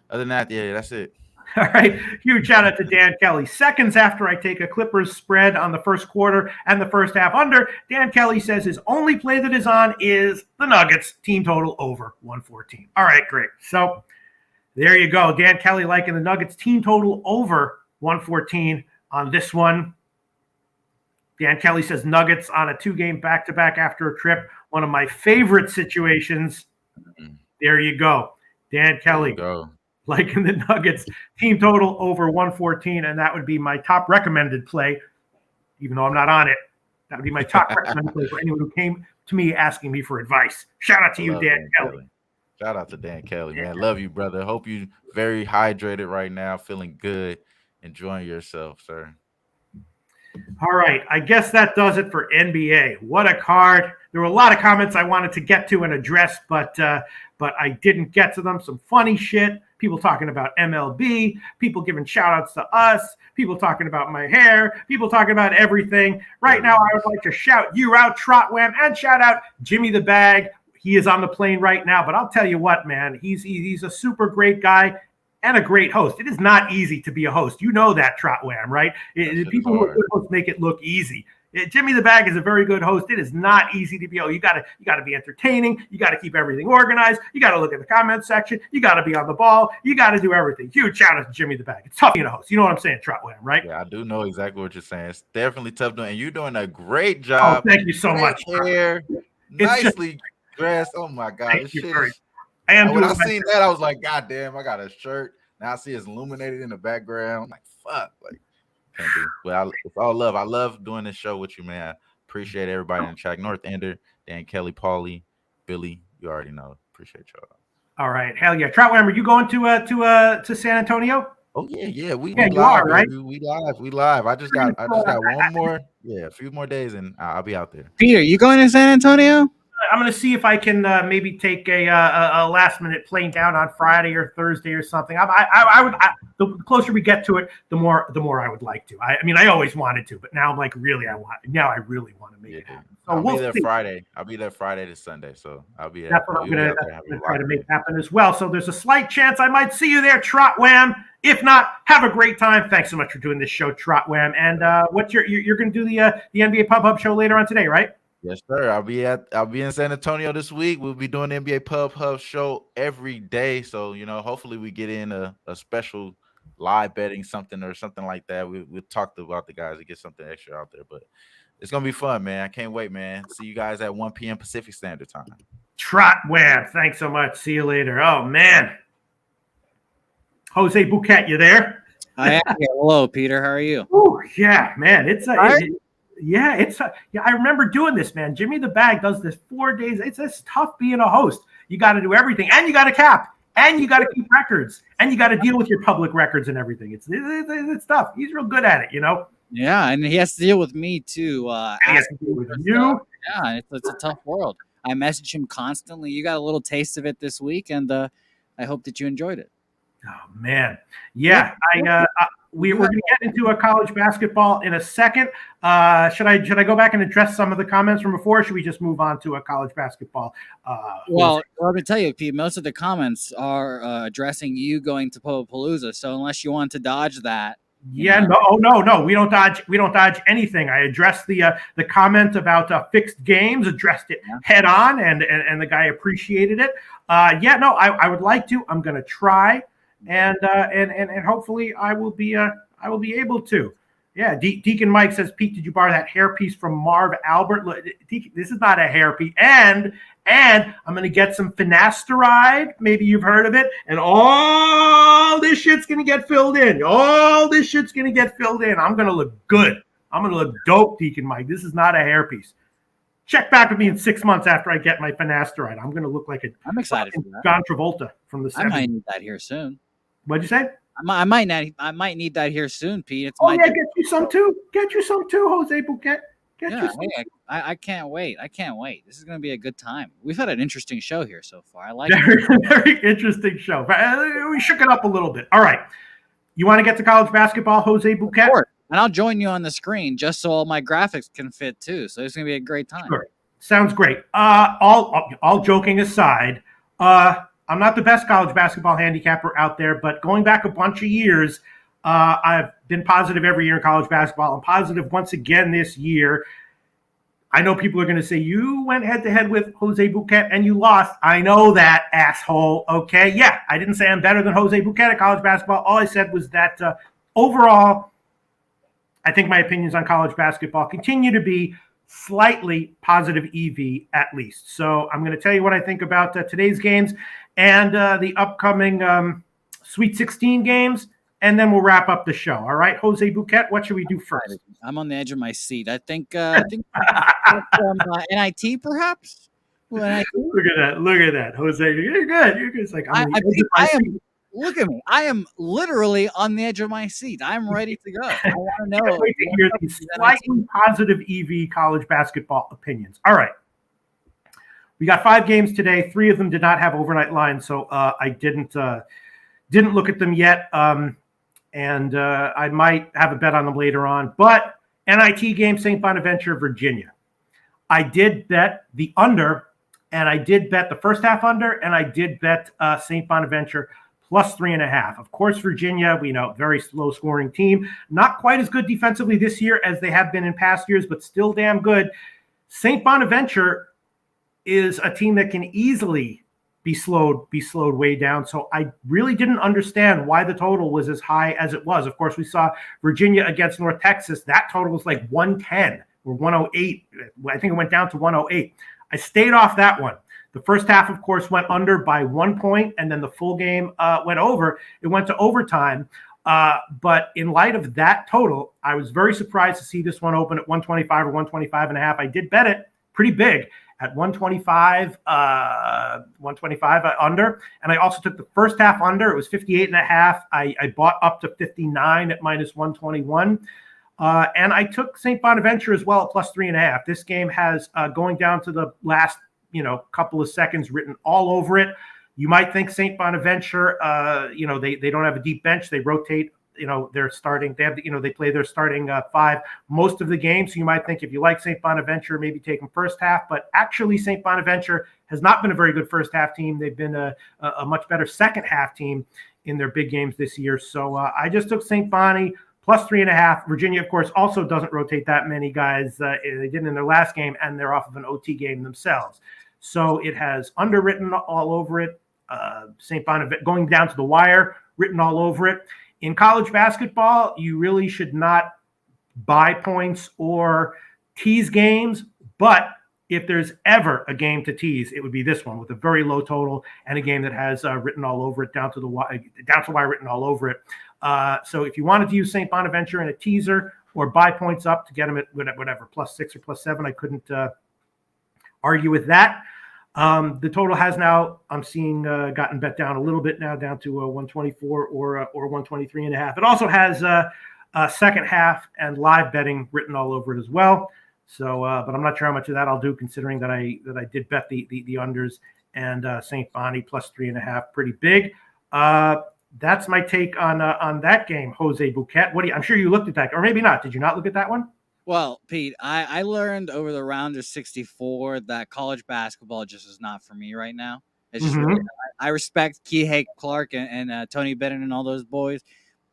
other than that, yeah, that's it. All right. Huge shout out to Dan Kelly. Seconds after I take a Clippers spread on the first quarter and the first half under, Dan Kelly says his only play that is on is the Nuggets team total over 114. All right, great. So there you go. Dan Kelly liking the Nuggets team total over 114 on this one. Dan Kelly says Nuggets on a 2-game back-to-back after a trip. One of my favorite situations. There you go. Dan Kelly liking the Nuggets team total over 114, and that would be my top recommended play, even though I'm not on it. That would be my top recommended play for anyone who came to me asking me for advice. Shout out to you, Dan Kelly. Shout out to Dan Kelly, man. Love you, brother. Hope you very hydrated right now, feeling good, enjoying yourself, sir. All right. I guess that does it for NBA. What a card. There were a lot of comments I wanted to get to and address, but I didn't get to them. Some funny shit. People talking about MLB, people giving shout outs to us, people talking about my hair, people talking about everything. Right now, I would like to shout you out, Trotwam, and shout out Jimmy the Bag. He is on the plane right now, but I'll tell you what, man, he's a super great guy and a great host. It is not easy to be a host. You know that, Trotwam, right? People who are good hosts make it look easy. Jimmy the Bag is a very good host. It is not easy to be. You got to be entertaining. You got to keep everything organized. You got to look at the comment section. You got to be on the ball. You got to do everything. Huge shout out to Jimmy the Bag. It's tough being a host. You know what I'm saying, Trotwam, right? Yeah, I do know exactly what you're saying. It's definitely tough doing, and you're doing a great job. Oh, thank you so much. Hair, nicely dressed. Oh my God, this shit. When I seen that, I was like, God damn, I got a shirt. Now I see it's illuminated in the background. I'm like, fuck, like. Well, it's all love. I love doing this show with you, man. I appreciate everybody in the chat. North Ender, Dan Kelly, Paulie, Billy. You already know. Appreciate y'all. All right, hell yeah, Trotwam, are you going to San Antonio? Oh yeah. We live, are, right? We live. I just got one more. Yeah, a few more days, and I'll be out there. Peter, you going to San Antonio? I'm going to see if I can maybe take a last minute plane down on Friday or Thursday or something. The closer we get to it, the more I would like to. I always wanted to, but now I'm like, really, I really want to make it happen. So I'll be there Friday. I'll be there Friday to Sunday. So I'll be there. That's what I'm going to try to make happen as well. So there's a slight chance I might see you there, Trotwam. If not, have a great time. Thanks so much for doing this show, Trotwam. And you're going to do the NBA Pub Hub show later on today, right? Yes, sir. I'll be in San Antonio this week. We'll be doing the NBA Pub Hub show every day. So, hopefully we get in a special live betting something like that. We talked about the guys to get something extra out there, but it's going to be fun, man. I can't wait, man. See you guys at 1 p.m. Pacific Standard Time. Trotwam, thanks so much. See you later. Oh, man. Jose Bouquet, you there? I am here. Hello, Peter. How are you? Oh, yeah, man. I remember doing this, man. Jimmy the Bag does this 4 days. It's tough being a host. You got to do everything, and you got to cap, and you got to keep records, and you got to deal with your public records and everything. It's tough. He's real good at it, Yeah, and he has to deal with me too. He has to deal with you. Yeah, it's a tough world. I message him constantly. You got a little taste of it this week, and I hope that you enjoyed it. Oh man, yeah. We're going to get into a college basketball in a second. Should I go back and address some of the comments from before? Or should we just move on to a college basketball? Well, let me tell you, Pete. Most of the comments are addressing you going to Pubapoolza. So unless you want to dodge that, yeah, no, we don't dodge anything. I addressed the comment about fixed games, addressed it head on, and the guy appreciated it. I would like to. I'm going to try. And hopefully I will be able to. Yeah, Deacon Mike says, Pete, did you borrow that hairpiece from Marv Albert? Look, this is not a hairpiece. And I'm going to get some finasteride. Maybe you've heard of it. And all this shit's going to get filled in. I'm going to look good. I'm going to look dope, Deacon Mike. This is not a hairpiece. check back with me in 6 months after I get my finasteride. I'm going to look like I'm excited for that. John Travolta from the I might 70s. need that here soon. What'd you say? I might need that here soon, Pete. It's Oh, yeah, get you some too. Get you some too, Jose Bouquet. Get you some. Hey, I can't wait. I can't wait. This is going to be a good time. We've had an interesting show here so far. I like Very, it. very interesting show. We shook it up a little bit. All right. You want to get to college basketball, Jose Bouquet? Sure. And I'll join you on the screen just so all my graphics can fit too. So it's going to be a great time. Sure. Sounds great. All joking aside, I'm not the best college basketball handicapper out there, but going back a bunch of years, I've been positive every year in college basketball. I'm positive once again this year. I know people are going to say, you went head-to-head with Jose Bouquet and you lost. I know that, asshole. Okay, yeah, I didn't say I'm better than Jose Bouquet at college basketball. All I said was that overall, I think my opinions on college basketball continue to be slightly positive EV at least. So I'm going to tell you what I think about today's games and the upcoming Sweet 16 games, and then we'll wrap up the show. All right, Jose Bouquet, what should we do first? I'm on the edge of my seat. I think NIT perhaps. Look at that, Jose. You're good. You're good. It's like look at me. I am literally on the edge of my seat. I'm ready to go. I want to know. I wait to hear these slightly positive EV college basketball opinions. All right. We got 5 games today. 3 of them did not have overnight lines, so I didn't look at them yet. And I might have a bet on them later on. But NIT game, St. Bonaventure, Virginia. I did bet the under, and I did bet the first half under, and I did bet St. Bonaventure plus 3.5. Of course, Virginia, we know, very slow scoring team. Not quite as good defensively this year as they have been in past years, but still damn good. St. Bonaventure is a team that can easily be slowed way down. So I really didn't understand why the total was as high as it was. Of course, we saw Virginia against North Texas. That total was like 110 or 108. I think it went down to 108. I stayed off that one. The first half, of course, went under by 1 point, and then the full game went over. It went to overtime. But in light of that total, I was very surprised to see this one open at 125 or 125.5. I did bet it pretty big at 125 under. And I also took the first half under. It was 58.5. I bought up to 59 at minus 121. And I took St. Bonaventure as well at plus 3.5. This game has going down to the last, couple of seconds written all over it. You might think St. Bonaventure, they don't have a deep bench. They rotate, they're starting. They have, they play their starting 5 most of the game. So you might think if you like St. Bonaventure, maybe take them first half. But actually, St. Bonaventure has not been a very good first half team. They've been a much better second half team in their big games this year. So I just took St. Bonnie plus 3.5. Virginia, of course, also doesn't rotate that many guys. They didn't in their last game, and they're off of an OT game themselves. So it has underwritten all over it. St. Bonaventure going down to the wire, written all over it. In college basketball, you really should not buy points or tease games. But if there's ever a game to tease, it would be this one with a very low total and a game that has written all over it, down to the wire written all over it. So if you wanted to use St. Bonaventure in a teaser or buy points up to get them at whatever, plus 6 or plus 7, I couldn't argue with that. The total has now, I'm seeing, gotten bet down a little bit now, down to 124 or 123.5. It also has a second half and live betting written all over it as well. So, but I'm not sure how much of that I'll do, considering that I did bet the unders and St. Bonnie plus 3.5, pretty big. That's my take on that game, Jose Bouquet. I'm sure you looked at that, or maybe not. Did you not look at that one? Well, Pete, I learned over the round of 64 that college basketball just is not for me right now. It's just really, I respect Kihei Clark and Tony Bennett and all those boys,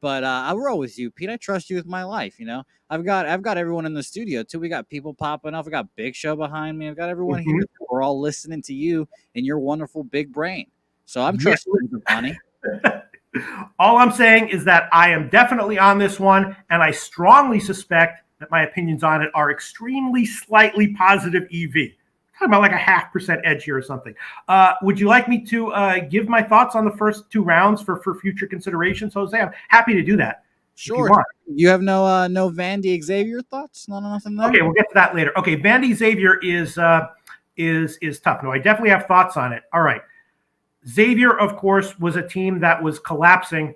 but I'll roll with you, Pete. I trust you with my life. I've got everyone in the studio too. We got people popping off. We got Big Show behind me. I've got everyone here. We're all listening to you and your wonderful big brain. So I'm trusting you, Bonnie. All I'm saying is that I am definitely on this one, and I strongly suspect that my opinions on it are extremely slightly positive EV. Talking about like a 0.5% edge here or something. Would you like me to give my thoughts on the first 2 rounds for future considerations, Jose? I'm happy to do that. Sure. You have no Vandy Xavier thoughts? Nothing there? Okay, we'll get to that later. Okay, Vandy Xavier is tough. No, I definitely have thoughts on it. All right. Xavier, of course, was a team that was collapsing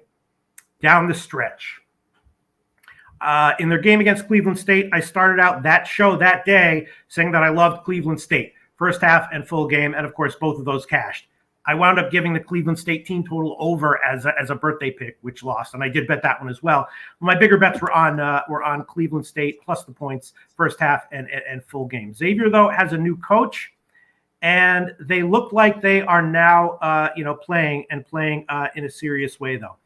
down the stretch. In their game against Cleveland State, I started out that show that day saying that I loved Cleveland State, first half and full game, and of course, both of those cashed. I wound up giving the Cleveland State team total over as a birthday pick, which lost, and I did bet that one as well. My bigger bets were on Cleveland State plus the points, first half and full game. Xavier, though, has a new coach, and they look like they are now playing in a serious way. Though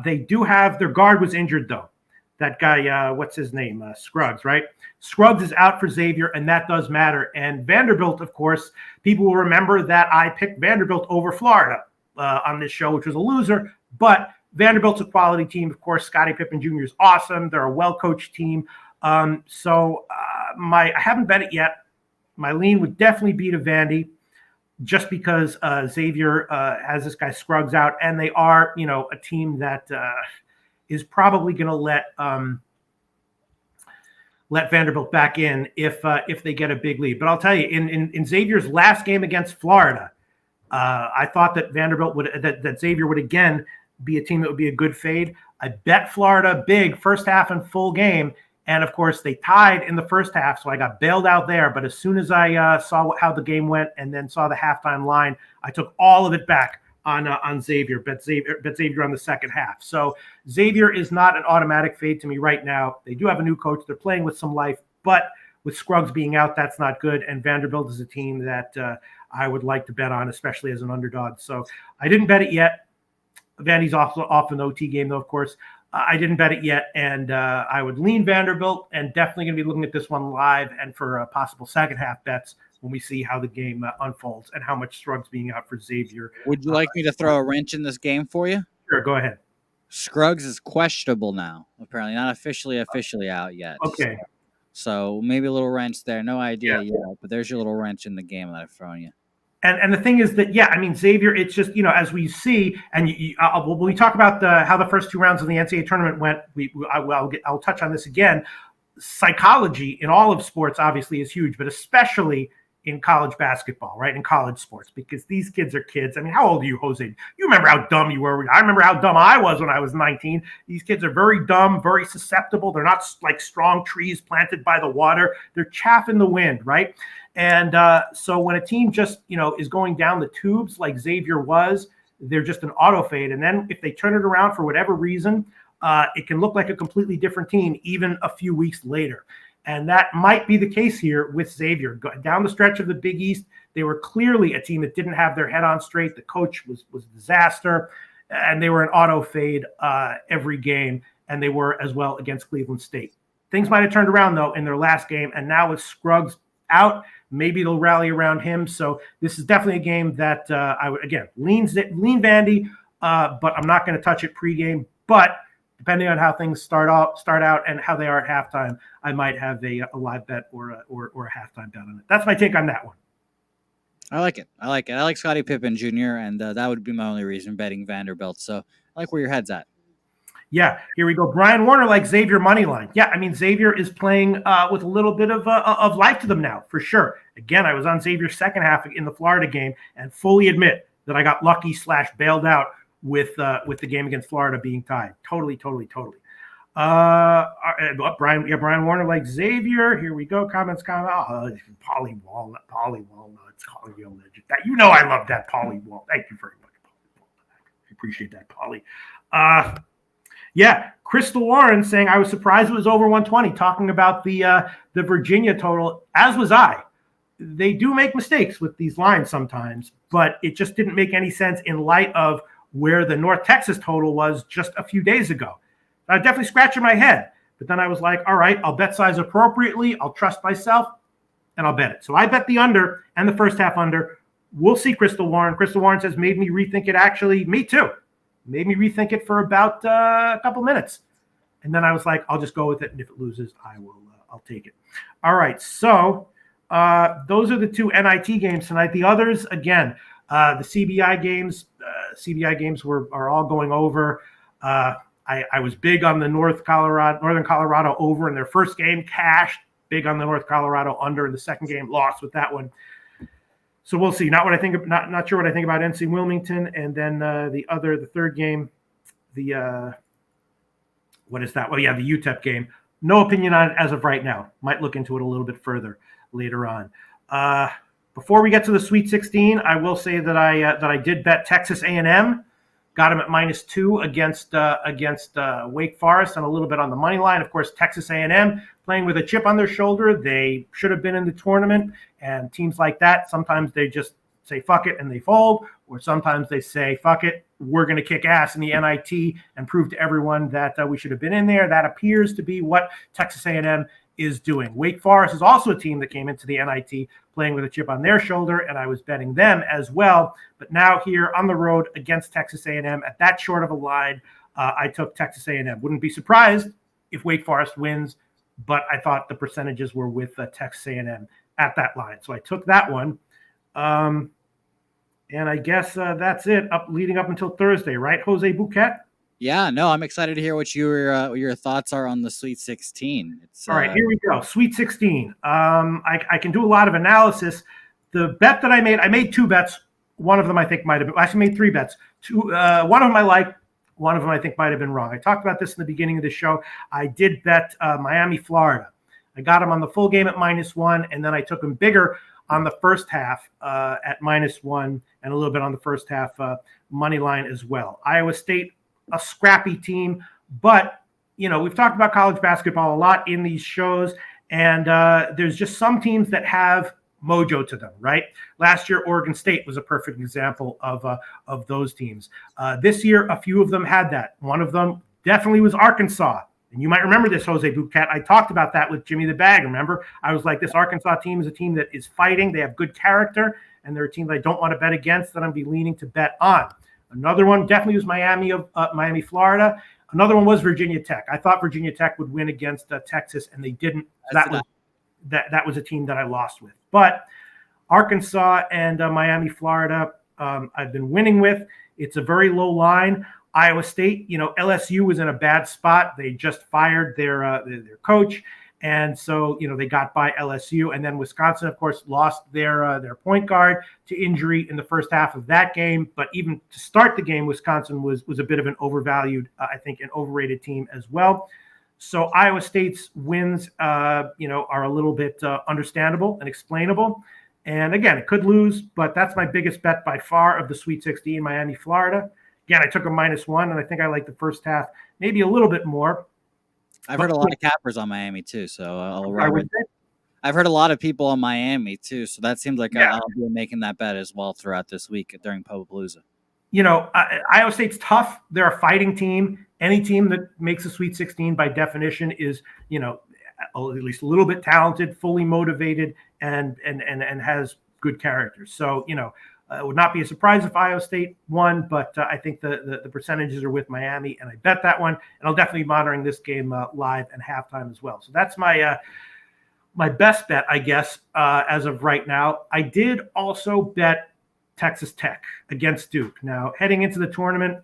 they do have their guard was injured though. That guy, what's his name? Scruggs, right? Scruggs is out for Xavier, and that does matter. And Vanderbilt, of course, people will remember that I picked Vanderbilt over Florida on this show, which was a loser. But Vanderbilt's a quality team. Of course, Scottie Pippen Jr. is awesome. They're a well-coached team. I haven't bet it yet. My lean would definitely be to Vandy just because Xavier has this guy Scruggs out, and they are, a team that is probably going to let Vanderbilt back in if they get a big lead. But I'll tell you, in Xavier's last game against Florida, I thought that that Xavier would again be a team that would be a good fade. I bet Florida big first half and full game, and of course they tied in the first half, so I got bailed out there. But as soon as I saw how the game went and then saw the halftime line, I took all of it back on Xavier, bet Xavier on the second half. So Xavier is not an automatic fade to me right now. They do have a new coach. They're playing with some life, but with Scruggs being out, that's not good. And Vanderbilt is a team that I would like to bet on, especially as an underdog. So I didn't bet it yet. Vandy's off an OT game, though, of course. I didn't bet it yet, and I would lean Vanderbilt, and definitely going to be looking at this one live and for possible second half bets when we see how the game unfolds and how much Scruggs being out for Xavier. Would you like me to throw a wrench in this game for you? Sure, go ahead. Scruggs is questionable now, apparently not officially out yet. Okay. So maybe a little wrench there. No idea yet, but there's your little wrench in the game that I've thrown you. And the thing is that, Xavier, it's just, as we see, and when we talk about how the first two rounds of the NCAA tournament went, I'll touch on this again. Psychology in all of sports obviously is huge, but especially in college basketball, right? In college sports, because these kids are kids. I mean, how old are you, Jose? You remember how dumb you were? I remember how dumb I was when I was 19. These kids are very dumb, very susceptible. They're not like strong trees planted by the water. They're chaff in the wind, right? And so when a team just, is going down the tubes like Xavier was, they're just an auto fade. And then if they turn it around for whatever reason, it can look like a completely different team even a few weeks later. And that might be the case here with Xavier. Down the stretch of the Big East, they were clearly a team that didn't have their head on straight. The coach was a disaster, and they were an auto fade every game, and they were as well against Cleveland State. Things might have turned around, though, in their last game, and now with Scruggs out, maybe they'll rally around him. So this is definitely a game that I would, again, lean Vandy, but I'm not going to touch it pregame. But depending on how things start out and how they are at halftime, I might have a live bet or a halftime bet on it. That's my take on that one. I like it. I like Scottie Pippen Jr., and that would be my only reason betting Vanderbilt. So I like where your head's at. Yeah, here we go. Brian Warner like Xavier money line. Yeah, I mean, Xavier is playing with a little bit of life to them now, for sure. Again, I was on Xavier's second half in the Florida game and fully admit that I got lucky / bailed out with the game against Florida being tied. Totally. Brian Warner like Xavier. Here we go. Comments. Polly Walnuts calling you a legend. I love that, Polly Walnut. Thank you very much, Polly Walnut. I appreciate that, Polly. Crystal Warren saying I was surprised it was over 120. Talking about the Virginia total, as was I. They do make mistakes with these lines sometimes, but it just didn't make any sense in light of where the North Texas total was just a few days ago. I was definitely scratching my head, but then I was like, all right, I'll bet size appropriately. I'll trust myself, and I'll bet it. So I bet the under and the first half under. We'll see, Crystal Warren. Crystal Warren says, made me rethink it. Actually, me too. Made me rethink it for about a couple minutes. And then I was like, I'll just go with it. And if it loses, I'll take it. All right. So those are the two NIT games tonight. The others, again, the CBI games are all going over. I was big on the Northern Colorado over in their first game, cashed. Big on the North Colorado under in the second game, lost with that one. So we'll see. Not sure what I think about NC Wilmington, and then the third game, what is that? Well, yeah, the UTEP game. No opinion on it as of right now. Might look into it a little bit further later on. Before we get to the Sweet 16, I will say that I did bet Texas A&M. Got them at -2 against Wake Forest and a little bit on the money line. Of course, Texas A&M playing with a chip on their shoulder. They should have been in the tournament. And teams like that, sometimes they just say fuck it and they fold, or sometimes they say fuck it, we're going to kick ass in the NIT and prove to everyone that we should have been in there. That appears to be what Texas A&M is doing. Wake Forest is also a team that came into the NIT playing with a chip on their shoulder, and I was betting them as well. But now here on the road against Texas A&M at that short of a line, I took Texas A&M. Wouldn't be surprised if Wake Forest wins, but I thought the percentages were with Texas A&M at that line. So I took that one. And I guess that's it leading up until Thursday, right, Jose Bouquet? Yeah, no, I'm excited to hear what your thoughts are on the Sweet 16. All right, here we go. Sweet 16. I can do a lot of analysis. The bet that I made 2 bets. One of them I think might have been, actually made 3 bets. One of them I liked, one of them I think might have been wrong. I talked about this in the beginning of the show. I did bet Miami, Florida. I got them on the full game at -1, and then I took them bigger on the first half at -1 and a little bit on the first half money line as well. Iowa State, a scrappy team, but we've talked about college basketball a lot in these shows, and there's just some teams that have mojo to them, right? Last year, Oregon State was a perfect example of those teams. This year, a few of them had that. One of them definitely was Arkansas. And you might remember this, Jose Bouquet. I talked about that with Jimmy the Bag, remember? I was like, this Arkansas team is a team that is fighting. They have good character, and they're a team that I don't want to bet against, that I'm be leaning to bet on. Another one definitely was Miami, Florida. Another one was Virginia Tech. I thought Virginia Tech would win against Texas, and they didn't. That was a team that I lost with. But Arkansas and Miami, Florida, I've been winning with. It's a very low line. Iowa State, LSU was in a bad spot. They just fired their coach, and so they got by LSU. And then Wisconsin, of course, lost their point guard to injury in the first half of that game. But even to start the game, Wisconsin was a bit of an overvalued, I think, an overrated team as well. So Iowa State's wins, are a little bit understandable and explainable. And again, it could lose, but that's my biggest bet by far of the Sweet 16, Miami, Florida. Again, I took a -1, and I think I like the first half maybe a little bit more. I've heard a lot of cappers on Miami too, so I've heard a lot of people on Miami too, so that seems like I'll be making that bet as well throughout this week during Pubapoolza. Iowa State's tough. They're a fighting team. Any team that makes a Sweet 16 by definition is, at least a little bit talented, fully motivated, and has good character. So, it would not be a surprise if Iowa State won, but I think the percentages are with Miami, and I bet that one. And I'll definitely be monitoring this game live and halftime as well. So that's my my best bet, I guess, as of right now. I did also bet Texas Tech against Duke. Now, heading into the tournament,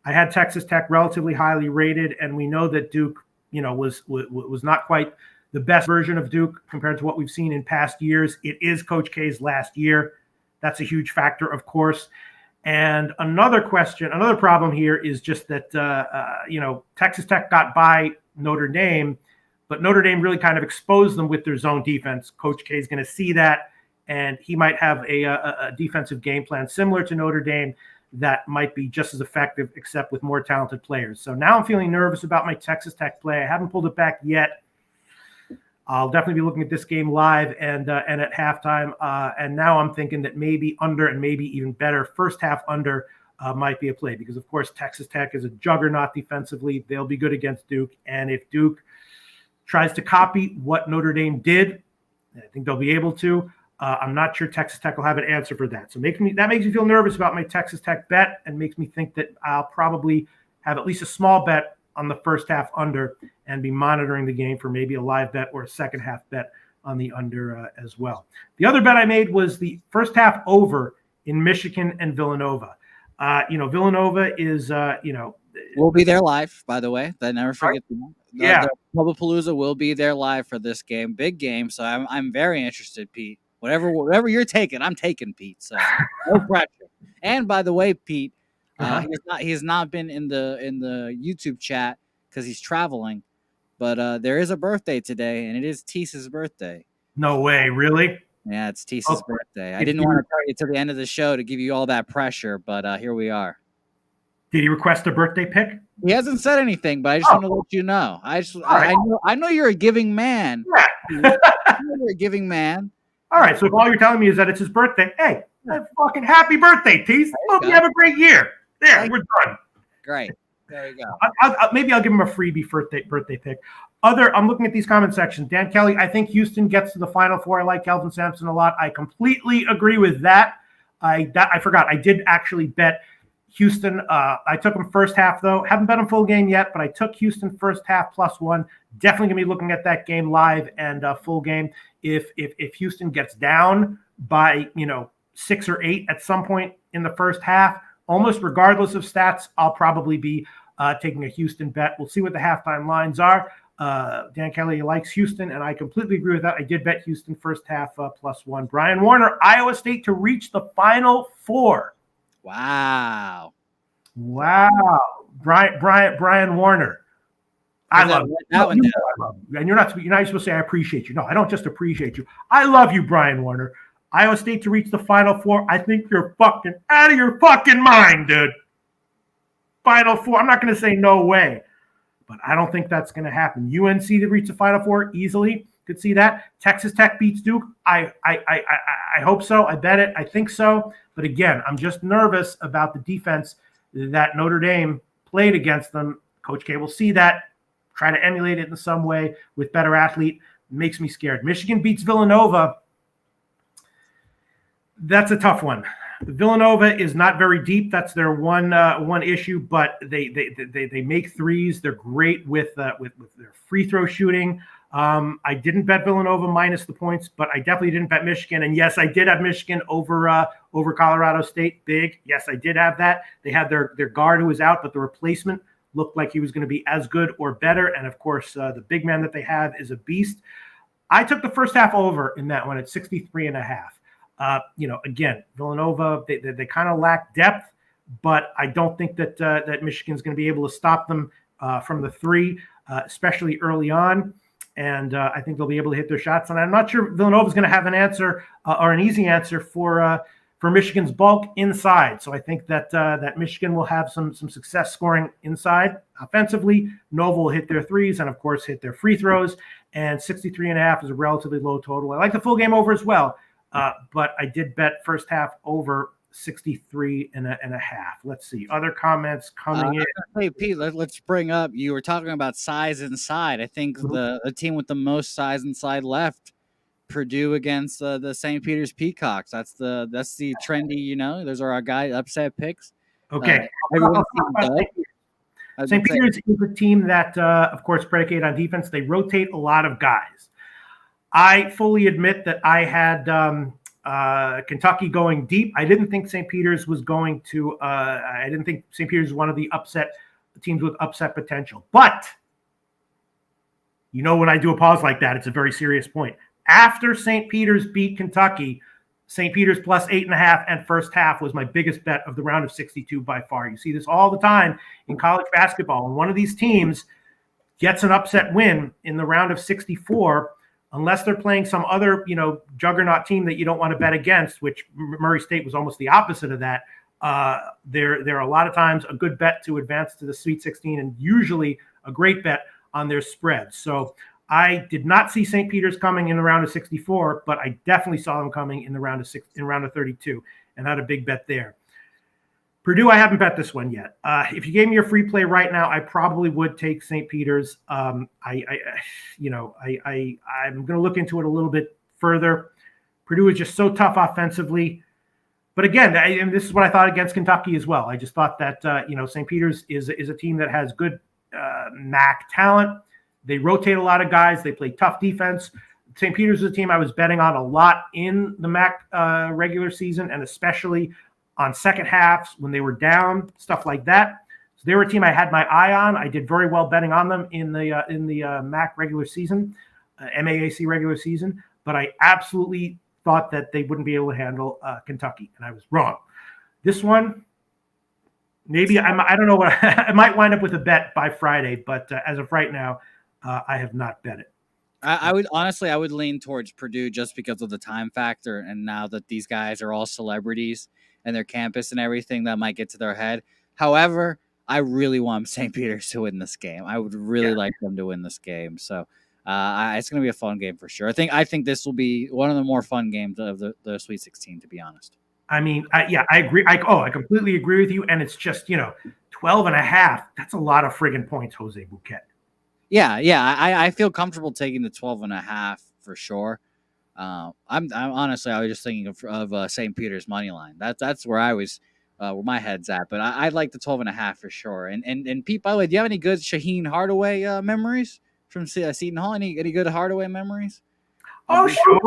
I had Texas Tech relatively highly rated, and we know that Duke, was not quite the best version of Duke compared to what we've seen in past years. It is Coach K's last year. That's a huge factor, of course. And another problem here is just that, Texas Tech got by Notre Dame, but Notre Dame really kind of exposed them with their zone defense. Coach K is going to see that, and he might have a defensive game plan similar to Notre Dame that might be just as effective, except with more talented players. So now I'm feeling nervous about my Texas Tech play. I haven't pulled it back yet. I'll definitely be looking at this game live and at halftime. And now I'm thinking that maybe under, and maybe even better, first half under might be a play, because, of course, Texas Tech is a juggernaut defensively. They'll be good against Duke. And if Duke tries to copy what Notre Dame did, I think they'll be able to. I'm not sure Texas Tech will have an answer for that. So that makes me feel nervous about my Texas Tech bet, and makes me think that I'll probably have at least a small bet on the first half under, and be monitoring the game for maybe a live bet or a second half bet on the under as well. The other bet I made was the first half over in Michigan and Villanova. Villanova is, We'll be there live, by the way. I never forget. Yeah. The Pubapoolza will be there live for this game, big game. So I'm very interested, Pete. Whatever you're taking, I'm taking, Pete. So no pressure. And by the way, Pete, he has not been in the YouTube chat because he's traveling. But there is a birthday today, and it is Teese's birthday. No way, really? Yeah, it's Teese's birthday. I didn't want to tell you to the end of the show to give you all that pressure, but here we are. Did he request a birthday pic? He hasn't said anything, but I just want to let you know. I know you're a giving man. Yeah. I know you're a giving man. All right. So if all you're telling me is that it's his birthday, hey, fucking happy birthday, Tease. Hope you have a great year. There, we're done. Great. There you go. Maybe I'll give him a freebie birthday pick. I'm looking at these comment sections. Dan Kelly, I think Houston gets to the Final Four. I like Kelvin Sampson a lot. I completely agree with that. I forgot. I did actually bet Houston. I took them first half, though. Haven't bet them full game yet, but I took Houston first half +1. Definitely going to be looking at that game live and full game. If Houston gets down by 6 or 8 at some point in the first half, almost regardless of stats, I'll probably be taking a Houston bet. We'll see what the halftime lines are. Dan Kelly likes Houston, and I completely agree with that. I did bet Houston first half +1. Brian Warner, Iowa State to reach the Final Four. Wow. Brian Warner. I love you. That one. I love you. And you're not supposed to say I appreciate you. No, I don't just appreciate you. I love you, Brian Warner. Iowa State to reach the Final Four. I think you're fucking out of your fucking mind, dude. Final Four. I'm not going to say no way, but I don't think that's going to happen. UNC to reach the Final Four easily. Could see that. Texas Tech beats Duke. I hope so. I bet it. I think so. But again, I'm just nervous about the defense that Notre Dame played against them. Coach K will see that, try to emulate it in some way with better athlete. Makes me scared. Michigan beats Villanova. That's a tough one. Villanova is not very deep. That's their one issue, but they make threes. They're great with their free throw shooting. I didn't bet Villanova minus the points, but I definitely didn't bet Michigan. And yes, I did have Michigan over Colorado State. Big. Yes, I did have that. They had their guard who was out, but the replacement looked like he was going to be as good or better. And of course, the big man that they have is a beast. I took the first half over in that one at 63.5. Again, Villanova, they kind of lack depth, but I don't think that Michigan's going to be able to stop them from the three, especially early on. And I think they'll be able to hit their shots. And I'm not sure Villanova's going to have an answer or an easy answer for Michigan's bulk inside. So I think that Michigan will have some success scoring inside. Offensively, Nova will hit their threes and, of course, hit their free throws. And 63.5 is a relatively low total. I like the full game over as well. But I did bet first half over 63.5. Let's see. Other comments coming in. Hey, Pete, let's bring up, you were talking about size inside. I think the team with the most size inside left, Purdue against the St. Peter's Peacocks. That's the trendy, those are our guy upset picks. Okay. St. Peter's is a team that, of course, predicate on defense. They rotate a lot of guys. I fully admit that I had Kentucky going deep. I didn't think St. Peter's was going to I didn't think St. Peter's was one of the teams with upset potential. But, when I do a pause like that, it's a very serious point. After St. Peter's beat Kentucky, St. Peter's plus 8.5 and first half was my biggest bet of the round of 62 by far. You see this all the time in college basketball. When one of these teams gets an upset win in the round of 64, unless they're playing some other, juggernaut team that you don't want to bet against, which Murray State was almost the opposite of that, they're a lot of times a good bet to advance to the Sweet 16 and usually a great bet on their spread. So I did not see St. Peter's coming in the round of 64, but I definitely saw them coming in the round of 32 and had a big bet there. Purdue, I haven't bet this one yet. If you gave me a free play right now, I probably would take St. Peter's. I'm going to look into it a little bit further. Purdue is just so tough offensively. But again, and this is what I thought against Kentucky as well. I just thought that, St. Peter's is a team that has good MAC talent. They rotate a lot of guys. They play tough defense. St. Peter's is a team I was betting on a lot in the MAC regular season, and especially on second halves when they were down, stuff like that. So they were a team I had my eye on. I did very well betting on them in the MAC regular season, MAAC regular season, but I absolutely thought that they wouldn't be able to handle Kentucky, and I was wrong. This one, maybe I don't know what I might wind up with a bet by Friday, but as of right now, I have not bet it. I would lean towards Purdue just because of the time factor, and now that these guys are all celebrities and their campus and everything, that might get to their head. However, I really want St. Peter's to win this game. I would really like them to win this game. So it's going to be a fun game for sure. I think this will be one of the more fun games of the Sweet 16, to be honest. I mean, I agree. I completely agree with you. And it's just, 12.5. That's a lot of friggin' points, Jose Bouquet. Yeah. I feel comfortable taking the 12.5 for sure. I'm honestly, I was just thinking of St. Peter's money line. That's where I was, where my head's at. But I like the 12.5 for sure. And Pete, by the way, do you have any good Shaheen Hardaway memories from Seton Hall? Any good Hardaway memories? Oh, sure.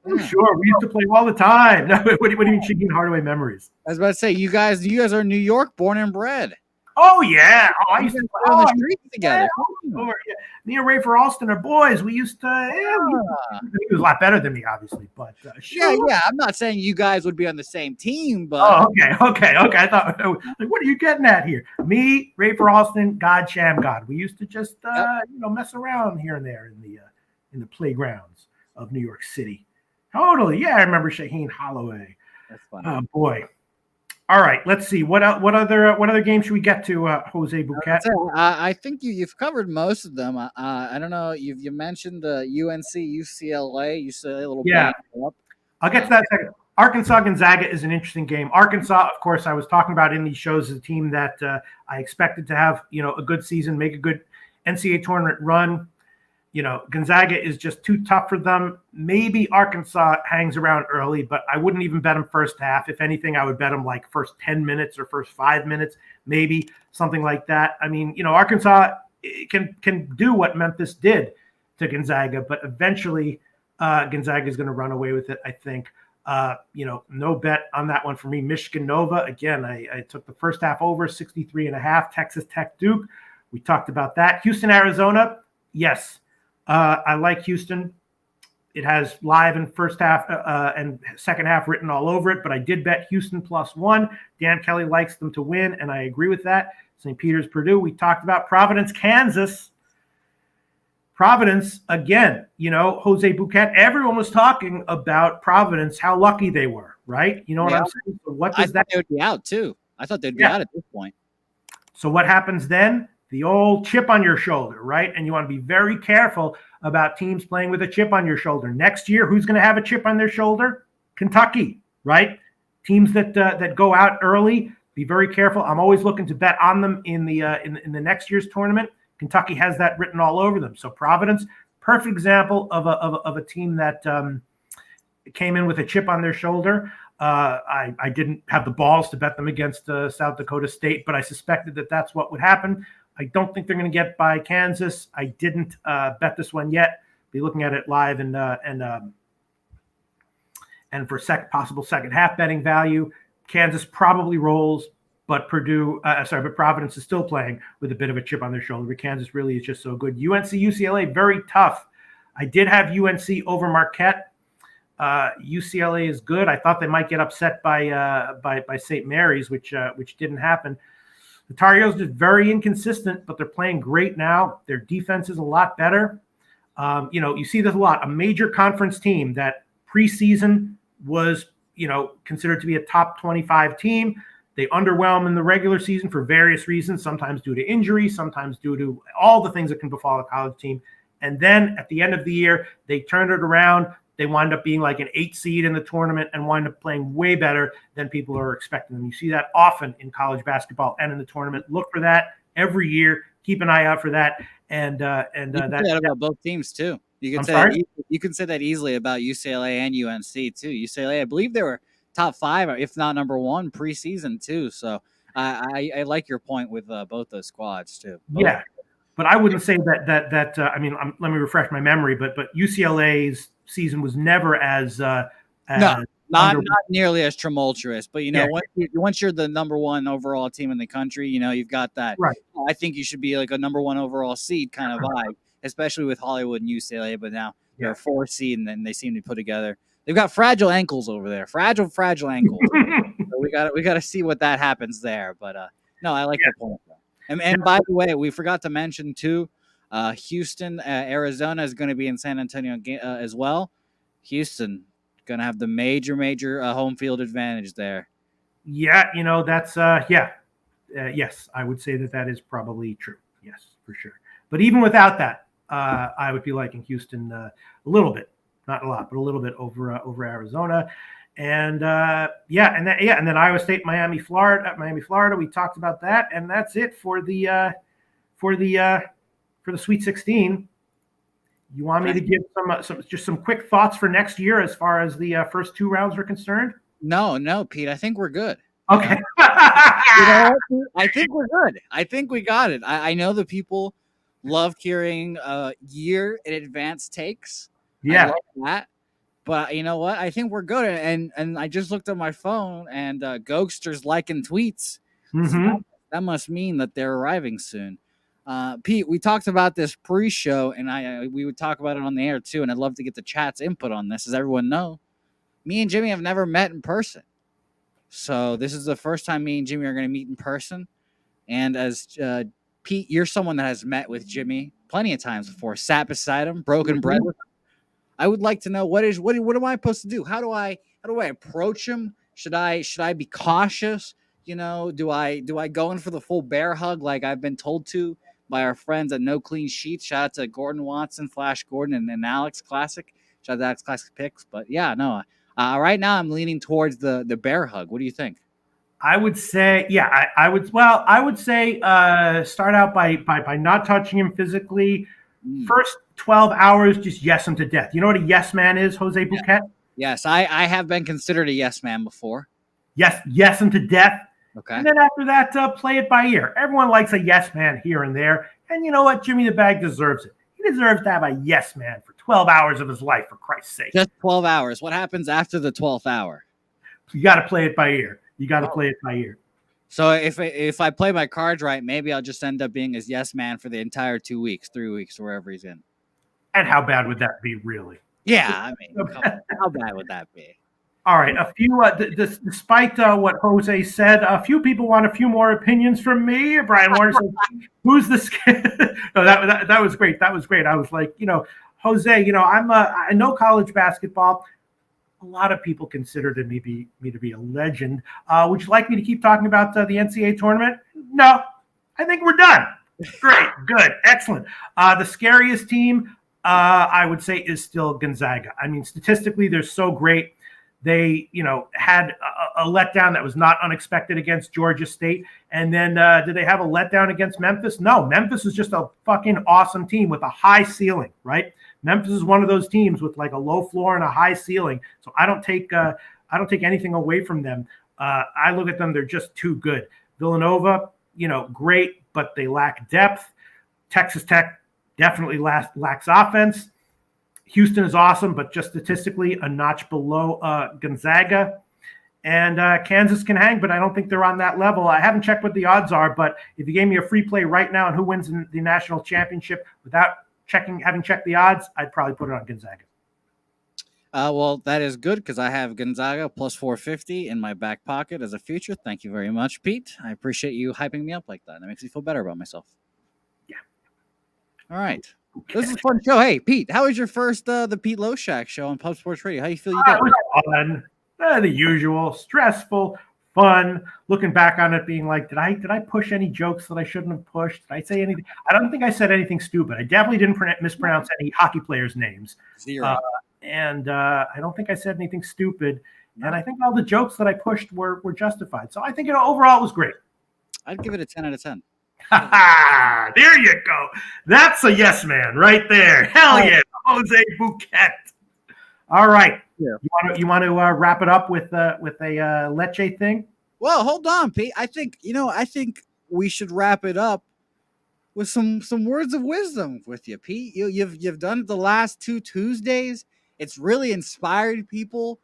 Oh, sure. We used to play all the time. No, what do you mean, Shaheen Hardaway memories? I was about to say, you guys are in New York, born and bred. Oh, yeah. Oh, I used to play on the streets together. Yeah. Me and Ray for Alston are boys. We used to, he was a lot better than me, obviously. But sure. Yeah. I'm not saying you guys would be on the same team, but okay. I thought, what are you getting at here? Me, Ray for Alston, God, Sham God. We used to just mess around here and there in the playgrounds of New York City. Totally. Yeah, I remember Shaheen Holloway. That's funny. Oh boy. All right, let's see. What other games should we get to, Jose Bouquet? I think you've covered most of them. I don't know. You mentioned the UNC UCLA. You said a little bit. I'll get to that in a second. Arkansas Gonzaga is an interesting game. Arkansas, of course, I was talking about in these shows, is a team that I expected to have a good season, make a good NCAA tournament run. Gonzaga is just too tough for them. Maybe Arkansas hangs around early, but I wouldn't even bet them first half. If anything, I would bet them like first 10 minutes or first 5 minutes, maybe something like that. I mean, Arkansas can do what Memphis did to Gonzaga, but eventually Gonzaga is going to run away with it, I think. No bet on that one for me. Michigan Nova, again, I took the first half over, 63.5. Texas Tech Duke, we talked about that. Houston, Arizona, yes. I like Houston. It has live in first half and second half written all over it, but I did bet Houston +1. Dan Kelly likes them to win, and I agree with that. St. Peter's, Purdue, we talked about. Providence, Kansas. Providence, again, Jose Bouquet, everyone was talking about Providence, how lucky they were, right? You know what I'm saying? So what does that? They would be out, too. I thought they'd be out at this point. So what happens then? The old chip on your shoulder, right? And you want to be very careful about teams playing with a chip on your shoulder. Next year, who's going to have a chip on their shoulder? Kentucky, right? Teams that go out early, be very careful. I'm always looking to bet on them in the next year's tournament. Kentucky has that written all over them. So Providence, perfect example of a team that came in with a chip on their shoulder. I didn't have the balls to bet them against South Dakota State, but I suspected that that's what would happen. I don't think they're going to get by Kansas. I didn't bet this one yet. Be looking at it live and for possible second half betting value. Kansas probably rolls, but Providence is still playing with a bit of a chip on their shoulder. But Kansas really is just so good. UNC UCLA, very tough. I did have UNC over Marquette. UCLA is good. I thought they might get upset by St. Mary's, which didn't happen. The Tar Heels are very inconsistent, but they're playing great now. Their defense is a lot better. You see this a lot. A major conference team that preseason was, considered to be a top 25 team. They underwhelm in the regular season for various reasons, sometimes due to injury, sometimes due to all the things that can befall a college team. And then at the end of the year, they turned it around. They wind up being like an 8 seed in the tournament and wind up playing way better than people are expecting them. You see that often in college basketball and in the tournament. Look for that every year. Keep an eye out for that. And that about both teams too. You can say that easily about UCLA and UNC too. UCLA, I believe they were top 5, if not number 1 preseason too. So I like your point with both those squads too. Yeah, but I wouldn't say that. Let me refresh my memory. But UCLA's season was never as Not nearly as tumultuous, but Yeah. once you're the number one overall team in the country, you've got that. Right. I think you should be like a number one overall seed kind of vibe, especially with Hollywood and UCLA. But now they're a 4 seed, and then they seem to be put together. They've got fragile ankles over there, fragile ankles. So we got to see what that happens there. But no, I like the point. And by the way, we forgot to mention too, Houston, Arizona is going to be in San Antonio as well. Houston going to have the major home field advantage there. Yeah, that's yes, I would say that is probably true. Yes, for sure. But even without that, I would be liking Houston a little bit, not a lot, but a little bit over Arizona. And and then Iowa State, Miami, Florida. We talked about that, and that's it for the Sweet 16. You want me to give some quick thoughts for next year as far as the first 2 rounds are concerned? No, Pete. I think we're good. Okay. I think we're good. I think we got it. I know the people love hearing year in advance takes. Yeah. I love that. But you know what? I think we're good. And I just looked at my phone, and Gokster's liking tweets. Mm-hmm. So that must mean that they're arriving soon. Pete, we talked about this pre-show, and we would talk about it on the air too, and I'd love to get the chat's input on this. As everyone know, me and Jimmy have never met in person. So this is the first time me and Jimmy are going to meet in person. And as Pete, you're someone that has met with Jimmy plenty of times before, sat beside him, broken bread with him. I would like to know what am I supposed to do? How do I approach him? Should I be cautious? Do I go in for the full bear hug like I've been told to by our friends at No Clean Sheets? Shout out to Gordon Watson, Flash Gordon, and Alex Classic. Shout out to Alex Classic Picks. But yeah, no. Right now I'm leaning towards the bear hug. What do you think? I would say, I would say start out by not touching him physically. First 12 hours, just yes him to death. You know what a yes man is, Jose Bouquet? Yes, I have been considered a yes man before. Yes him to death. Okay. And then after that, play it by ear. Everyone likes a yes man here and there. And you know what? Jimmy the Bag deserves it. He deserves to have a yes man for 12 hours of his life, for Christ's sake. Just 12 hours. What happens after the 12th hour? You got to play it by ear. Play it by ear. So if I play my cards right, maybe I'll just end up being his yes man for the entire 2 weeks, 3 weeks, wherever he's in. And how bad would that be, really? Yeah, I mean, how bad would that be? All right, a few. Despite what Jose said, a few people want a few more opinions from me. Brian Warner says, "Who's this kid?" No, that was great. That was great. I was like, Jose, I know college basketball. A lot of people consider me to be a legend. Would you like me to keep talking about the NCAA tournament? No, I think we're done. Great, good, excellent. The scariest team, I would say, is still Gonzaga. I mean, statistically, they're so great. They, had a letdown that was not unexpected against Georgia State. And then did they have a letdown against Memphis? No, Memphis is just a fucking awesome team with a high ceiling, right? Memphis is one of those teams with like a low floor and a high ceiling. So I don't take anything away from them. I look at them; they're just too good. Villanova, great, but they lack depth. Texas Tech definitely lacks offense. Houston is awesome, but just statistically a notch below Gonzaga. And Kansas can hang, but I don't think they're on that level. I haven't checked what the odds are, but if you gave me a free play right now on who wins the national championship without having checked the odds, I'd probably put it on Gonzaga. Well, that is good because I have Gonzaga plus 450 in my back pocket as a future. Thank you very much, Pete. I appreciate you hyping me up like that. That makes me feel better about myself. Yeah. All right. This is a fun show. Hey, Pete, how was your first the Pete Loshak show on Pub Sports Radio? How you feel you did? It was fun. The usual, stressful, fun. Looking back on it, being like, did I push any jokes that I shouldn't have pushed? Did I say anything? I don't think I said anything stupid. I definitely didn't mispronounce any hockey players' names. Zero. And I don't think I said anything stupid. And I think all the jokes that I pushed were justified. So I think overall it was great. I'd give it a 10 out of 10. There you go. That's a yes man right there. Hell yeah, Jose Bouquet. All right. Yeah. You want to wrap it up with a Lecce thing? Well, hold on, Pete. I think we should wrap it up with some words of wisdom with you, Pete. You've done it the last 2 Tuesdays. It's really inspired people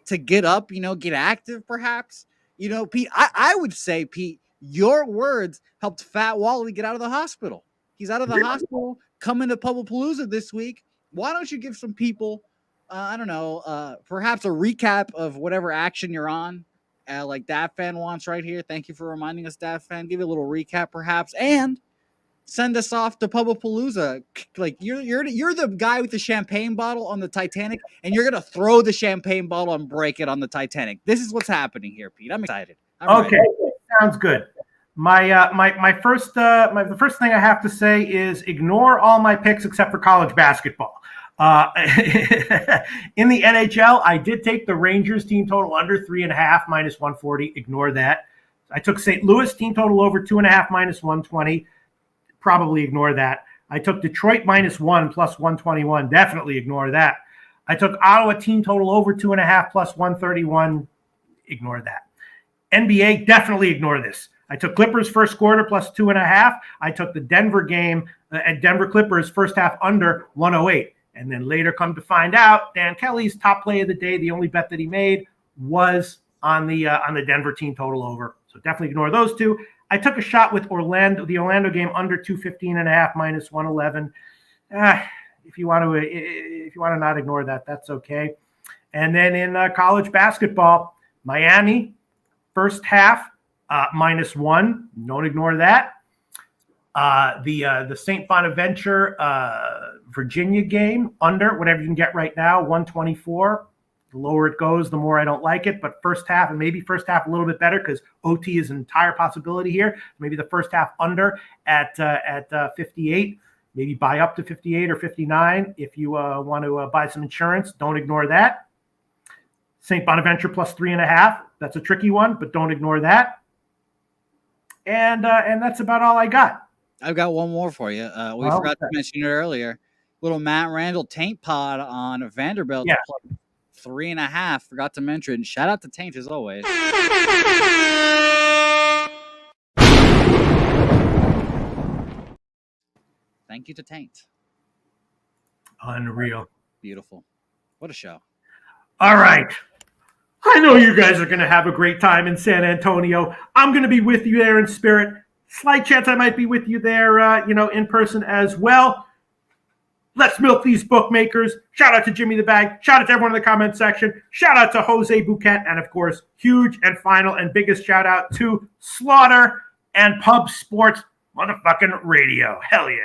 to get up, get active, perhaps. Pete, I would say, Pete, your words helped Fat Wally get out of the hospital. He's out of the hospital, coming to Pubapoolza this week. Why don't you give some people, I don't know, perhaps a recap of whatever action you're on, like Dad Fan wants right here. Thank you for reminding us, Dad Fan. Give you a little recap, perhaps, and send us off to Pubapoolza. Like you're the guy with the champagne bottle on the Titanic, and you're gonna throw the champagne bottle and break it on the Titanic. This is what's happening here, Pete. I'm excited. Okay, sounds good. The first thing I have to say is ignore all my picks except for college basketball. In the NHL, I did take the Rangers team total under 3.5 minus 140. Ignore that. I took St. Louis team total over 2.5 minus 120. Probably ignore that. I took Detroit minus 1 plus 121. Definitely ignore that. I took Ottawa team total over 2.5 plus 131. Ignore that. NBA, definitely ignore this. I took Clippers first quarter plus 2.5. I took the Denver game at Denver Clippers first half under 108. And then later come to find out, Dan Kelly's top play of the day, the only bet that he made was on the Denver team total over. So definitely ignore those two. I took a shot with the Orlando game under 215.5 minus 111. If you want to not ignore that, that's okay. And then in college basketball, Miami first half minus 1. Don't ignore that. The St. Bonaventure Virginia game under whatever you can get right now, 124. The lower it goes, the more I don't like it. But first half, and maybe first half a little bit better because OT is an entire possibility here. Maybe the first half under at 58. Maybe buy up to 58 or 59 if you want to buy some insurance. Don't ignore that. St. Bonaventure plus 3.5. That's a tricky one, but don't ignore that. And that's about all I got. I've got one more for you. We forgot to mention it earlier. Little Matt Randall Taint Pod on Vanderbilt. Yeah. 3.5. Forgot to mention. Shout out to Taint as always. Thank you to Taint. Unreal. Beautiful. What a show. All right. I know you guys are going to have a great time in San Antonio. I'm going to be with you there in spirit. Slight chance I might be with you there, in person as well. Let's milk these bookmakers. Shout out to Jimmy the Bag. Shout out to everyone in the comment section. Shout out to Jose Bouquet. And, of course, huge and final and biggest shout out to Slaughter and Pub Sports motherfucking Radio. Hell yeah.